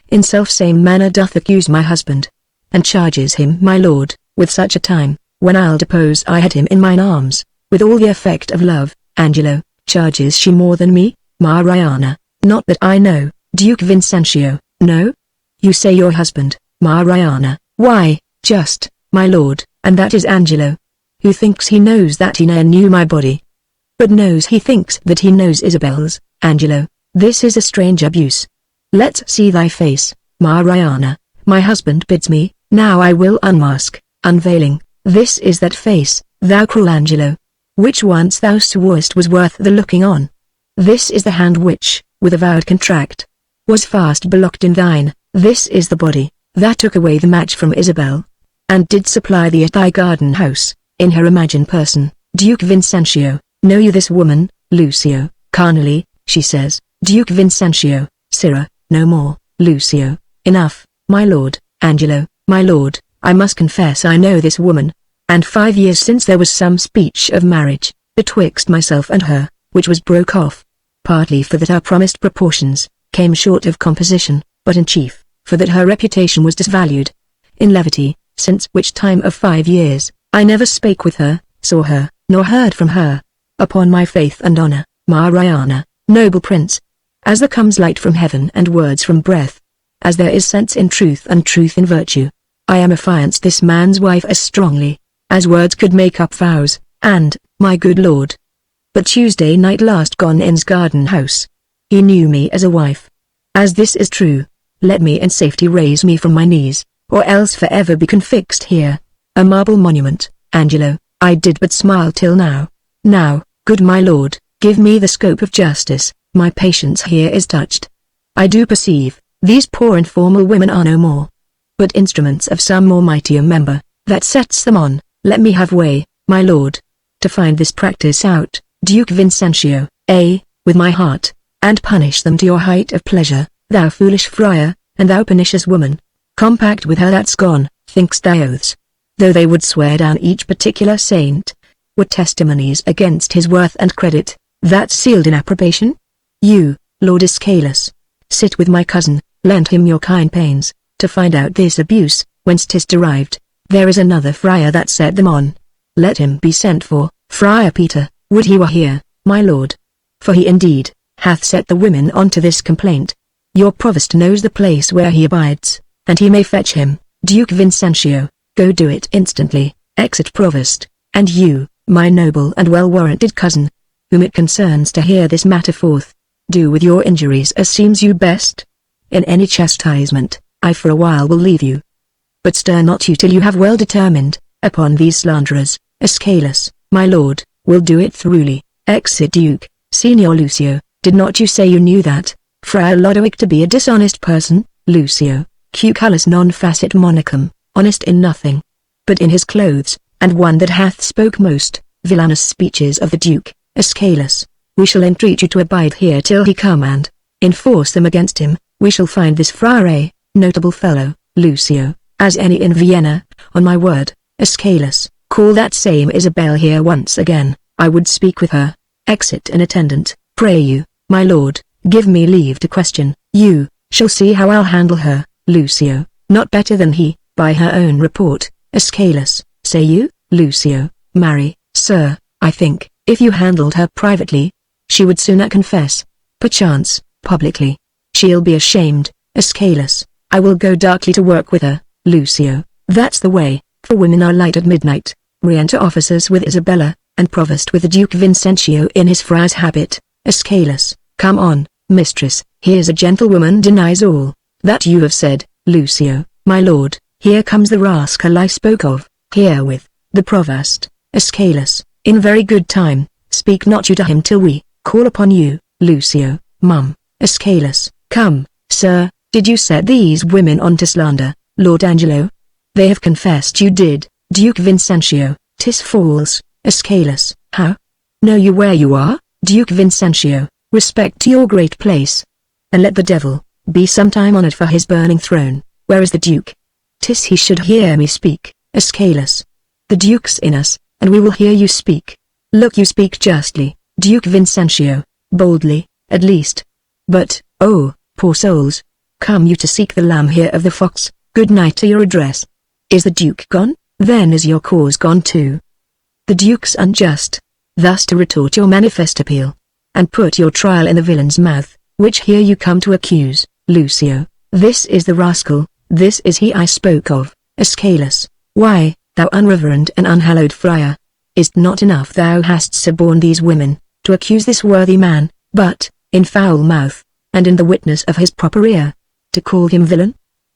in self-same manner doth accuse my husband, and charges him my lord, with such a time, when I'll depose I had him in mine arms, with all the effect of love. Angelo, charges she more than me? Mariana, not that I know. Duke Vincentio, no? You say your husband. Mariana, why, just, my lord, and that is Angelo, who thinks he knows that he ne'er knew my body, but knows he thinks that he knows Isabel's. Angelo, this is a strange abuse. Let's see thy face. Mariana, my husband bids me, now I will unmask, unveiling, this is that face, thou cruel Angelo, which once thou sworest was worth the looking on. This is the hand which, with avowed contract, was fast belocked in thine, this is the body, that took away the match from Isabel, and did supply thee at thy garden house, in her imagined person, Duke Vincentio. Know you this woman, Lucio? Carnally, she says, Duke Vincentio. Sirrah, no more, Lucio. Enough, my lord. Angelo, my lord, I must confess I know this woman, and 5 years since there was some speech of marriage, betwixt myself and her, which was broke off, partly for that our promised proportions, came short of composition, but in chief, for that her reputation was disvalued, in levity, since which time of 5 years, I never spake with her, saw her, nor heard from her. Upon my faith and honor, Mariana, noble prince, as there comes light from heaven and words from breath, as there is sense in truth and truth in virtue, I am affianced this man's wife as strongly, as words could make up vows, and, my good lord, but Tuesday night last gone in's garden house, he knew me as a wife. As this is true, let me in safety raise me from my knees, or else forever be confixed here, a marble monument. Angelo, I did but smile till now. Now, good my lord, give me the scope of justice, my patience here is touched. I do perceive, these poor informal women are no more, but instruments of some more mightier member, that sets them on. Let me have way, my lord, to find this practice out, Duke Vincentio, with my heart, and punish them to your height of pleasure, thou foolish friar, and thou pernicious woman. Compact with her that's gone, think'st thou oaths, though they would swear down each particular saint, were testimonies against his worth and credit, that's sealed in approbation? You, Lord Escalus, sit with my cousin, lend him your kind pains, to find out this abuse, whence 'tis derived. There is another friar that set them on. Let him be sent for, Friar Peter, would he were here, my lord. For he indeed, hath set the women on to this complaint. Your provost knows the place where he abides, and he may fetch him. Duke Vincentio, go do it instantly. Exit provost, and you, my noble and well-warranted cousin, whom it concerns to hear this matter forth, do with your injuries as seems you best. In any chastisement, I for a while will leave you, but stir not you till you have well determined, upon these slanderers. Escalus, my lord, will do it throughly. Exit Duke. Signor Lucio, did not you say you knew that, Friar Lodowick to be a dishonest person? Lucio, cucullus non facit monicum, honest in nothing, but in his clothes, and one that hath spoke most villainous speeches of the Duke. Escalus, we shall entreat you to abide here till he come and enforce them against him. We shall find this friar a notable fellow, Lucio, as any in Vienna, on my word. Escalus, call that same Isabel here once again, I would speak with her. Exit an attendant. Pray you, my lord, give me leave to question. You shall see how I'll handle her. Lucio, not better than he, by her own report. Escalus, say you? Lucio, marry, sir, I think, if you handled her privately, she would sooner confess. Perchance, publicly, she'll be ashamed. Escalus, I will go darkly to work with her. Lucio, that's the way, for women are light at midnight. Re-enter officers with Isabella, and provost with the Duke Vincentio in his friar's habit. Escalus, come on, mistress, here's a gentlewoman denies all that you have said. Lucio, my lord, here comes the rascal I spoke of, herewith, the provost. Escalus, in very good time, speak not you to him till we call upon you. Lucio, mum. Escalus, come, sir, did you set these women on to slander, Lord Angelo? They have confessed you did. Duke Vincentio, 'tis false. Escalus, how? Know you where you are? Duke Vincentio, respect your great place, and let the devil be sometime honored for his burning throne. Where is the Duke? 'Tis he should hear me speak. Escalus, the Duke's in us, and we will hear you speak. Look, you speak justly, Duke Vincentio, boldly, at least. But, oh, poor souls, come you to seek the lamb here of the fox? Good night to your address. Is the Duke gone? Then is your cause gone too. The Duke's unjust, thus to retort your manifest appeal, and put your trial in the villain's mouth, which here you come to accuse. Lucio, this is the rascal, this is he I spoke of. Escalus, why, thou unreverend and unhallowed friar, is't not enough thou hast suborned these women, to accuse this worthy man, but, in foul mouth, and in the witness of his proper ear, to call him villain?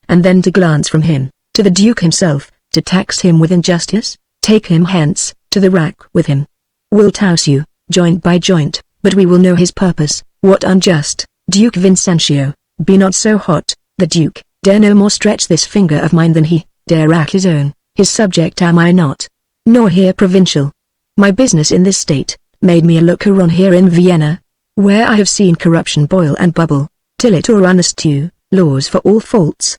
and then to glance from him, to the Duke himself, to tax him with injustice, take him hence, to the rack with him. We'll touse you, joint by joint, but we will know his purpose, what unjust, Duke Vincentio, be not so hot, the Duke, dare no more stretch this finger of mine than he, dare rack his own, his subject am I not, nor here provincial. My business in this state, made me a looker on here in Vienna, where I have seen corruption boil and bubble, till it o'errun the stew, laws for all faults.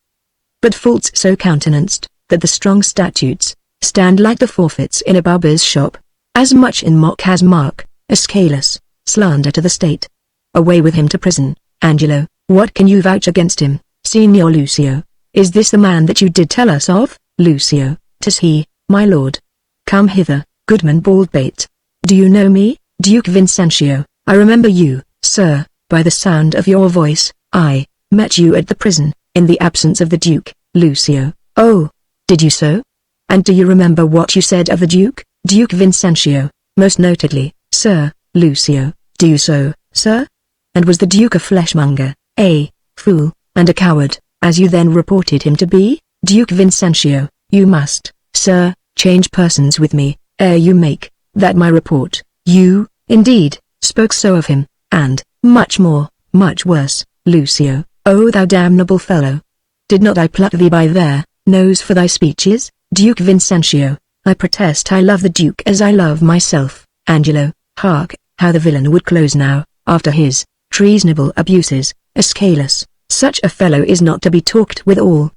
But faults so countenanced, that the strong statutes, stand like the forfeits in a barber's shop, as much in mock as mark, Escalus, slander to the state. Away with him to prison, Angelo, what can you vouch against him, Signor Lucio? Is this the man that you did tell us of, Lucio? 'Tis he, my lord. Come hither, Goodman Baldpate. Do you know me, Duke Vincentio? I remember you, sir, by the sound of your voice. I met you at the prison, in the absence of the Duke, Lucio. Oh, did you so? And do you remember what you said of the Duke, Duke Vincentio? Most notedly, sir, Lucio. Do you so, sir? And was the Duke a fleshmonger, a fool, and a coward, as you then reported him to be, Duke Vincentio? You must, sir, change persons with me, ere you make that my report. You, indeed, spoke so of him, and, much more, much worse, Lucio. O thou damnable fellow! Did not I pluck thee by their nose for thy speeches, Duke Vincentio? I protest I love the Duke as I love myself. Angelo, hark, how the villain would close now, after his treasonable abuses. Escalus, such a fellow is not to be talked with all.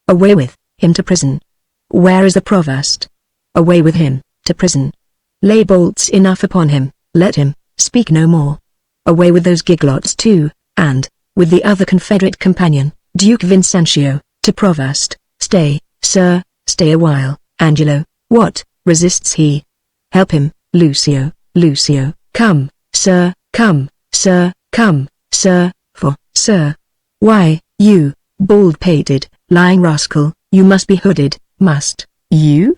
Away with him to prison. Where is the provost? Away with him to prison. Lay bolts enough upon him, let him speak no more. Away with those giglots too, and, with the other confederate companion, Duke Vincentio, to provost. Stay, sir, stay a while, Angelo. What, resists he? Help him, Lucio, Lucio. Come, sir, come, sir, come, sir, for, sir. Why, you, bald-pated, lying rascal, you must be hooded, must, you?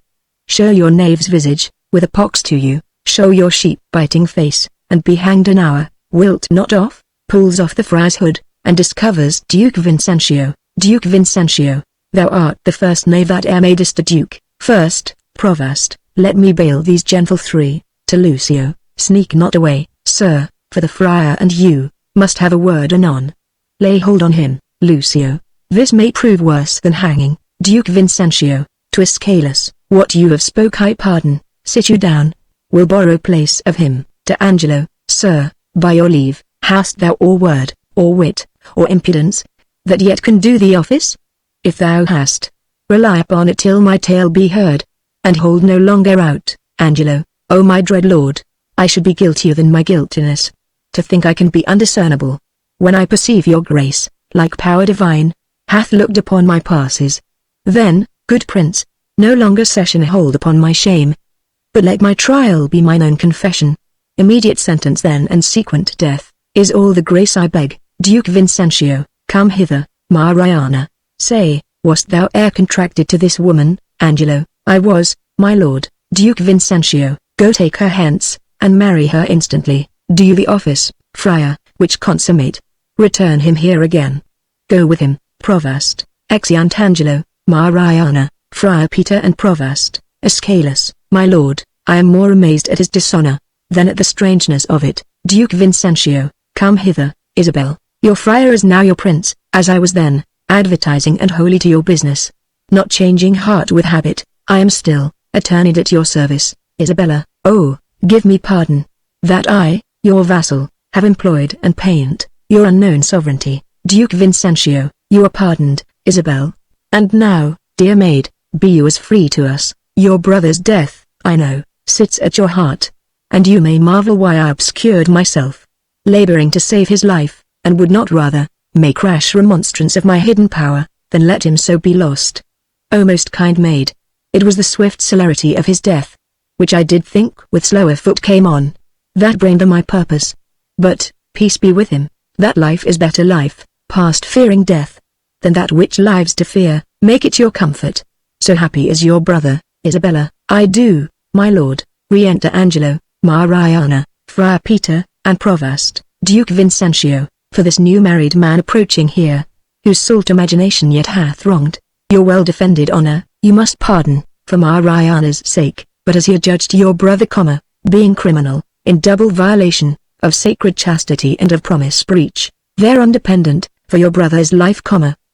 Show your knave's visage, with a pox to you, show your sheep-biting face, and be hanged an hour. Wilt not off? Pulls off the friar's hood, and discovers Duke Vincentio. Duke Vincentio, thou art the first knave that e'er madest a duke. First, provost, let me bail these gentle three. To Lucio, sneak not away, sir, for the friar and you must have a word anon. Lay hold on him, Lucio. This may prove worse than hanging. Duke Vincentio, to Escalus, what you have spoke I pardon. Sit you down. Will borrow place of him. To Angelo, sir, by your leave, hast thou or word, or wit, or impudence, that yet can do the office? If thou hast, rely upon it till my tale be heard, and hold no longer out. Angelo, O my dread lord, I should be guiltier than my guiltiness. To think I can be undiscernible, when I perceive your grace, like power divine, hath looked upon my passes. Then, good prince, no longer session hold upon my shame, but let my trial be mine own confession. Immediate sentence then and sequent death, is all the grace I beg. Duke Vincentio, come hither, Mariana. Say, wast thou e'er contracted to this woman? Angelo, I was, my lord. Duke Vincentio, go take her hence, and marry her instantly. Do you the office, friar, which consummate. Return him here again. Go with him, provost. Exeunt Angelo, Mariana, Friar Peter and provost. Escalus, my lord, I am more amazed at his dishonor, than at the strangeness of it. Duke Vincentio, come hither. Isabel, your friar is now your prince, as I was then, advertising and wholly to your business. Not changing heart with habit, I am still, attorneyed at your service. Isabella, oh, give me pardon, that I, your vassal, have employed and pained your unknown sovereignty. Duke Vincentio, you are pardoned, Isabel. And now, dear maid, be you as free to us. Your brother's death, I know, sits at your heart, and you may marvel why I obscured myself, laboring to save his life, and would not rather make rash remonstrance of my hidden power, than let him so be lost. O most kind maid, it was the swift celerity of his death, which I did think with slower foot came on, that brained my purpose. But, peace be with him, that life is better life, past fearing death, than that which lives to fear. Make it your comfort. So happy is your brother, Isabella. I do, my lord. Re-enter Angelo, Mariana, Friar Peter, and Provost, Duke Vincentio, for this new married man approaching here, whose salt imagination yet hath wronged your well-defended honor, you must pardon, for Mariana's sake, but as he adjudged your brother, being criminal, in double violation, of sacred chastity and of promise breach, thereon dependent, for your brother's life,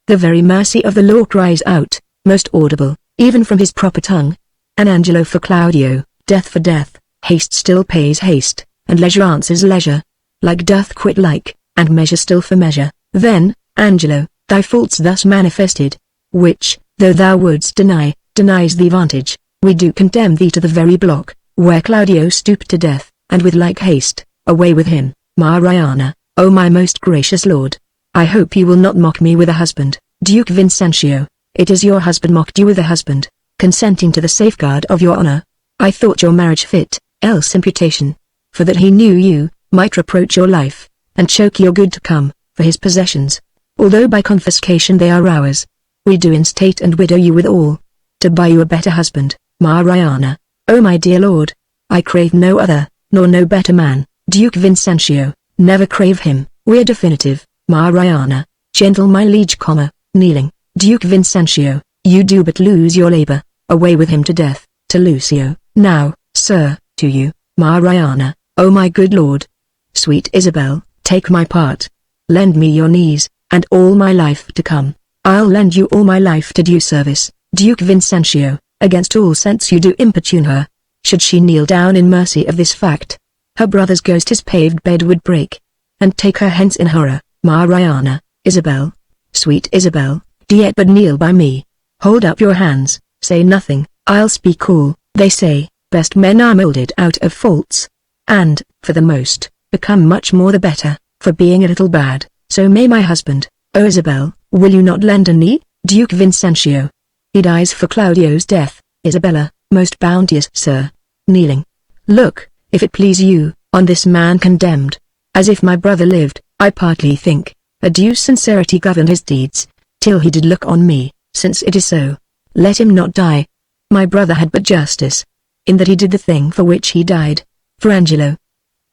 the very mercy of the law cries out, most audible, even from his proper tongue. And Angelo for Claudio, death for death, haste still pays haste, and leisure answers leisure, like doth quit like, and measure still for measure. Then, Angelo, thy faults thus manifested, which, though thou wouldst deny, denies thee vantage, we do condemn thee to the very block, where Claudio stooped to death, and with like haste, away with him. Mariana, O my most gracious lord, I hope you will not mock me with a husband. Duke Vincentio, it is your husband mocked you with a husband, consenting to the safeguard of your honor. I thought your marriage fit, else imputation, for that he knew you, might reproach your life, and choke your good to come, for his possessions, although by confiscation they are ours. We do instate and widow you with all, to buy you a better husband. Mariana, O my dear lord, I crave no other, nor no better man. Duke Vincentio, never crave him. We're definitive. Mariana, gentle my liege, kneeling. Duke Vincentio, you do but lose your labor, away with him to death. To Lucio, now, sir, to you. Mariana, O my good lord. Sweet Isabel, take my part. Lend me your knees, and all my life to come, I'll lend you all my life to do service. Duke Vincentio, against all sense you do importune her. Should she kneel down in mercy of this fact, her brother's ghost his paved bed would break, and take her hence in horror. Mariana, Isabel, sweet Isabel, do yet but kneel by me. Hold up your hands, say nothing, I'll speak all. They say, best men are moulded out of faults, and, for the most, become much more the better, for being a little bad. So may my husband. O Isabel, will you not lend a knee? Duke Vincentio, he dies for Claudio's death. Isabella, most bounteous sir, kneeling. Look, if it please you, on this man condemned. As if my brother lived, I partly think, a due sincerity governed his deeds, till he did look on me. Since it is so, let him not die. My brother had but justice, in that he did the thing for which he died. For Angelo,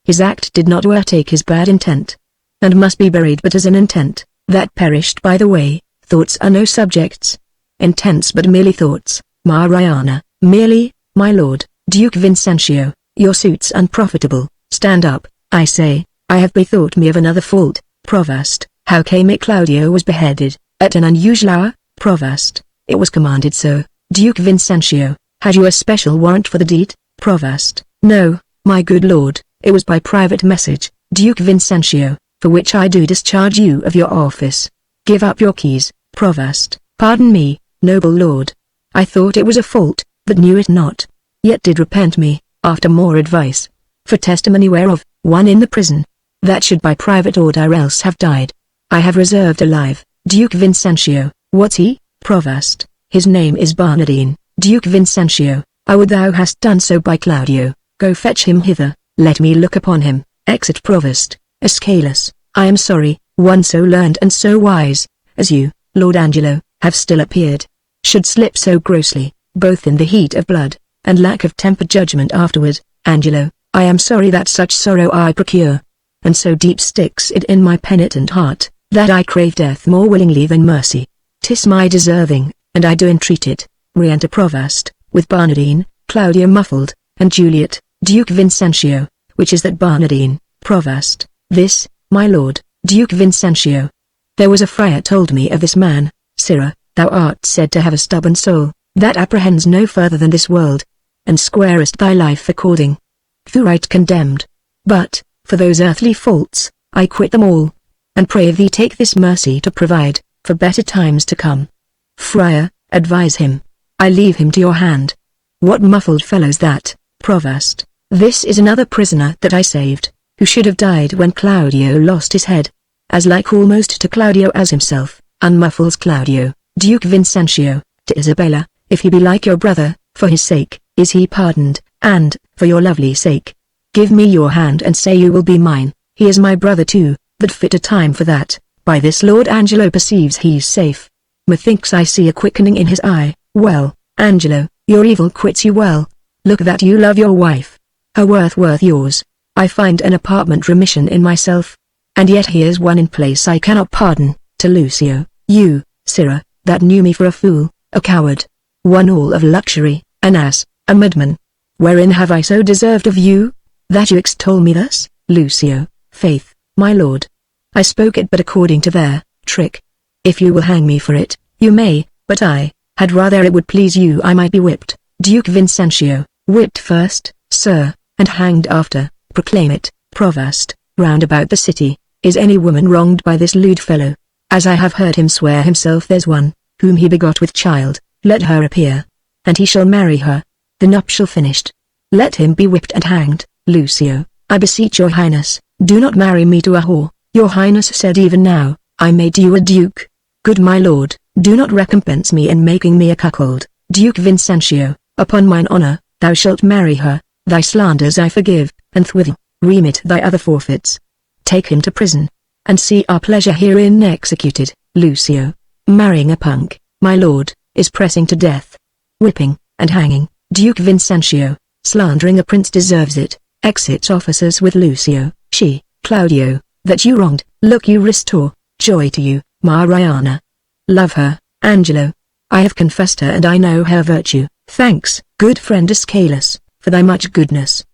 his act did not o'ertake his bad intent, and must be buried but as an intent, that perished by the way. Thoughts are no subjects, intents but merely thoughts. Mariana, merely, my lord. Duke Vincentio, your suit's unprofitable. Stand up, I say. I have bethought me of another fault. Provost, how came it Claudio was beheaded, at an unusual hour? Provost, it was commanded so. Duke Vincentio, had you a special warrant for the deed? Provost, no, my good lord, it was by private message. Duke Vincentio, for which I do discharge you of your office. Give up your keys. Provost, pardon me, noble lord. I thought it was a fault, but knew it not. Yet did repent me, after more advice. For testimony whereof, one in the prison, that should by private order else have died, I have reserved alive. Duke Vincentio, what's he? Provost, his name is Barnardine. Duke Vincentio, I would thou hast done so by Claudio. Go fetch him hither, let me look upon him. Exit Provost. Escalus, I am sorry, one so learned and so wise, as you, Lord Angelo, have still appeared, should slip so grossly, both in the heat of blood, and lack of tempered judgment afterward. Angelo, I am sorry that such sorrow I procure, and so deep sticks it in my penitent heart, that I crave death more willingly than mercy. 'Tis my deserving, and I do entreat it. Re-enter Provost, with Barnardine, Claudio muffled, and Juliet. Duke Vincentio, which is that Barnardine? Provost, this, my lord. Duke Vincentio, there was a friar told me of this man. Sirrah, thou art said to have a stubborn soul, that apprehends no further than this world, and squarest thy life according to right condemned. But, for those earthly faults, I quit them all, and pray thee take this mercy to provide for better times to come. Friar, advise him. I leave him to your hand. What muffled fellow's that? Provost, this is another prisoner that I saved, who should have died when Claudio lost his head, as like almost to Claudio as himself. Unmuffles Claudio. Duke Vincentio, to Isabella, if he be like your brother, for his sake, is he pardoned, and, for your lovely sake, give me your hand and say you will be mine. He is my brother too, but fit a time for that. By this Lord Angelo perceives he's safe. Methinks I see a quickening in his eye. Well, Angelo, your evil quits you well. Look that you love your wife. Her worth yours. I find an apartment remission in myself, and yet here's one in place I cannot pardon. To Lucio, You, sirrah, that knew me for a fool, a coward, one all of luxury, an ass, a madman. Wherein have I so deserved of you, that you extol me thus, Lucio? Faith, my lord, I spoke it but according to their trick. If you will hang me for it, you may, but I had rather it would please you I might be whipped, Duke Vincentio, whipped first, sir, and hanged after. Proclaim it, provost, round about the city. Is any woman wronged by this lewd fellow? As I have heard him swear himself there's one, whom he begot with child, let her appear, and he shall marry her. The nuptial finished, let him be whipped and hanged. Lucio, I beseech your highness, do not marry me to a whore. Your highness said even now, I made you a duke. Good my lord, do not recompense me in making me a cuckold. Duke Vincentio, upon mine honor, thou shalt marry her. Thy slanders I forgive, and thwith remit thy other forfeits. Take him to prison, and see our pleasure herein executed. Lucio, marrying a punk, my lord, is pressing to death, whipping, and hanging. Duke Vincentio, slandering a prince deserves it. Exits officers with Lucio. She, Claudio, that you wronged, look you restore, joy to you, Mariana. Love her, Angelo. I have confessed her and I know her virtue. Thanks, good friend Escalus, for thy much goodness.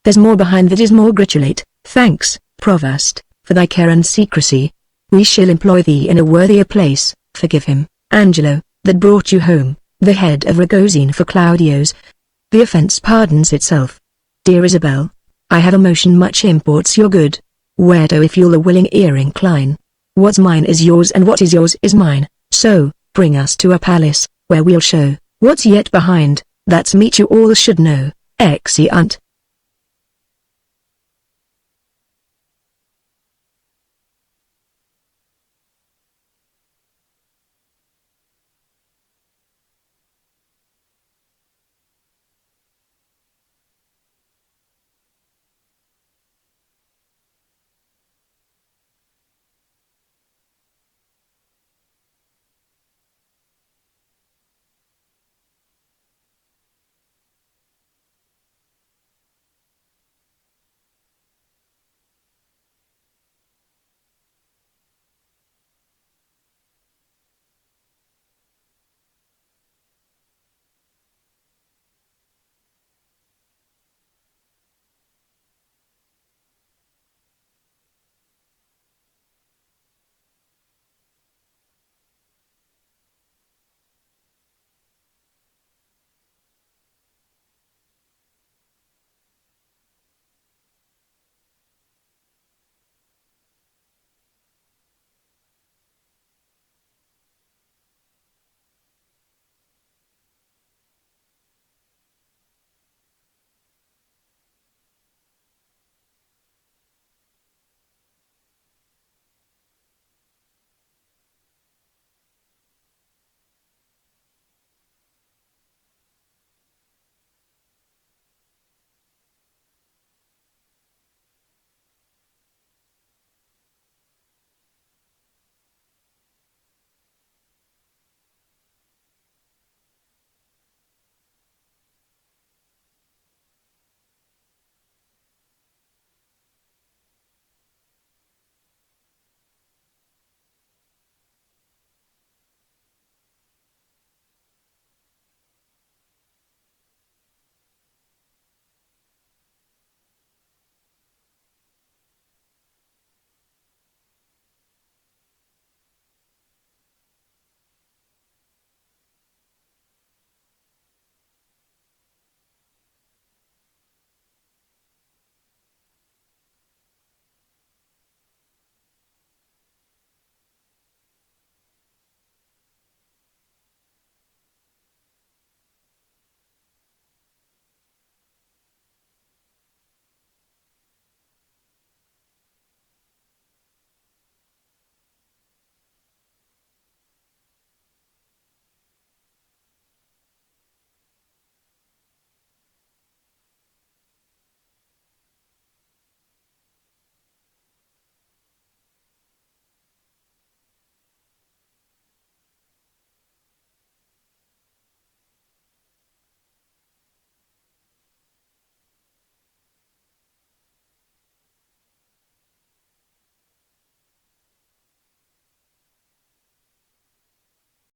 There's more behind that is more gratulate. Thanks, provost, for thy care and secrecy. We shall employ thee in a worthier place. Forgive him, Angelo, that brought you home, the head of Ragozine for Claudio's. The offense pardons itself. Dear Isabel, I have a motion much imports your good. Whereto if you'll a willing ear incline. What's mine is yours and what is yours is mine, so, bring us to a palace, where we'll show, what's yet behind, that's meet you all should know. Exeunt.